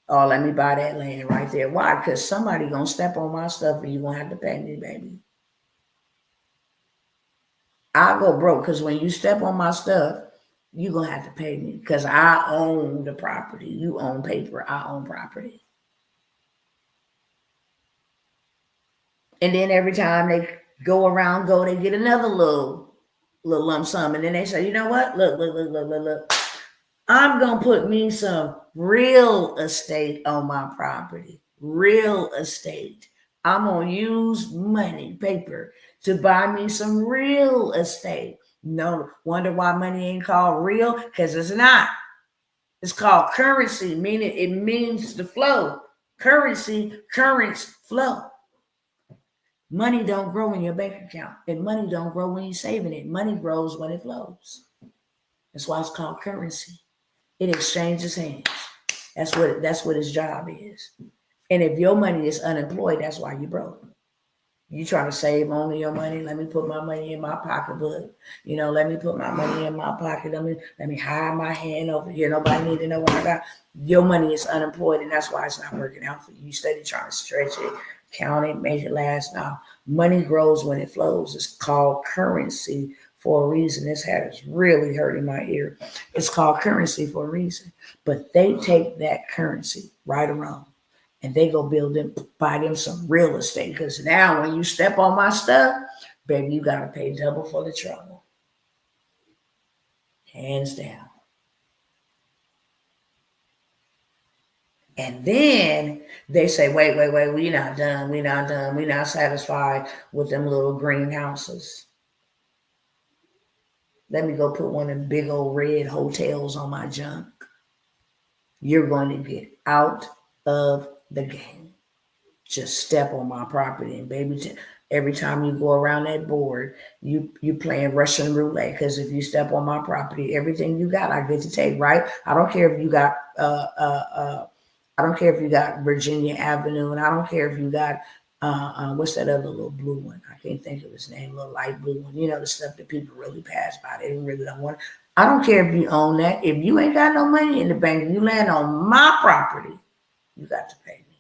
Oh, let me buy that land right there. Why? Because somebody going to step on my stuff and you're going to have to pay me, baby. I'll go broke because when you step on my stuff, you're going to have to pay me because I own the property. You own paper. I own property. And then every time they go around, they get another little lump sum. And then they say, you know what? Look. I'm going to put me some real estate on my property. Real estate. I'm going to use money, paper, to buy me some real estate. No wonder why money ain't called real, because it's not. It's called currency, meaning it means the flow. Currency, currents, flow. Money don't grow in your bank account, and money don't grow when you're saving it. Money grows when it flows. That's why it's called currency. It exchanges hands. That's what its job is. And if your money is unemployed, that's why you broke. You trying to save only your money. Let me put my money in my pocketbook. Let me put my money in my pocket. Let me hide my hand over here. Nobody need to know what I got. Your money is unemployed, and that's why it's not working out for you. You steady trying to stretch it, count it, make it last. Now, money grows when it flows. It's called currency for a reason. This hat is really hurting my ear. It's called currency for a reason. But they take that currency, right or wrong, and they go buy them some real estate. Because now when you step on my stuff, baby, you got to pay double for the trouble. Hands down. And then they say, wait, we're not done. We're not done. We're not satisfied with them little greenhouses. Let me go put one of them big old red hotels on my junk. You're going to get out of the game. Just step on my property, and baby, every time you go around that board, you playing Russian roulette. Because if you step on my property, everything you got, I get to take. Right? I don't care if you got I don't care if you got Virginia Avenue, and I don't care if you got what's that other little blue one? I can't think of his name. Little light blue one. The stuff that people really pass by. They really don't want. I don't care if you own that. If you ain't got no money in the bank, and you land on my property, you got to pay me.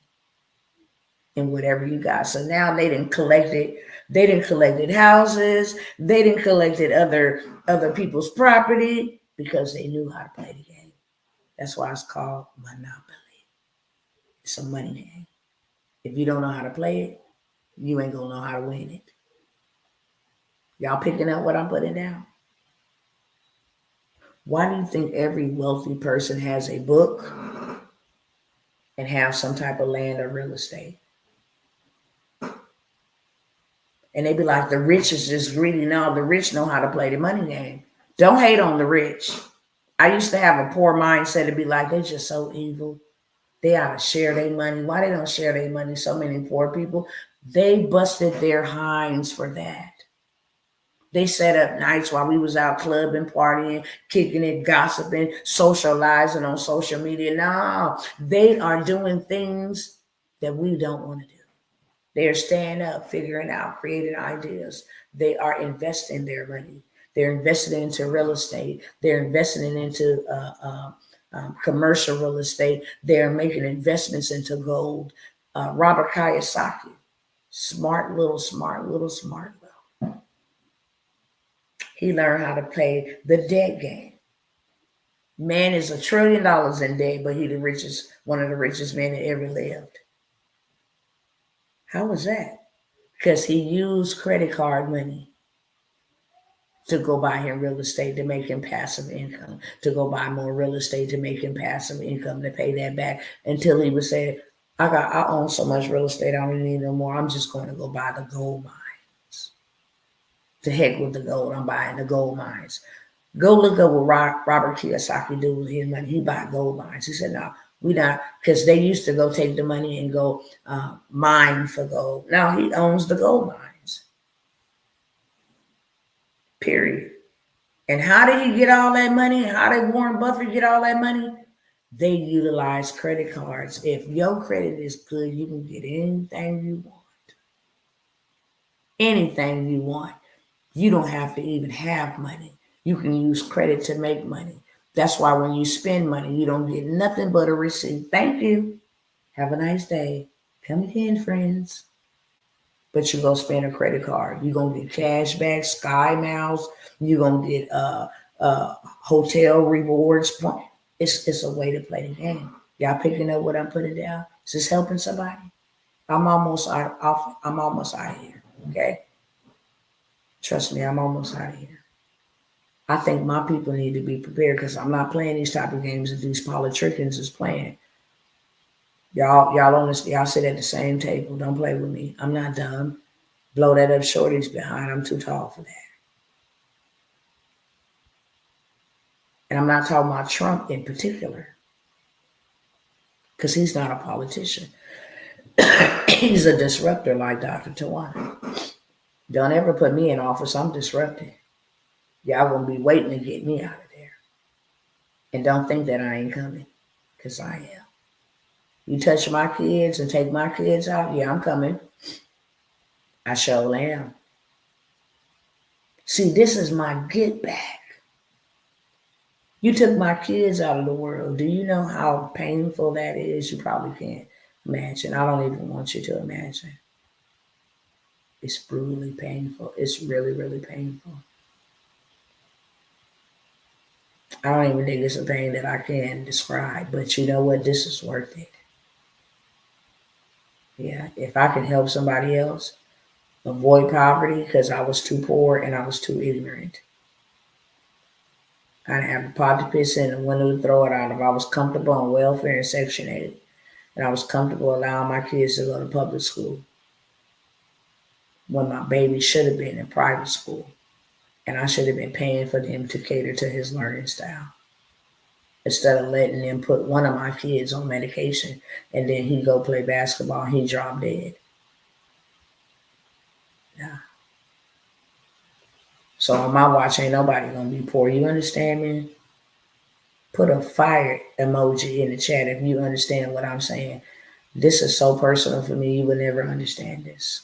And whatever you got. So now they didn't collect it. They didn't collected houses. They didn't collected other people's property because they knew how to play the game. That's why it's called Monopoly. It's a money game. If you don't know how to play it, you ain't gonna know how to win it. Y'all picking up what I'm putting down? Why do you think every wealthy person has a book and have some type of land or real estate? And they be like, the rich is just greedy. No, the rich know how to play the money game. Don't hate on the rich. I used to have a poor mindset to be like, they're just so evil. They ought to share their money. Why they don't share their money? So many poor people. They busted their hinds for that. They set up nights while we was out clubbing, partying, kicking it, gossiping, socializing on social media. No, they are doing things that we don't want to do. They're staying up, figuring out, creating ideas. They are investing their money. They're investing into real estate. They're investing into commercial real estate. They're making investments into gold. Robert Kiyosaki, smart little. He learned how to play the debt game. Man is $1 trillion in debt, but he's one of the richest men that ever lived. How was that? Because he used credit card money to go buy him real estate to make him passive income, to go buy more real estate to make him passive income, to pay that back until he would say, I own so much real estate, I don't need no more. I'm just going to go buy the gold mines. To heck with the gold, I'm buying the gold mines. Go look up what Robert Kiyosaki do with his money. He bought gold mines. He said, no, we not, because they used to go take the money and go mine for gold. Now he owns the gold mines. Period. And how did he get all that money? How did Warren Buffett get all that money? They utilize credit cards. If your credit is good, you can get anything you want. Anything you want. You don't have to even have money. You can use credit to make money. That's why when you spend money, you don't get nothing but a receipt. Thank you. Have a nice day. Come again, friends. But you're going to spend a credit card. You're going to get cash back, Sky Miles. You're going to get hotel rewards. It's a way to play the game. Y'all picking up what I'm putting down? Is this helping somebody? I'm almost out of here, okay? Trust me, I'm almost out of here. I think my people need to be prepared because I'm not playing these type of games that these politicians is playing. Y'all sit at the same table. Don't play with me. I'm not dumb. Blow that up Shorty's behind. I'm too tall for that. And I'm not talking about Trump in particular because he's not a politician. He's a disruptor like Dr. Tawana. Don't ever put me in office. I'm disrupting. Y'all gonna be waiting to get me out of there. And don't think that I ain't coming, because I am. You touch my kids and take my kids out, yeah, I'm coming. I sure am. See, this is my get back. You took my kids out of the world. Do you know how painful that is? You probably can't imagine. I don't even want you to imagine. It's brutally painful. It's really, really painful. I don't even think it's a pain that I can describe, but you know what? This is worth it. Yeah, if I can help somebody else avoid poverty because I was too poor and I was too ignorant. I didn't have a pot to piss in and window to throw it out of. I was comfortable on welfare and Section 8, and I was comfortable allowing my kids to go to public school when my baby should have been in private school, and I should have been paying for them to cater to his learning style instead of letting them put one of my kids on medication and then he go play basketball and he drop dead. Yeah. So on my watch, ain't nobody gonna be poor. You understand me? Put a fire emoji in the chat if you understand what I'm saying. This is so personal for me. You would never understand this.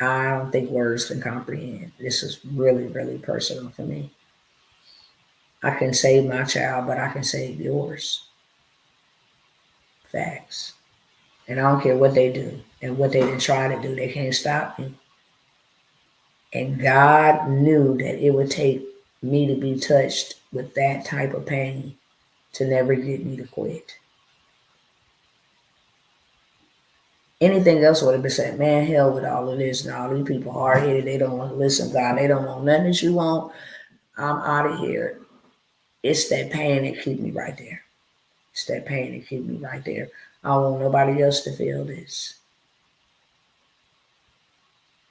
I don't think words can comprehend. This is really, really personal for me. I can save my child, but I can save yours. Facts. And I don't care what they do and what they didn't try to do. They can't stop me. And God knew that it would take me to be touched with that type of pain to never get me to quit. Anything else would have been said, man, hell with all of this and all these people hard headed. They don't want to listen, God. They don't want nothing that you want. I'm out of here. It's that pain that keep me right there. It's that pain that keep me right there. I don't want nobody else to feel this.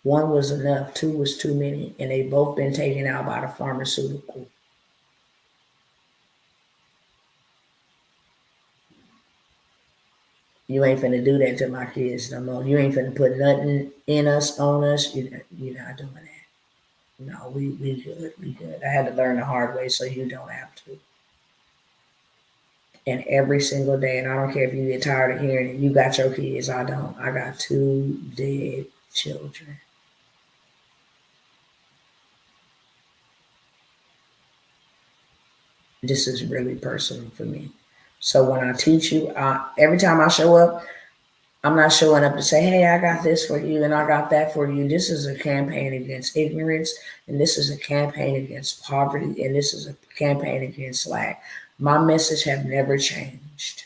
One was enough, two was too many, and they both been taken out by the pharmaceutical. You ain't finna do that to my kids no more. You ain't finna put nothing in us, on us. You're not doing that. No, we good. We good. I had to learn the hard way so you don't have to. And every single day, and I don't care if you get tired of hearing it, you got your kids. I don't. I got 2 dead children. This is really personal for me. So when I teach you, every time I show up, I'm not showing up to say, hey, I got this for you and I got that for you. This is a campaign against ignorance, and this is a campaign against poverty, and this is a campaign against lack. My message have never changed.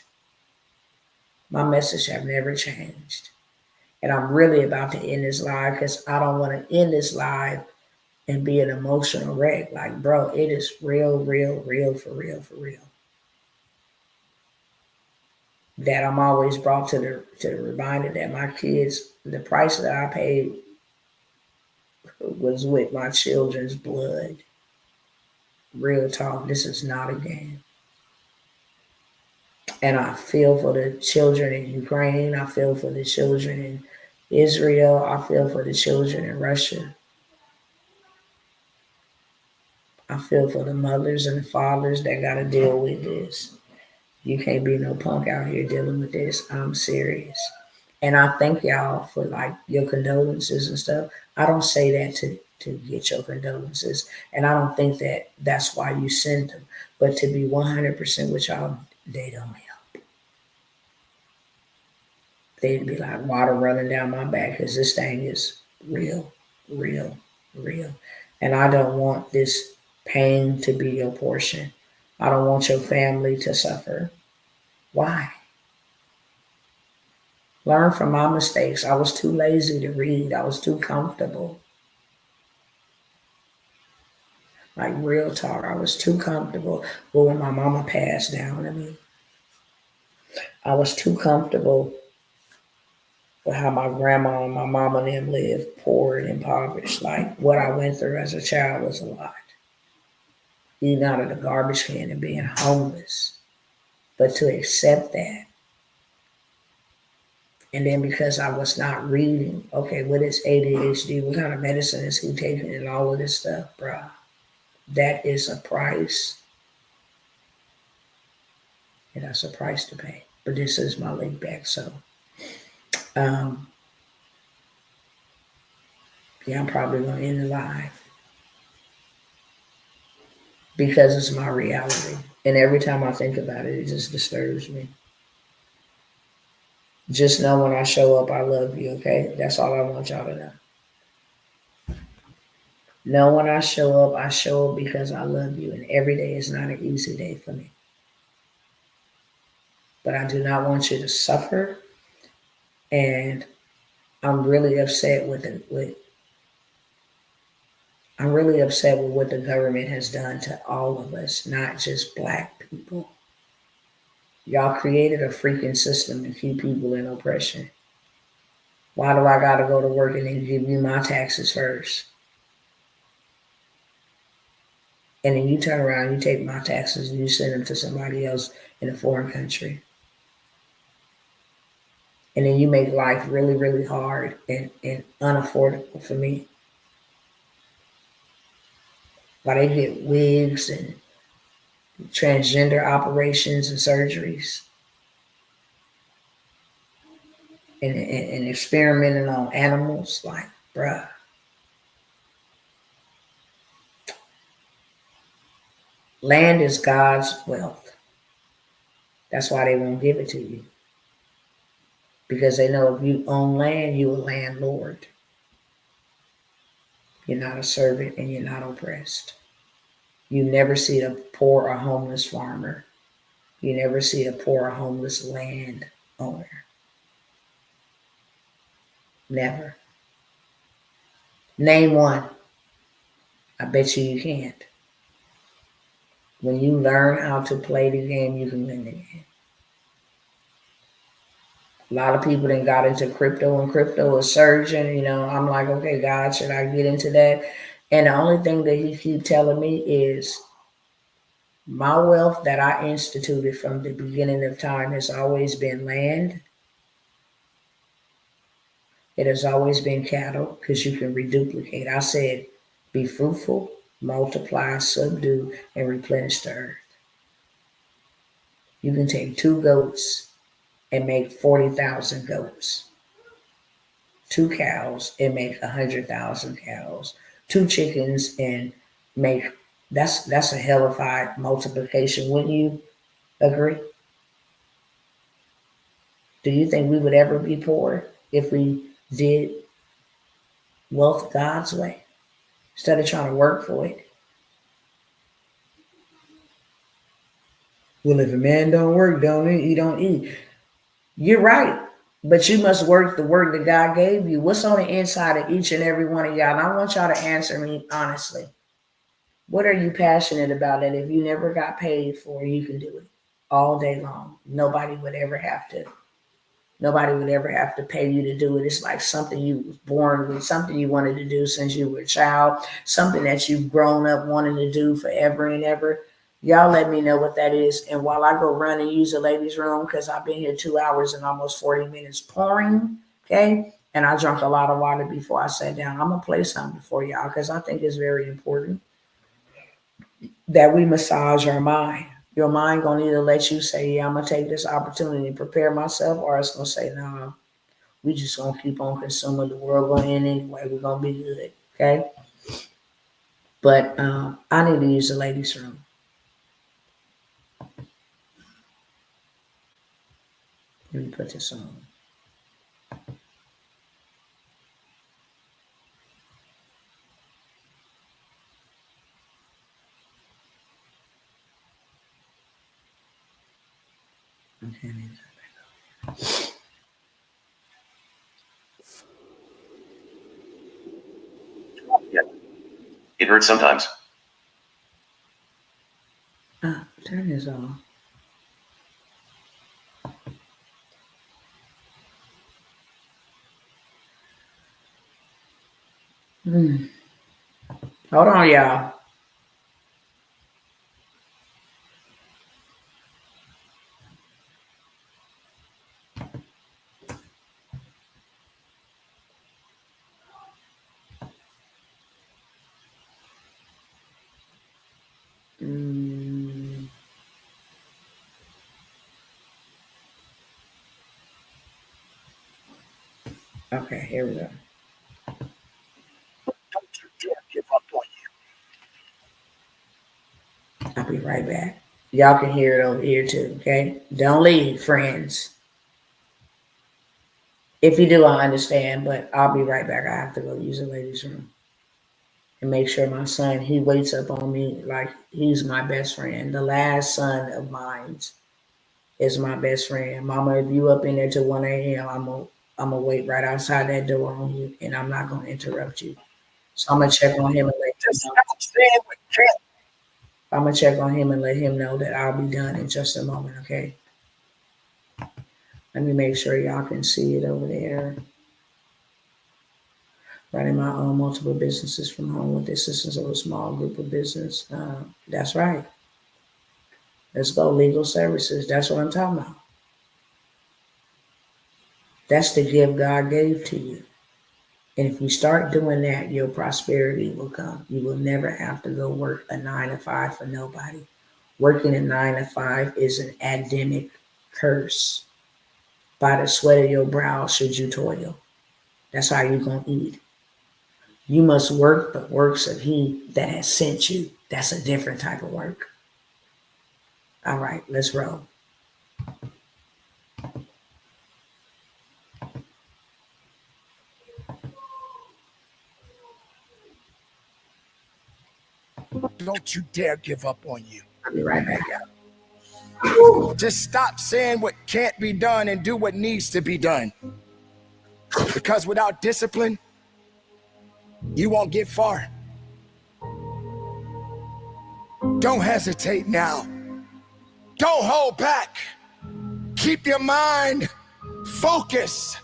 My message have never changed. And I'm really about to end this live because I don't want to end this live and be an emotional wreck. Like, bro, it is real, real, real, for real, for real. That I'm always brought to the reminder that my kids, the price that I paid was with my children's blood. Real talk, this is not a game. And I feel for the children in Ukraine. I feel for the children in Israel. I feel for the children in Russia. I feel for the mothers and the fathers that got to deal with this. You can't be no punk out here dealing with this. I'm serious. And I thank y'all for like your condolences and stuff. I don't say that to get your condolences. And I don't think that that's why you send them. But to be 100% with y'all, they don't help. They'd be like water running down my back because this thing is real, real, real. And I don't want this pain to be your portion. I don't want your family to suffer. Why? Learn from my mistakes. I was too lazy to read. I was too comfortable. Like real talk, I was too comfortable. But when my mama passed down to me, I was too comfortable with how my grandma and my mama and them lived, poor and impoverished. Like what I went through as a child was a lot. Eating out of the garbage can and being homeless. But to accept that, and then because I was not reading, okay, what is ADHD? What kind of medicine is he taking and all of this stuff, bruh? That is a price and that's a price to pay. But this is my link back, so um, yeah, I'm probably gonna end the live because it's my reality, and every time I think about it, it just disturbs me. Just know when I show up, I love you. Okay, that's all I want y'all to know. Know when I show up because I love you, and every day is not an easy day for me. But I do not want you to suffer, and I'm really upset I'm really upset with what the government has done to all of us, not just black people. Y'all created a freaking system to keep people in oppression. Why do I gotta go to work and then give you my taxes first? And then you turn around, you take my taxes and you send them to somebody else in a foreign country. And then you make life really, really hard and unaffordable for me. Why they get wigs and transgender operations and surgeries and experimenting on animals, like, bruh. Land is God's wealth. That's why they won't give it to you. Because they know if you own land, you're a landlord. You're not a servant and you're not oppressed. You never see a poor or homeless farmer. You never see a poor or homeless land owner. Never. Name one. I bet you can't. When you learn how to play the game, you can win the game. A lot of people then got into crypto, and crypto is surging. I'm like, okay, God, should I get into that? And the only thing that he keep telling me is my wealth that I instituted from the beginning of time has always been land. It has always been cattle because you can reduplicate. I said, be fruitful, multiply, subdue, and replenish the earth. You can take 2 goats and make 40,000 goats. 2 cows and make 100,000 cows. 2 chickens and make that's a hellified multiplication. Wouldn't you agree? Do you think we would ever be poor if we did wealth God's way instead of trying to work for it? Well, if a man don't work, don't eat, he don't eat. You're right. But you must work the work that God gave you. What's on the inside of each and every one of y'all? And I want y'all to answer me honestly. What are you passionate about that if you never got paid for, you can do it all day long? Nobody would ever have to pay you to do it. It's like something you was born with, something you wanted to do since you were a child, something that you've grown up wanting to do forever and ever. Y'all let me know what that is. And while I go run and use the ladies' room, because I've been here 2 hours and almost 40 minutes pouring, okay? And I drank a lot of water before I sat down. I'm going to play something for y'all because I think it's very important that we massage our mind. Your mind gonna either let you say, yeah, I'm gonna take this opportunity and prepare myself, or it's gonna say, no, we just gonna keep on consuming. The world gonna end anyway. We're gonna be good, okay? But I need to use the ladies' room. Let me put this on. Okay, Yeah. It hurts sometimes. Turn this on. Hold on, y'all. Okay, here we go. Don't you dare give up on you. I'll be right back. Y'all can hear it over here too, okay? Don't leave, friends. If you do, I understand, but I'll be right back. I have to go use the ladies' room and make sure my son, he waits up on me like he's my best friend. The last son of mine is my best friend. Mama, if you up in there till 1 a.m., I'm gonna wait right outside that door on you, and I'm not gonna interrupt you. So I'm gonna check on him and let him Just know. stop saying what can't. I'm gonna check on him and let him know that I'll be done in just a moment, okay? Let me make sure y'all can see it over there. Running my own multiple businesses from home with the assistance of a small group of business. That's right. Let's go. Legal services. That's what I'm talking about. That's the gift God gave to you. And if you start doing that, your prosperity will come. You will never have to go work a 9 to 5 for nobody. Working a 9 to 5 is an Adamic curse. By the sweat of your brow should you toil. That's how you're going to eat. You must work the works of he that has sent you. That's a different type of work. All right, let's roll. Don't you dare give up on you. I'll be right back, y'all. Just stop saying what can't be done and do what needs to be done. Because without discipline, you won't get far. Don't hesitate now. Don't hold back. Keep your mind focused.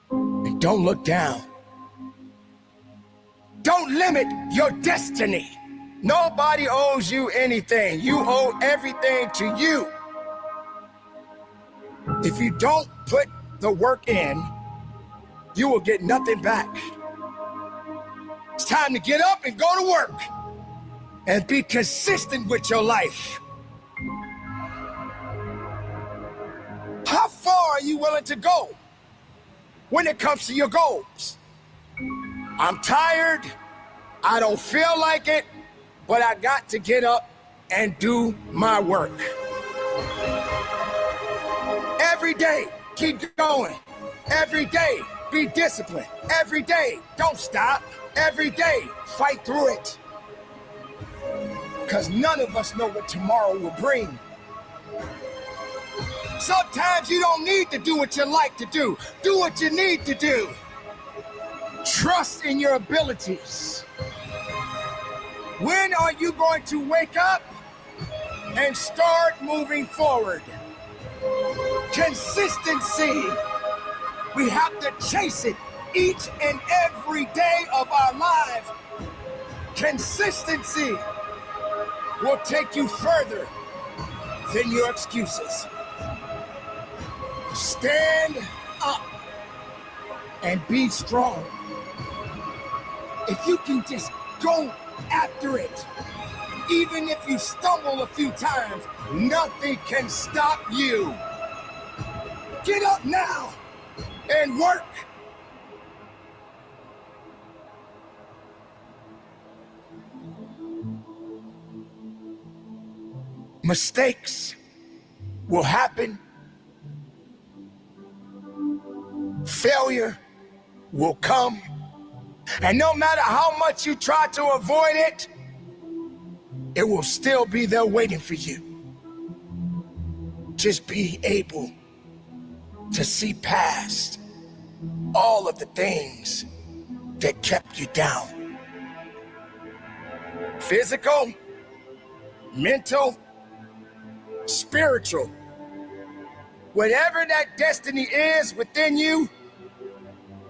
And don't look down. Don't limit your destiny. Nobody owes you anything. You owe everything to you. If you don't put the work in, you will get nothing back. It's time to get up and go to work and be consistent with your life. How far are you willing to go when it comes to your goals? I'm tired. I don't feel like it, but I got to get up and do my work. Every day, keep going. Every day, be disciplined. Every day, don't stop. Every day, fight through it. Because none of us know what tomorrow will bring. Sometimes you don't need to do what you like to do. Do what you need to do. Trust in your abilities. When are you going to wake up and start moving forward? Consistency. We have to chase it each and every day of our lives. Consistency will take you further than your excuses. Stand up and be strong. If you can just go after it, even if you stumble a few times, nothing can stop you. Get up now and work. Mistakes will happen. Failure will come. And no matter how much you try to avoid it, it will still be there waiting for you. Just be able to see past all of the things that kept you down. Physical, mental, spiritual. Whatever that destiny is within you,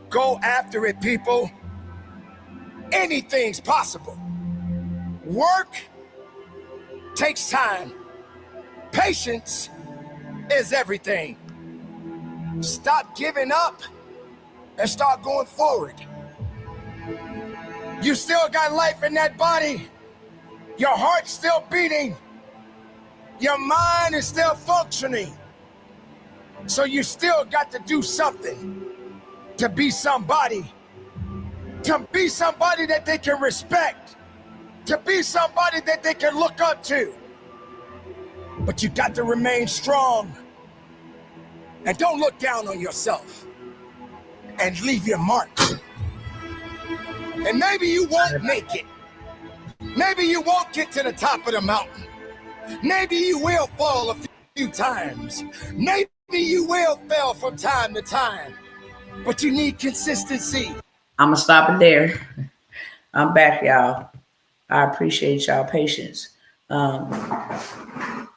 go after it, people. Anything's possible. Work takes time. Patience is everything. Stop giving up and start going forward. You still got life in that body. Your heart's still beating. Your mind is still functioning. So you still got to do something. to be somebody that they can respect, to be somebody that they can look up to. But you got to remain strong. And don't look down on yourself. And leave your mark. And maybe you won't make it. Maybe you won't get to the top of the mountain. Maybe you will fall a few times. Maybe you will fail from time to time. But you need consistency. I'm going to stop it there. I'm back, y'all. I appreciate y'all patience. I'm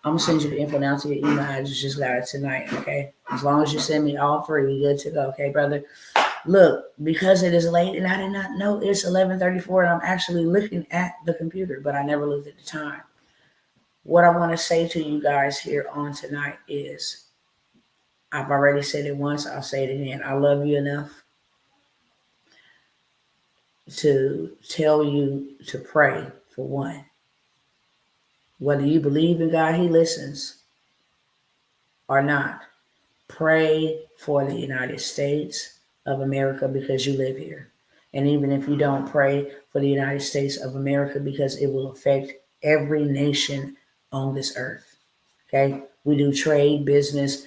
going to send you the info now to your email. I just got it tonight, okay? As long as you send me all three, we good to go, okay, brother? Look, because it is late and I did not know it's 11:34 and I'm actually looking at the computer, but I never looked at the time. What I want to say to you guys here on tonight is, I've already said it once, I'll say it again. I love you enough to tell you to pray for one. Whether you believe in God, he listens, or not. Pray for the United States of America because you live here. And even if you don't, pray for the United States of America because it will affect every nation on this earth. Okay? We do trade, business.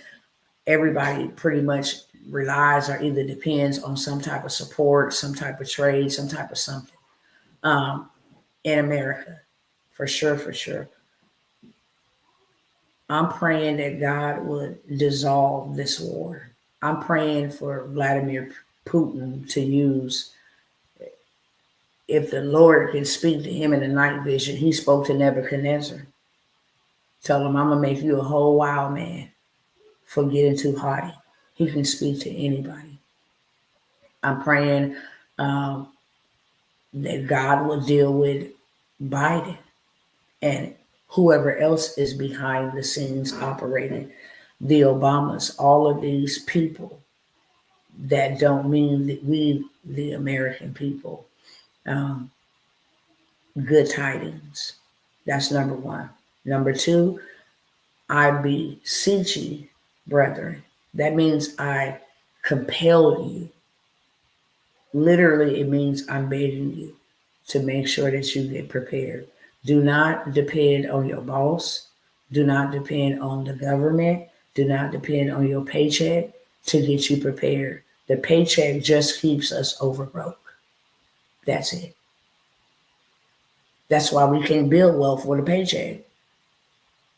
Everybody pretty much relies or either depends on some type of support, some type of trade, some type of something in America. For sure, for sure. I'm praying that God would dissolve this war. I'm praying for Vladimir Putin to use, if the Lord can speak to him in the night vision, he spoke to Nebuchadnezzar. Tell him, I'm going to make you a whole wild man for getting too haughty. He can speak to anybody. I'm praying that God will deal with Biden and whoever else is behind the scenes operating, the Obamas, all of these people that don't mean that we, the American people, good tidings. That's number one. Number two, I beseech you, brethren. That means I compel you. Literally, it means I'm begging you to make sure that you get prepared. Do not depend on your boss. Do not depend on the government. Do not depend on your paycheck to get you prepared. The paycheck just keeps us over broke. That's it. That's why we can't build wealth for the paycheck.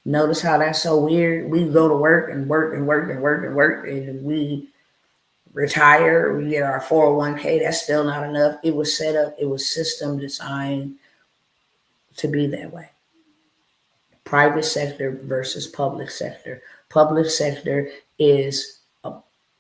Notice how that's so weird. We go to work and work and work and work and work, and we retire, we get our 401k. That's still not enough. It was set up, it was system designed to be that way. Private sector versus public sector. Public sector is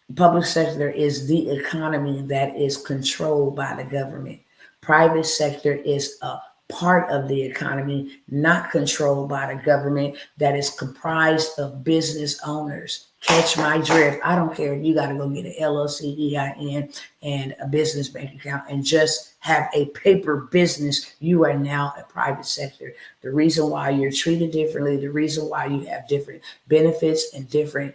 the economy that is controlled by the government. Private sector is a part of the economy not controlled by the government, that is comprised of business owners. Catch my drift. I don't care if you got to go get an LLC, EIN, and a business bank account and just have a paper business. You are now a private sector. The reason why you're treated differently, the reason why you have different benefits and different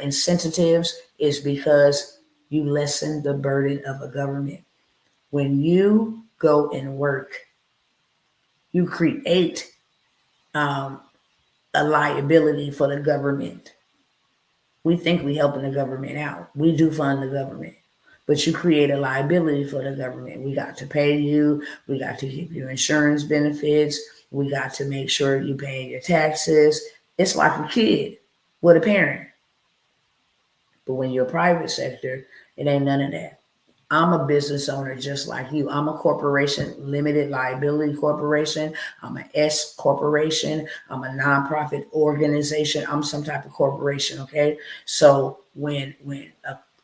incentives is because you lessen the burden of a government. When you go and work, you create a liability for the government. We think we're helping the government out. We do fund the government, but you create a liability for the government. We got to pay you. We got to give you insurance benefits. We got to make sure you pay your taxes. It's like a kid with a parent. But when you're a private sector, it ain't none of that. I'm a business owner just like you. I'm a corporation, limited liability corporation. I'm an S corporation. I'm a nonprofit organization. I'm some type of corporation, okay? So when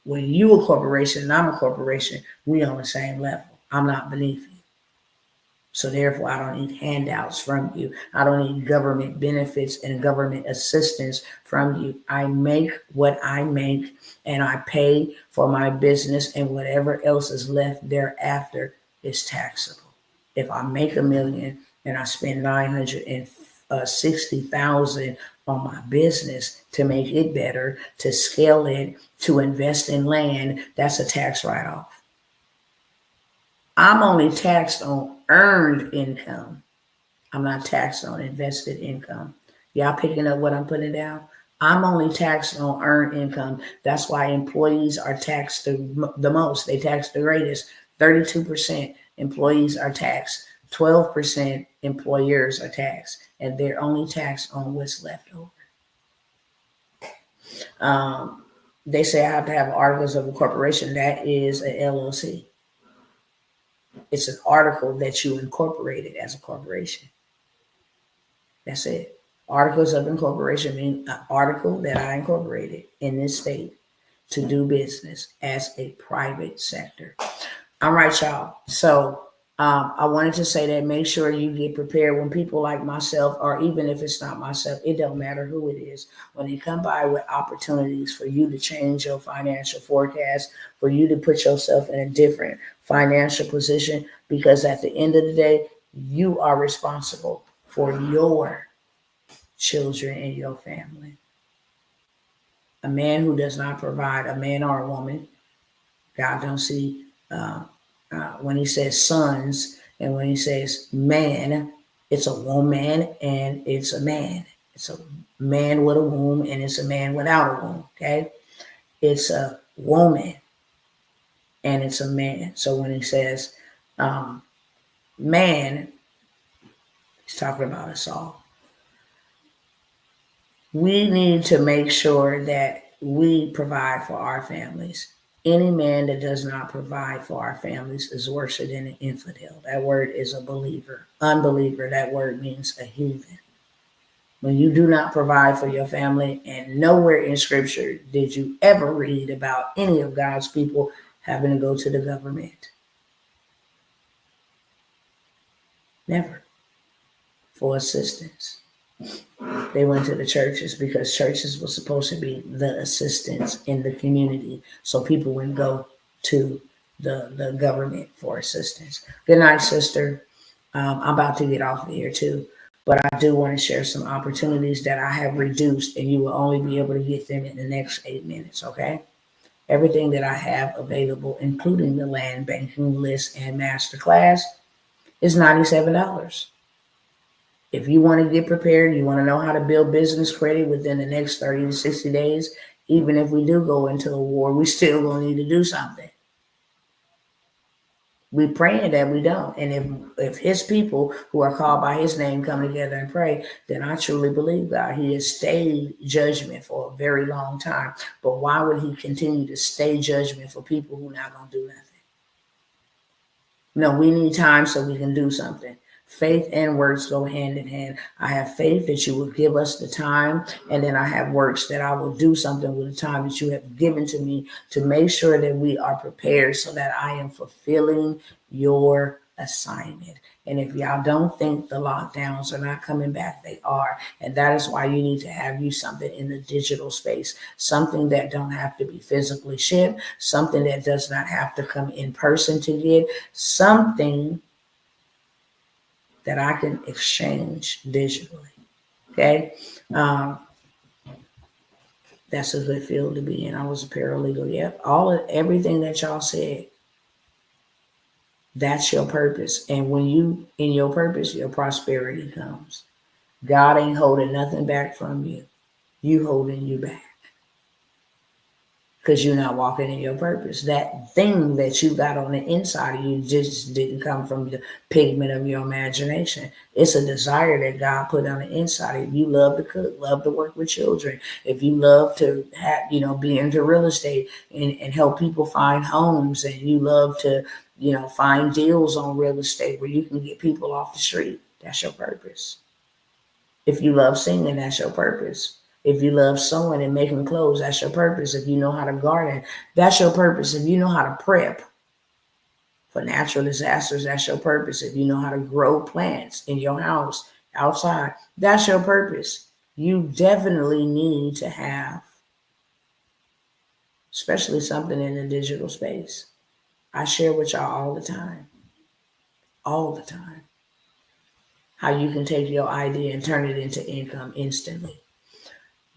you a corporation and I'm a corporation, we on the same level. I'm not beneath you. So therefore, I don't need handouts from you. I don't need government benefits and government assistance from you. I make what I make and I pay for my business, and whatever else is left thereafter is taxable. If I make $1 million and I spend $960,000 on my business to make it better, to scale it, to invest in land, that's a tax write-off. I'm only taxed on earned income. I'm not taxed on invested income. Y'all picking up what I'm putting down? I'm only taxed on earned income. That's why employees are taxed the most. They tax the greatest. 32% employees are taxed. 12% employers are taxed. And they're only taxed on what's left over. They say I have to have articles of incorporation. That is an LLC. It's an article that you incorporated as a corporation. That's it. Articles of incorporation mean an article that I incorporated in this state to do business as a private sector. All right, y'all. So I wanted to say that make sure you get prepared when people like myself, or even if it's not myself, it don't matter who it is, when they come by with opportunities for you to change your financial forecast, for you to put yourself in a different financial position, because at the end of the day, you are responsible for your children and your family. A man who does not provide, a man or a woman, God don't see when he says sons and when he says man, it's a woman and it's a man. It's a man with a womb and it's a man without a womb. Okay, it's a woman and it's a man. So when he says man, he's talking about us all. We need to make sure that we provide for our families. Any man that does not provide for our families is worse than an infidel. That word is a believer. Unbeliever, that word means a heathen. When you do not provide for your family, and nowhere in scripture did you ever read about any of God's people having to go to the government. Never. For assistance. They went to the churches because churches were supposed to be the assistance in the community. So people wouldn't go to the government for assistance. Good night, sister. I'm about to get off of here too. But I do want to share some opportunities that I have reduced, and you will only be able to get them in the next 8 minutes, okay? Everything that I have available, including the land banking list and masterclass, is $97. If you want to get prepared, you want to know how to build business credit within the next 30 to 60 days, even if we do go into a war, we still going to need to do something. We're praying that we don't. And if his people who are called by his name come together and pray, then I truly believe God. He has stayed judgment for a very long time. But why would he continue to stay judgment for people who are not going to do nothing? No, we need time so we can do something. Faith and works go hand in hand. I have faith that you will give us the time, and then I have works that I will do something with the time that you have given to me to make sure that we are prepared so that I am fulfilling your assignment. And if y'all don't think the lockdowns are not coming back, they are. And that is why you need to have you something in the digital space, something that don't have to be physically shipped, something that does not have to come in person to get, something that I can exchange digitally. Okay. That's a good field to be in. I was a paralegal. Yep. Everything that y'all said, that's your purpose. And when you in your purpose, your prosperity comes. God ain't holding nothing back from you. You holding you back. Because you're not walking in your purpose. That thing that you got on the inside of you just didn't come from the pigment of your imagination. It's a desire that God put on the inside of you. You love to cook, love to work with children. If you love to have, be into real estate and help people find homes, and you love to, find deals on real estate where you can get people off the street, that's your purpose. If you love singing, that's your purpose. If you love sewing and making clothes, that's your purpose. If you know how to garden, that's your purpose. If you know how to prep for natural disasters, that's your purpose. If you know how to grow plants in your house, outside, that's your purpose. You definitely need to have, especially something in the digital space. I share with y'all all the time, how you can take your idea and turn it into income instantly.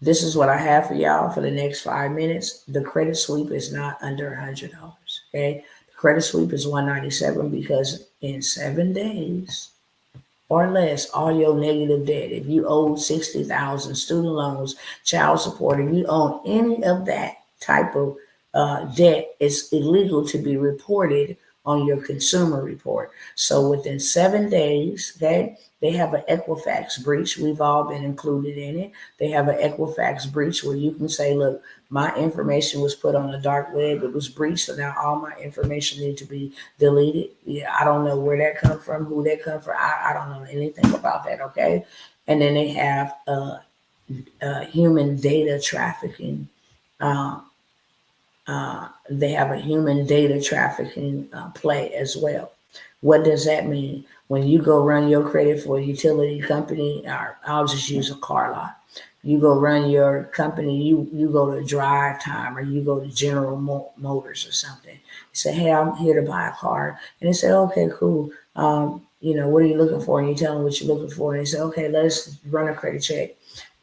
This is what I have for y'all for the next 5 minutes. The credit sweep is not under $100. Okay, the credit sweep is $197 because in 7 days or less, all your negative debt. If you owe 60,000 student loans, child support, if you own any of that type of debt, it's illegal to be reported on your consumer report. So within 7 days, okay, they have an Equifax breach. We've all been included in it. They have an Equifax breach where you can say, look, my information was put on the dark web. It was breached. So now all my information needs to be deleted. Yeah, I don't know where that come from, who that come from. I don't know anything about that. Okay. And then they have human data trafficking. Uh, they have a human data trafficking play as well. What does that mean? When you go run your credit for a utility company, or I'll just use a car lot. You go run your company, you go to Drive Time or you go to General Motors or something. You say, hey, I'm here to buy a car. And they say, okay, cool. What are you looking for? And you tell them what you're looking for. And they say, okay, let's run a credit check.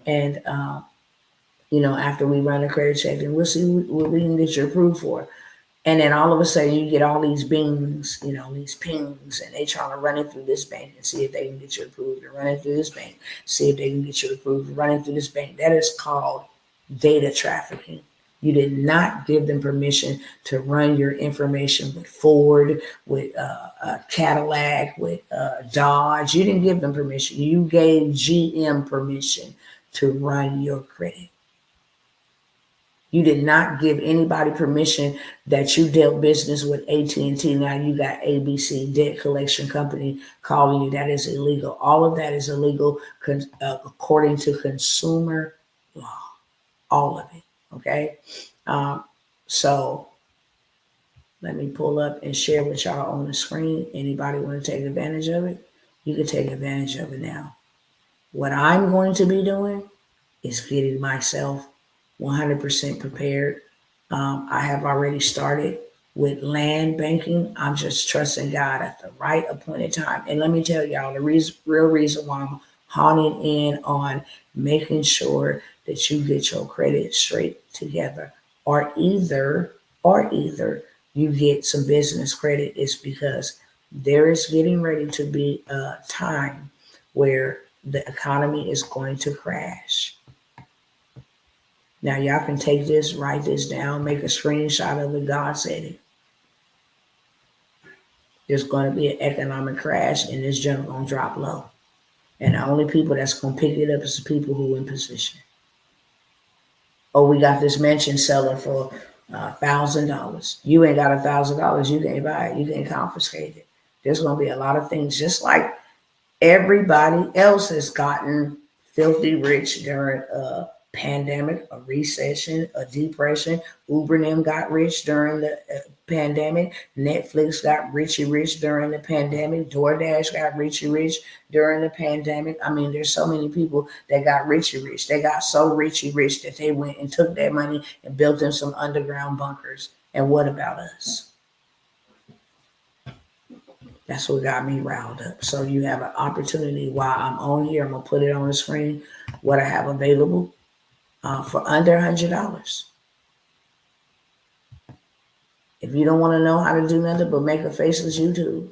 And after we run a credit check, and we'll see what we can get you approved for. And then all of a sudden you get all these bings, these pings, and they trying to run it through this bank and see if they can get you approved, and run it through this bank, see if they can get you approved, and run it through this bank. That is called data trafficking. You did not give them permission to run your information with Ford, with Cadillac, with Dodge. You didn't give them permission. You gave GM permission to run your credit. You did not give anybody permission that you dealt business with AT&T. Now you got ABC Debt Collection Company calling you. That is illegal. All of that is illegal according to consumer law. All of it. Okay. So let me pull up and share with y'all on the screen. Anybody want to take advantage of it? You can take advantage of it now. What I'm going to be doing is getting myself 100% prepared. I have already started with land banking. I'm just trusting God at the right appointed time. And let me tell y'all, the real reason why I'm honing in on making sure that you get your credit straight together, or either you get some business credit, is because there is getting ready to be a time where the economy is going to crash. Now, y'all can take this, write this down, make a screenshot of it. God said it. There's going to be an economic crash, and this joint going to drop low. And the only people that's going to pick it up is the people who are in position. Oh, we got this mansion selling for $1,000. You ain't got $1,000. You can't buy it. You can't confiscate it. There's going to be a lot of things, just like everybody else has gotten filthy rich during pandemic, a recession, a depression. Uber and them got rich during the pandemic. Netflix got richy rich during the pandemic. DoorDash got richy rich during the pandemic. I mean, there's so many people that got richy rich. They got so richy rich that they went and took their money and built them some underground bunkers. And what about us? That's what got me riled up. So you have an opportunity while I'm on here. I'm going to put it on the screen, what I have available. For under $100. If you don't want to know how to do nothing but make a faceless YouTube,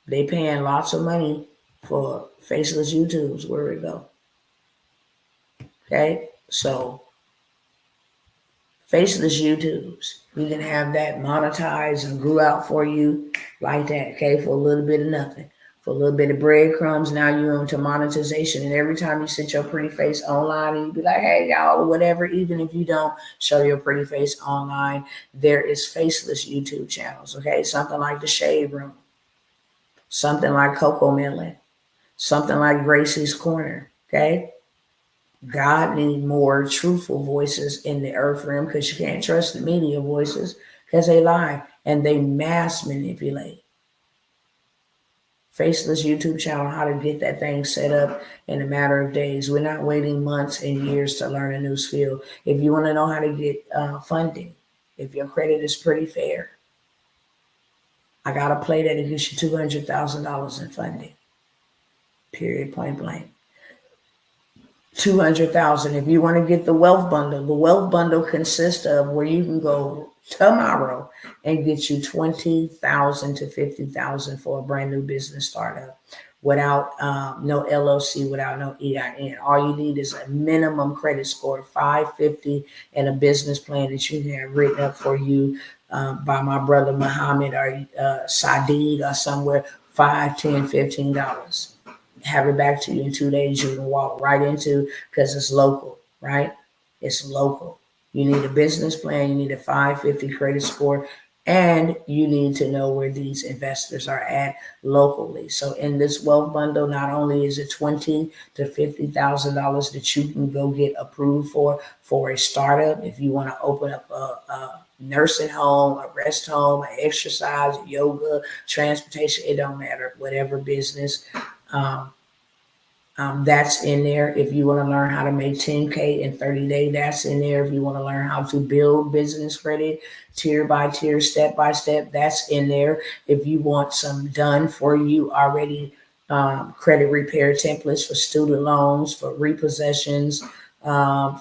they paying lots of money for faceless YouTubes. Where we go? Okay, so faceless YouTubes, you can have that monetized and grew out for you like that. Okay, for a little bit of nothing. For a little bit of breadcrumbs, now you're into monetization. And every time you sit your pretty face online and you be like, hey, y'all, or whatever, even if you don't show your pretty face online, there is faceless YouTube channels, okay? Something like The Shade Room, something like Coco Melon, something like Gracie's Corner, okay? God needs more truthful voices in the earth realm, because you can't trust the media voices because they lie and they mass manipulate. Faceless YouTube channel, how to get that thing set up in a matter of days. We're not waiting months and years to learn a new skill. If you want to know how to get funding, if your credit is pretty fair, I got a play that gives you $200,000 in funding. Period, point blank. 200,000. If you want to get the wealth bundle consists of where you can go tomorrow and get you 20,000 to 50,000 for a brand new business startup without no LLC, without no EIN. All you need is a minimum credit score of 550 and a business plan that you have written up for you by my brother Muhammad or Sadid or somewhere. $5, $10, $15. Have it back to you in 2 days. You can walk right into, because it's local, right? It's local. You need a business plan. You need a 550 credit score, and you need to know where these investors are at locally. So in this wealth bundle, not only is it $20,000 to $50,000 that you can go get approved for a startup. If you want to open up a nursing home, a rest home, an exercise, yoga, transportation, it don't matter. Whatever business. That's in there. If you want to learn how to make 10K in 30 days, that's in there. If you want to learn how to build business credit tier by tier, step by step, that's in there. If you want some done for you already, credit repair templates for student loans, for repossessions,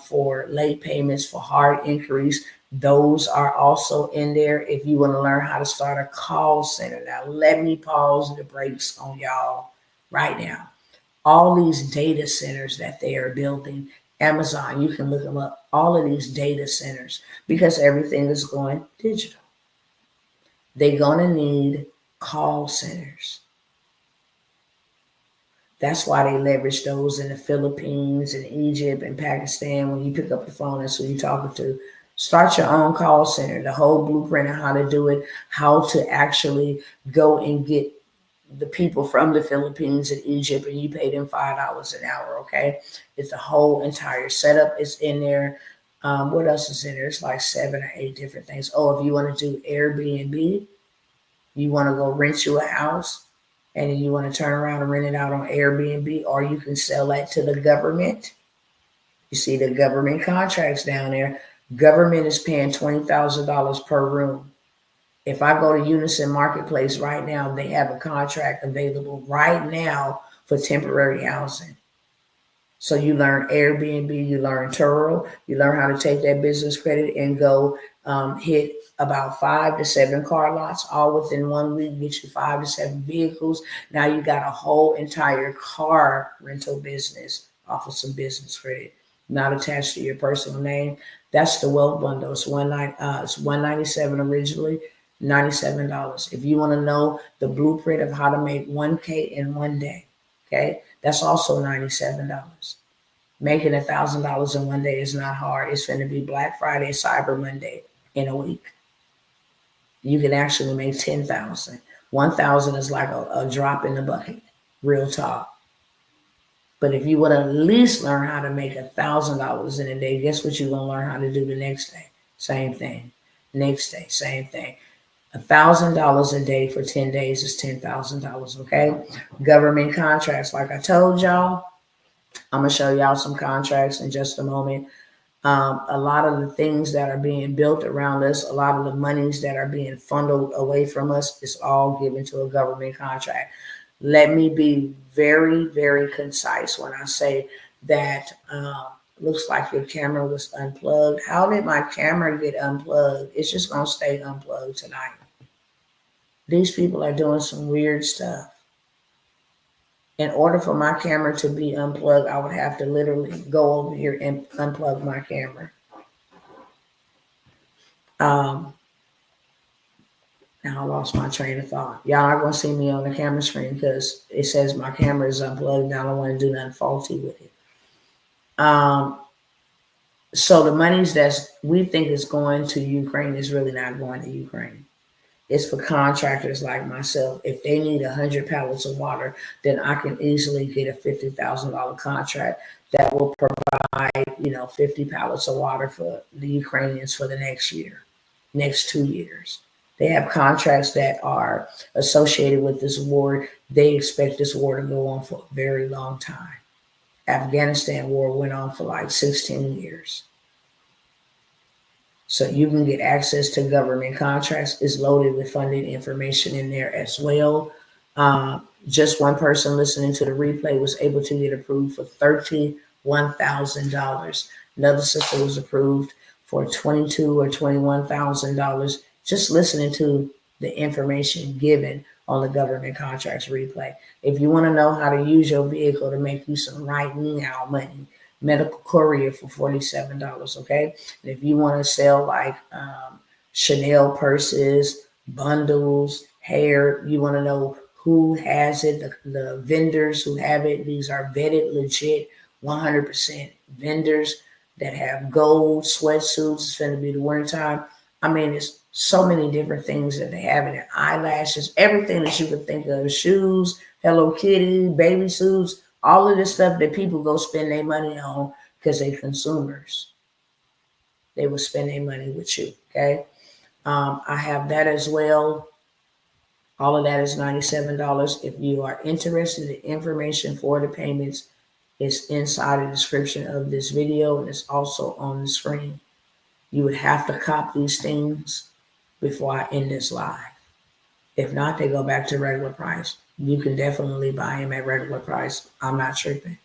for late payments, for hard inquiries, those are also in there. If you want to learn how to start a call center. Now, let me pause the brakes on y'all right now. All these data centers that they are building, Amazon, you can look them up, all of these data centers, because everything is going digital. They're going to need call centers. That's why they leverage those in the Philippines and Egypt and Pakistan. When you pick up the phone, that's who you're talking to. Start your own call center, the whole blueprint of how to do it, how to actually go and get the people from the Philippines and Egypt, and you pay them $5 an hour, okay? It's the whole entire setup is in there. What else is in there? It's like 7 or 8 different things. Oh, if you want to do Airbnb, you want to go rent you a house, and then you want to turn around and rent it out on Airbnb, or you can sell that to the government. You see the government contracts down there. Government is paying $20,000 per room. If I go to Unison Marketplace right now, they have a contract available right now for temporary housing. So you learn Airbnb, you learn Turo, you learn how to take that business credit and go hit about 5 to 7 car lots all within 1 week, get you 5 to 7 vehicles. Now you got a whole entire car rental business off of some business credit, not attached to your personal name. That's the wealth bundle. It's $197 originally. $97. If you want to know the blueprint of how to make 1K in 1 day, okay, that's also $97. Making $1,000 in 1 day is not hard. It's going to be Black Friday, Cyber Monday in a week. You can actually make 10,000. 1,000 is like a drop in the bucket, real talk. But if you would at least learn how to make $1,000 in a day, guess what you're going to learn how to do the next day? Same thing. Next day, same thing. $1,000 a day for 10 days is $10,000, okay? Government contracts, like I told y'all, I'm going to show y'all some contracts in just a moment. A lot of the things that are being built around us, a lot of the monies that are being funneled away from us is all given to a government contract. Let me be very, very concise when I say that looks like your camera was unplugged. How did my camera get unplugged? It's just going to stay unplugged tonight. These people are doing some weird stuff. In order for my camera to be unplugged, I would have to literally go over here and unplug my camera. Now I lost my train of thought. Y'all are going to see me on the camera screen because it says my camera is unplugged and I don't want to do nothing faulty with it. So the monies that we think is going to Ukraine is really not going to Ukraine. It's for contractors like myself. If they need 100 pallets of water, then I can easily get a $50,000 contract that will provide, 50 pallets of water for the Ukrainians for the next year, next 2 years. They have contracts that are associated with this war. They expect this war to go on for a very long time. Afghanistan war went on for like 16 years. So you can get access to government contracts. It's loaded with funding information in there as well. Just one person listening to the replay was able to get approved for $31 $1,000. Another sister was approved for $22,000 or $21,000 just listening to the information given on the government contracts replay. If you want to know how to use your vehicle to make you some right now money, medical courier for $47, okay? And if you want to sell like Chanel purses, bundles, hair, you want to know who has it, the vendors who have it. These are vetted, legit, 100% vendors that have gold sweatsuits. It's going to be the wintertime. I mean, it's so many different things that they have in it. Eyelashes, everything that you can think of. Shoes, Hello Kitty, baby suits, all of this stuff that people go spend their money on because they're consumers. They will spend their money with you, okay? I have that as well. All of that is $97. If you are interested in information for the payments, it's inside the description of this video and it's also on the screen. You would have to cop these things before I end this live. If not, they go back to regular price. You can definitely buy them at regular price. I'm not tripping.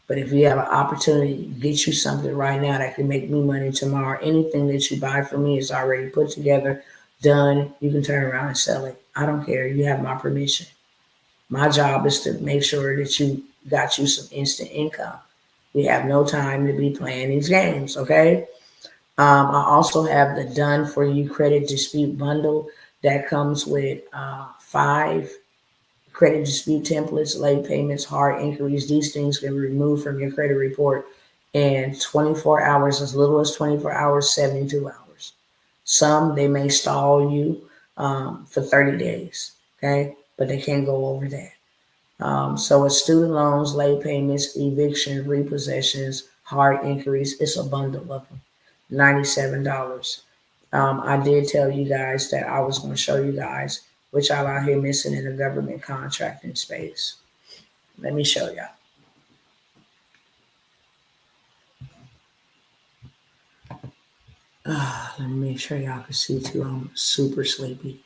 But if you have an opportunity to get you something right now that can make me money tomorrow, anything that you buy from me is already put together, done. You can turn around and sell it. I don't care. You have my permission. My job is to make sure that you got you some instant income. We have no time to be playing these games, okay? I also have the Done For You Credit Dispute Bundle that comes with 5 credit dispute templates, late payments, hard inquiries. These things can be removed from your credit report in 24 hours, as little as 24 hours, 72 hours. Some, they may stall you for 30 days, okay? But they can't go over that. So it's student loans, late payments, eviction, repossessions, hard inquiries. It's a bundle of them. $97. I did tell you guys that I was going to show you guys what y'all out here missing in the government contracting space. Let me show y'all. Let me make sure y'all can see too. I'm super sleepy.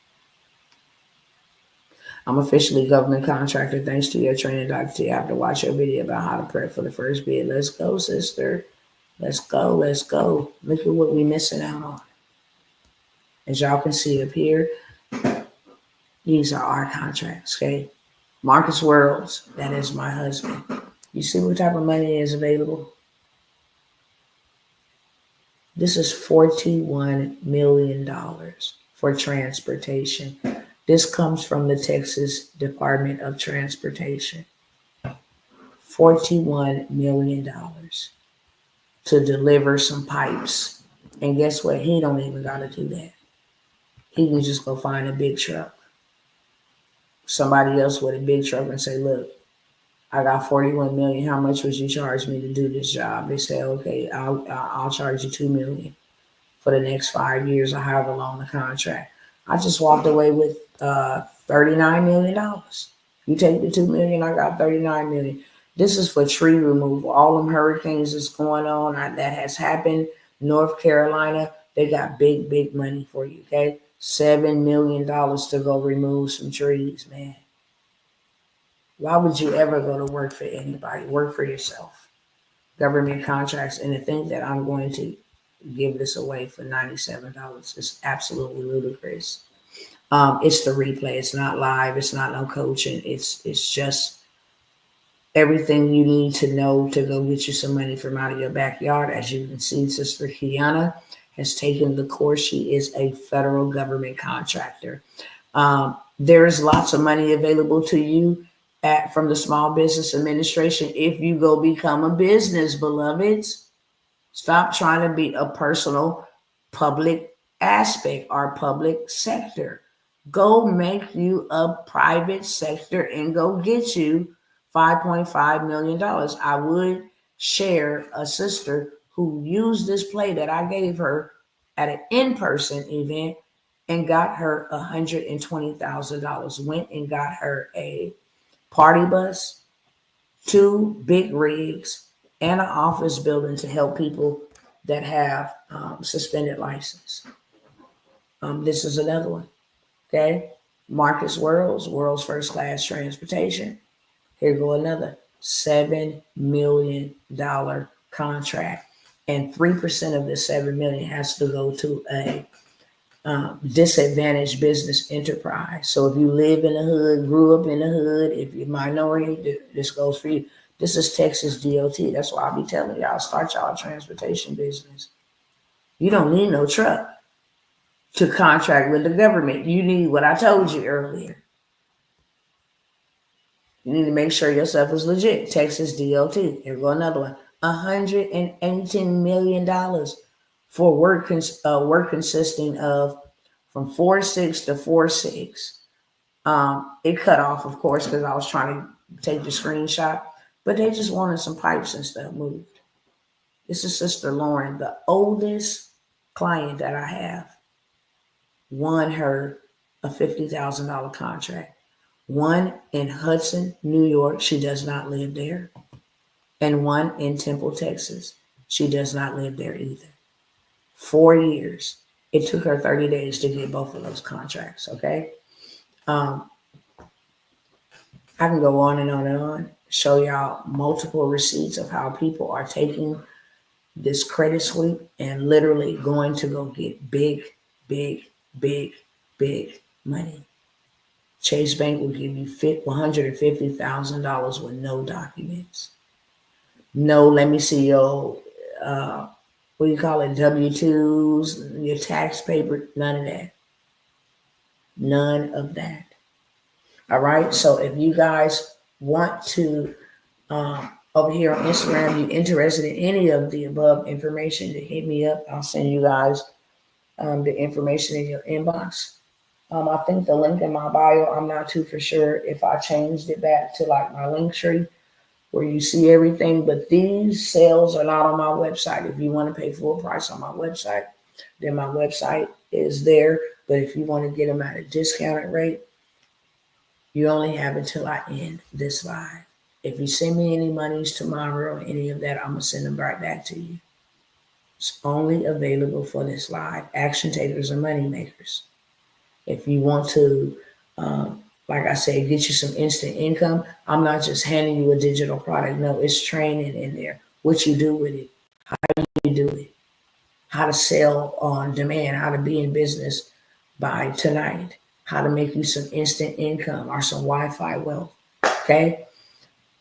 I'm officially government contractor thanks to your training, Dr. T. I have to watch your video about how to prep for the first bid. Let's go, sister. Let's go. Let's go. Look at what we're missing out on. As y'all can see up here, these are our contracts, okay? Marcus Worlds, that is my husband. You see what type of money is available? This is $41 million for transportation. This comes from the Texas Department of Transportation. $41 million to deliver some pipes. And guess what? He don't even got to do that. He can just go find a big truck. Somebody else with a big truck and say, look, I got 41 million. How much would you charge me to do this job? They say, okay, I'll charge you $2 million for the next 5 years or however long the contract. I just walked away with $39 million. You take the $2 million, I got $39 million. This is for tree removal. All them hurricanes that's going on that has happened. North Carolina, they got big money for you, okay? $7 million to go remove some trees, man. Why would you ever go to work for anybody? Work for yourself. Government contracts, and to think that I'm going to give this away for $97 is absolutely ludicrous. It's the replay. It's not live. It's not no coaching. It's just everything you need to know to go get you some money from out of your backyard. As you can see, Sister Kiana has taken the course. She is a federal government contractor. There is lots of money available to you from the Small Business Administration if you go become a business, beloveds. Stop trying to be a personal public aspect or public sector. Go make you a private sector and go get you $5.5 million. I would share a sister who used this play that I gave her at an in-person event and got her $120,000. Went and got her a party bus, 2 big rigs, and an office building to help people that have suspended license. This is another one, okay? Marcus Worlds, World's First Class Transportation. Here go another. $7 million contract. And 3% of the 7 million has to go to a disadvantaged business enterprise. So if you live in the hood, grew up in the hood, if you're minority, this goes for you. This is Texas DOT. That's why I be telling y'all, start y'all transportation business. You don't need no truck to contract with the government. You need what I told you earlier. You need to make sure your stuff is legit. Texas DOT. Here go another one. $118 million for work consisting of from 4/6 to 4/6. It cut off, of course, because I was trying to take the screenshot, but they just wanted some pipes and stuff moved. This is Sister Lauren, the oldest client that I have, won her a $50,000 contract. One in Hudson, New York. She does not live there. And one in Temple, Texas. She does not live there either. 4 years. It took her 30 days to get both of those contracts, okay? I can go on and on and on, show y'all multiple receipts of how people are taking this credit sweep and literally going to go get big, big, big, big money. Chase Bank will give you $150,000 with no documents. No, let me see your, what do you call it, W-2s, your tax paper, none of that. None of that. All right, so if you guys want to, over here on Instagram, you're interested in any of the above information, to hit me up. I'll send you guys the information in your inbox. I think the link in my bio, I'm not too for sure if I changed it back to like my link tree where you see everything, but these sales are not on my website. If you want to pay full price on my website, then my website is there. But if you want to get them at a discounted rate, you only have until I end this live. If you send me any monies tomorrow or any of that, I'm going to send them right back to you. It's only available for this live. Action takers are money makers. If you want to, like I said, get you some instant income, I'm not just handing you a digital product. No, it's training in there. What you do with it, how you do it, how to sell on demand, how to be in business by tonight, how to make you some instant income or some Wi-Fi wealth, okay?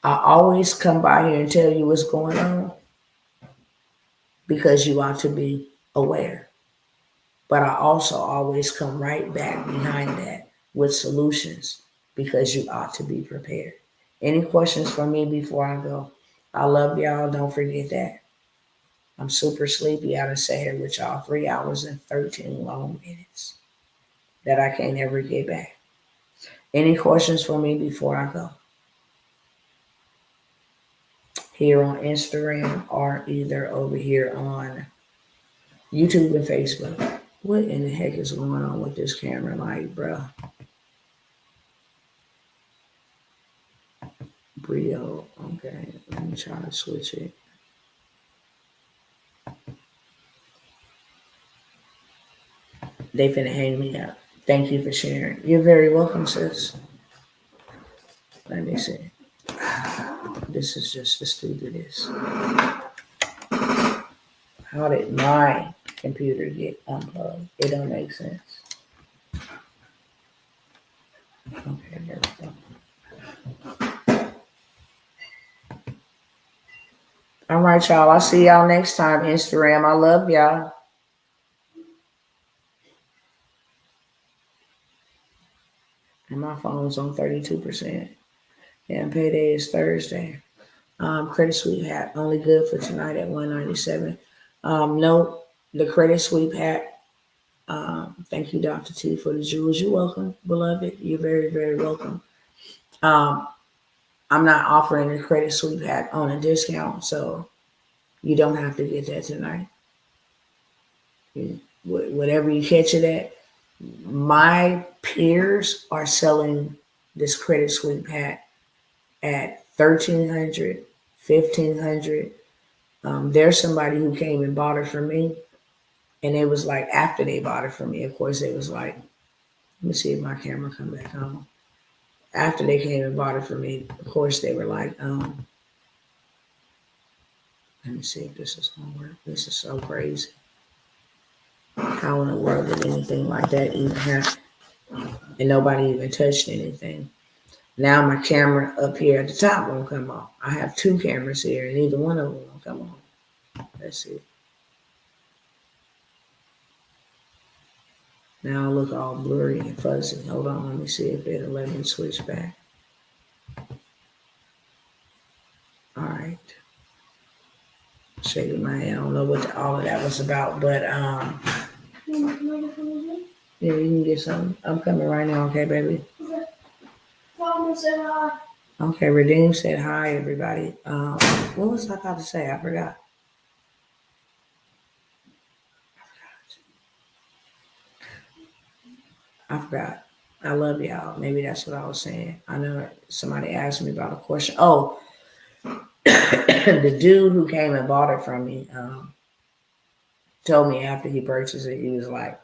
I always come by here and tell you what's going on because you ought to be aware. But I also always come right back behind that with solutions because you ought to be prepared. Any questions for me before I go? I love y'all. Don't forget that. I'm super sleepy. I done sat here with y'all 3 hours and 13 long minutes that I can't ever get back. Any questions for me before I go? Here on Instagram or either over here on YouTube and Facebook. What in the heck is going on with this camera light, bro? Brio. Okay, let me try to switch it. They finna hang me up. Thank you for sharing. You're very welcome, sis. Let me see. This is just the stupidest. How did my computer get unplugged? It don't make sense. Okay, there we go. All right, y'all. I'll see y'all next time, Instagram. I love y'all. And my phone's on 32%. And payday is Thursday. Credit sweep hat only good for tonight at $197. Note the credit sweep hat. Thank you, Dr. T, for the jewels. You're welcome, beloved. You're very, very welcome. I'm not offering the credit sweep hat on a discount, so you don't have to get that tonight. Whatever you catch it at, my peers are selling this credit sweep hat at $1,300, $1,500. There's somebody who came and bought it from me, and it was like after they bought it from me, of course, it was like, let me see if my camera come back on. After they came and bought it from me, of course, they were like, Let me see if this is gonna work. This is so crazy. How in the world did anything like that even happen? And nobody even touched anything. Now my camera up here at the top won't come on. I have two cameras here, and neither one of them won't come on. Let's see. Now I look all blurry and fuzzy. Hold on, let me see if it'll let me switch back. All right. Shaking my head. I don't know what all of that was about, but yeah, you can get some. I'm coming right now, okay, baby? Okay, Redeem said hi, everybody. What was I about to say? I forgot. I love y'all. Maybe that's what I was saying. I know somebody asked me about a question. Oh, the dude who came and bought it from me told me after he purchased it, he was like,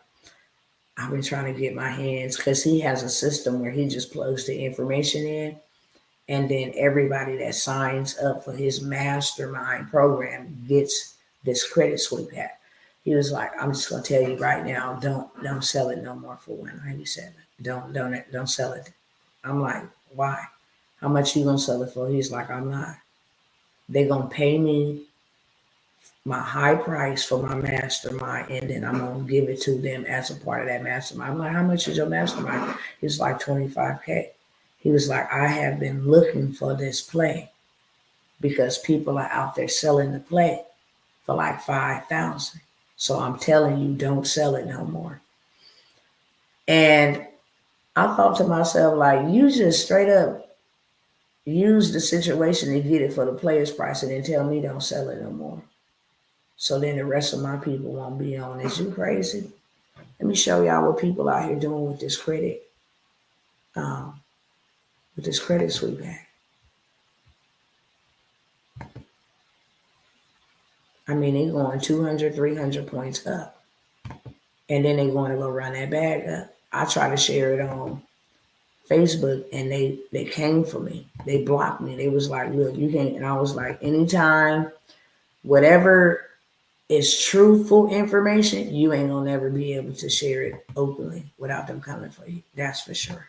I've been trying to get my hands, because he has a system where he just plugs the information in, and then everybody that signs up for his mastermind program gets this credit sweep hat. He was like, I'm just gonna tell you right now, don't sell it no more for $197. Don't sell it. I'm like, why? How much you gonna sell it for? He's like, I'm not. They gonna pay me my high price for my mastermind, and then I'm gonna give it to them as a part of that mastermind. I'm like, how much is your mastermind? He's like $25K. He was like, I have been looking for this play because people are out there selling the play for like $5,000. So I'm telling you, don't sell it no more. And I thought to myself, like, you just straight up use the situation to get it for the player's price, and then tell me don't sell it no more. So then the rest of my people won't be on. Is you crazy? Let me show y'all what people out here doing with this credit sweep back. I mean, they're going 200, 300 points up. And then they're going to go run that bag up. I try to share it on Facebook, and they came for me. They blocked me. They was like, look, you can't. And I was like, anytime, whatever is truthful information, you ain't gonna never be able to share it openly without them coming for you. That's for sure.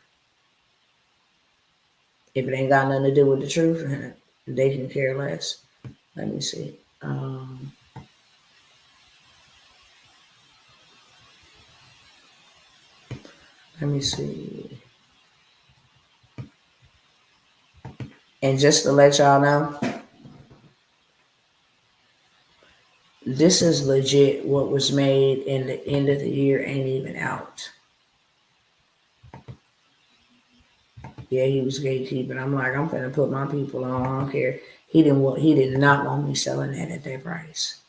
If it ain't got nothing to do with the truth, they can care less. Let me see. Let me see. And just to let y'all know, this is legit. What was made in the end of the year ain't even out. Yeah, he was gatekeeping. I'm like, I'm gonna put my people on. I don't care. He did not want me selling that at that price.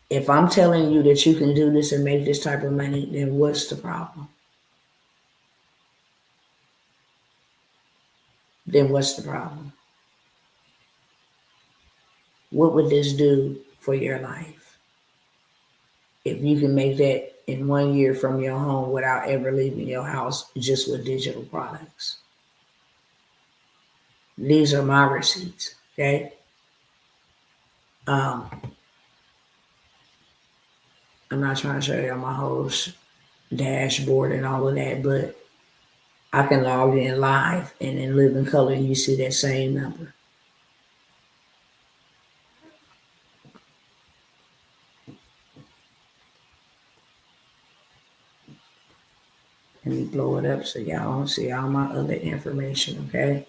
If I'm telling you that you can do this and make this type of money, then what's the problem? What would this do for your life? If you can make that in 1 year from your home without ever leaving your house, just with digital products. These are my receipts, okay? I'm not trying to show you my whole dashboard and all of that, but I can log in live and in living color, and you see that same number. Let me blow it up so y'all don't see all my other information, okay?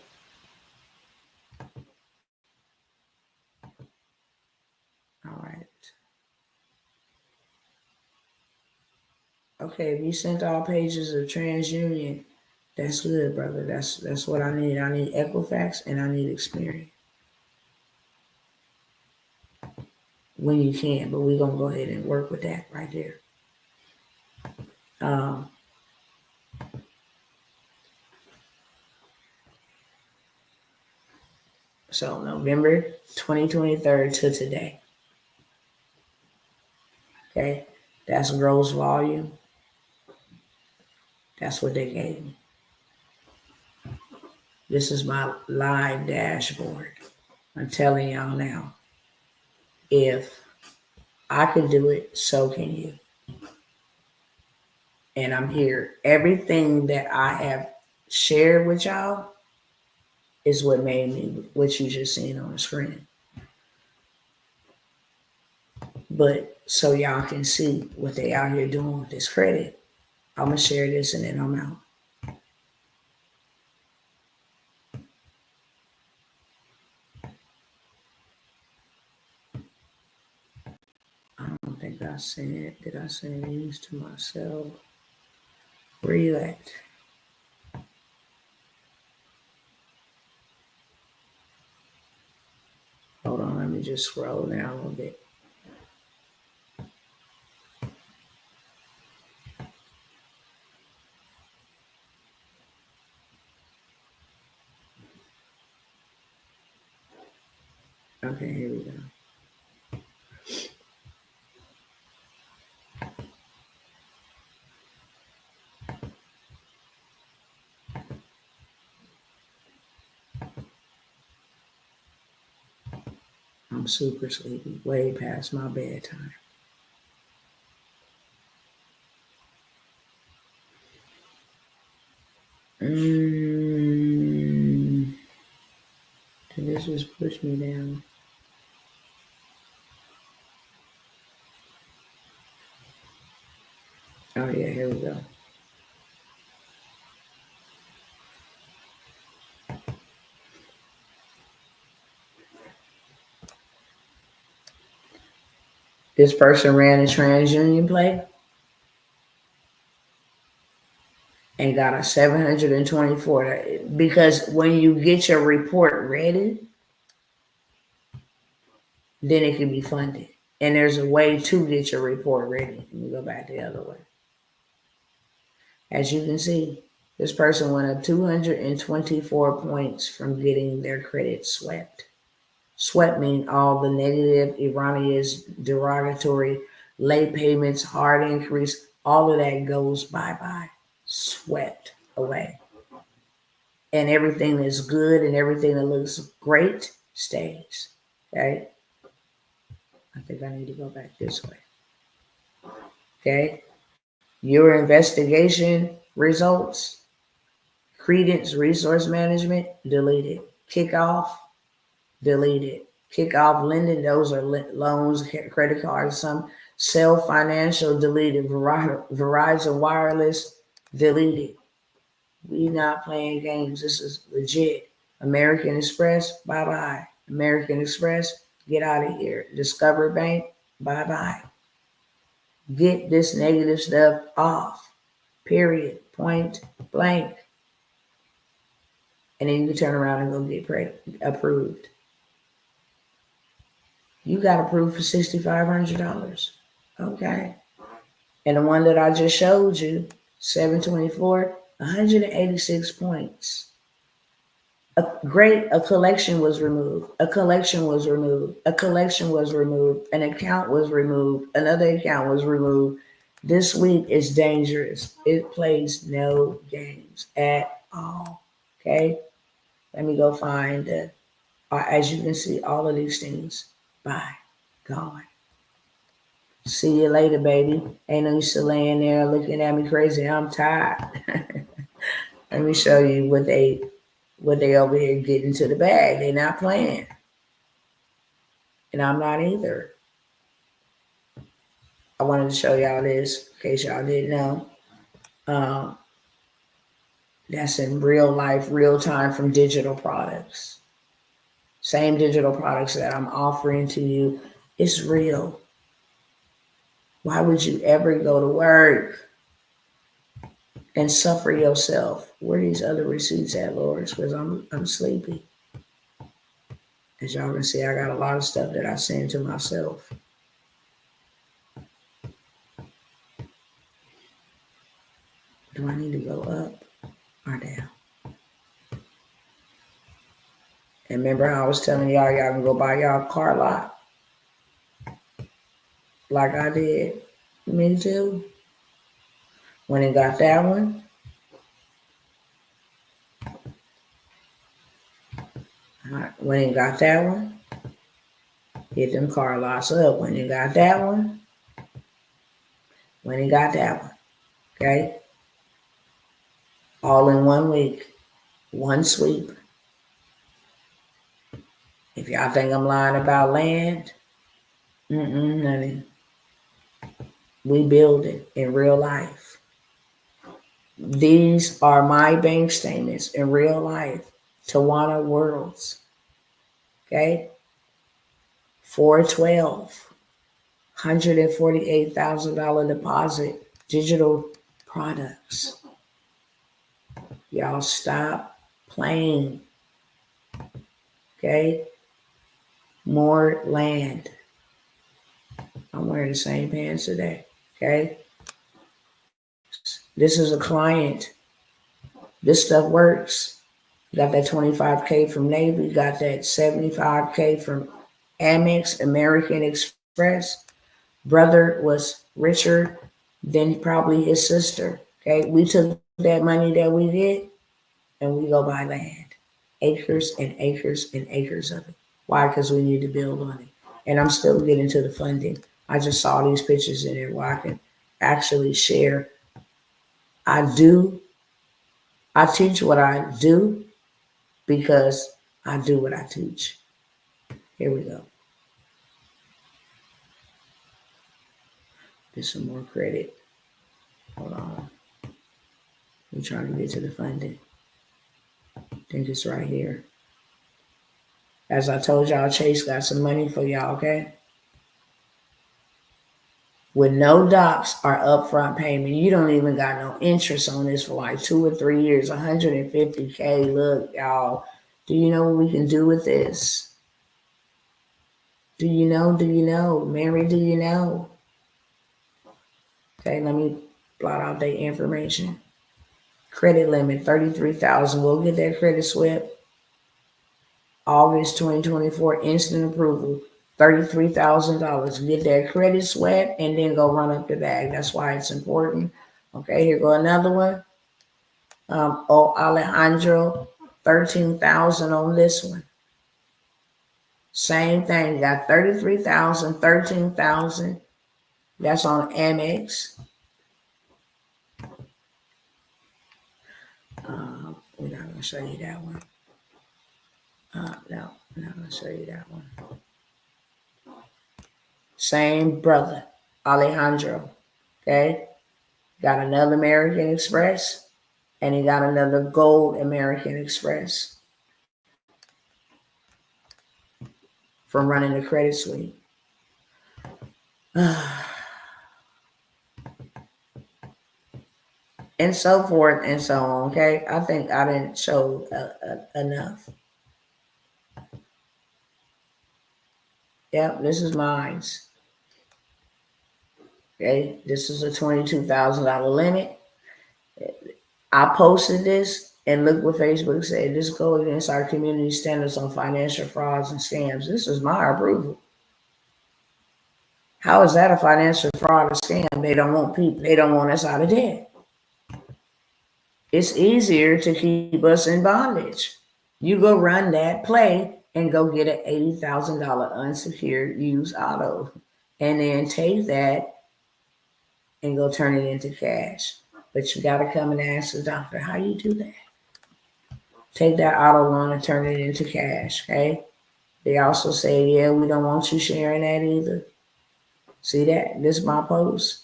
All right. Okay, if you sent all pages of TransUnion, that's good, brother. That's what I need. I need Equifax and I need Experian. When you can, but we're gonna go ahead and work with that right there. So November 2023 to today. Okay, that's gross volume. That's what they gave me. This is my live dashboard. I'm telling y'all now, if I could do it, so can you. And I'm here. Everything that I have shared with y'all is what made me what you just seen on the screen. But so y'all can see what they out here doing with this credit, I'm gonna share this and then I'm out. I don't think I said, did I send these to myself? Where you at? Hold on, let me just scroll down a little bit. Okay, here we go. I'm super sleepy, way past my bedtime. Did this just push me down? Oh yeah, here we go. This person ran a TransUnion play and got a 724. Because when you get your report ready, then it can be funded. And there's a way to get your report ready. Let me go back the other way. As you can see, this person went up 224 points from getting their credit swept. Swept means all the negative, erroneous, derogatory, late payments, hard increase, all of that goes bye-bye. Swept away. And everything that's good and everything that looks great stays. Okay? I think I need to go back this way. Okay? Your investigation results, credence, resource management, deleted. Kickoff, deleted. Kickoff lending, those are loans, credit cards, some. Sell financial, deleted. Verizon Wireless, deleted. We not playing games. This is legit. American Express, bye-bye. American Express, get out of here. Discover Bank, bye-bye. Get this negative stuff off. Period. Point blank. And then you can turn around and go get approved. You got approved for $6,500. Okay. And the one that I just showed you, 724, 186 points. A collection was removed. A collection was removed. A collection was removed. An account was removed. Another account was removed. This week is dangerous. It plays no games at all. Okay? Let me go find as you can see, all of these things. Bye. Gone. See you later, baby. Ain't no use to laying there looking at me crazy. I'm tired. Let me show you what they over here getting to the bag. They're not playing. And I'm not either. I wanted to show y'all this in case y'all didn't know. That's in real life, real time from digital products. Same digital products that I'm offering to you. It's real. Why would you ever go to work and suffer yourself? Where are these other receipts at, Lord? Because I'm sleepy. As y'all can see, I got a lot of stuff that I send to myself. Do I need to go up or down? And remember how I was telling y'all can go buy y'all car lot? Like I did. Me too. When it got that one, When you got that one, hit them car lots up. When you got that one, okay? All in 1 week, one sweep. If y'all think I'm lying about land, honey. We build it in real life. These are my bank statements in real life. Tawana Worlds. Okay? 412. $148,000 deposit. Digital products. Y'all stop playing. Okay? More land. I'm wearing the same pants today. Okay? This is a client. This stuff works. You got that 25K from Navy. You got that 75K from Amex, American Express. Brother was richer than probably his sister. Okay, we took that money that we did and we go buy land. Acres and acres and acres of it. Why? Because we need to build on it. And I'm still getting to the funding. I just saw these pictures in there where I can actually share. I teach what I do because I do what I teach. Here we go. Get some more credit. Hold on. I'm trying to get to the funding. I think it's right here. As I told y'all, Chase got some money for y'all, okay? With no docs or upfront payment, you don't even got no interest on this for like 2 or 3 years, 150K. Look, y'all, do you know what we can do with this? Do you know? Mary, do you know? Okay, let me blot out their information. Credit limit, $33,000. We'll get that credit swept. August 2024, instant approval, $33,000. Get that credit swept and then go run up the bag. That's why it's important. Okay, here go another one. Alejandro, $13,000 on this one. Same thing, got $33,000, $13,000. That's on Amex. We're not going to show you that one. No, I'm not going to show you that one. Same brother, Alejandro. Okay? Got another American Express, and he got another gold American Express from running the credit suite. And so forth and so on, okay? I think I didn't show enough. Yep, this is mine. Okay, this is a $22,000 limit. I posted this, and look what Facebook said. This go against our community standards on financial frauds and scams. This is my approval. How is that a financial fraud or scam? They don't want people. They don't want us out of debt. It's easier to keep us in bondage. You go run that play and go get an $80,000 unsecured used auto, and then take that and go turn it into cash. But you got to come and ask the doctor, how you do that? Take that auto loan and turn it into cash, okay? They also say, yeah, we don't want you sharing that either. See that? This is my post.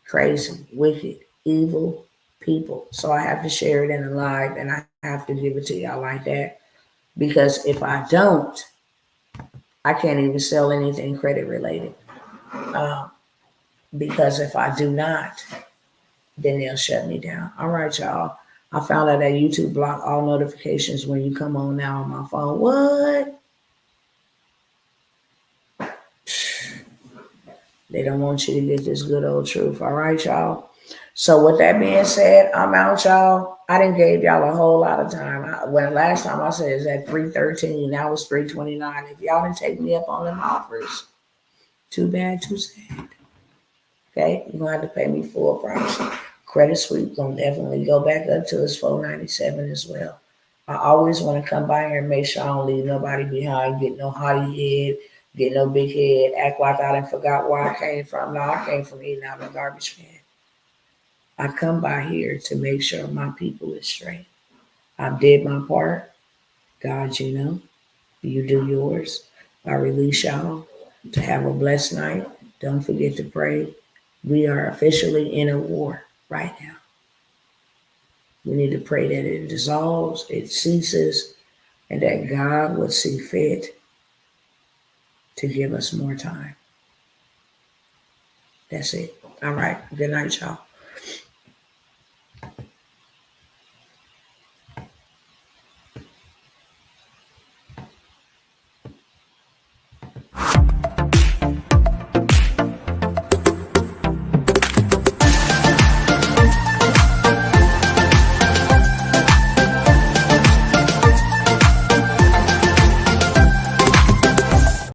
Crazy, wicked, evil people. So I have to share it in a live, and I have to give it to y'all like that. Because if I don't, I can't even sell anything credit related. Because if I do not, then they'll shut me down. All right, y'all. I found out that YouTube block all notifications when you come on now on my phone. What? They don't want you to get this good old truth. All right, y'all. So with that being said, I'm out, y'all. I didn't gave y'all a whole lot of time. When last time I said it's at 3:13, now it's 3:29. If y'all didn't take me up on them offers, too bad, too sad. Okay, you're gonna have to pay me full price. Credit Suite gonna definitely go back up to its $497 as well. I always want to come by here and make sure I don't leave nobody behind, get no haughty head, get no big head, act like I done forgot where I came from. No, I came from eating out of a garbage can. I come by here to make sure my people is straight. I did my part. God, you know, you do yours. I release y'all to have a blessed night. Don't forget to pray. We are officially in a war right now. We need to pray that it dissolves, it ceases, and that God would see fit to give us more time. That's it. All right. Good night, y'all.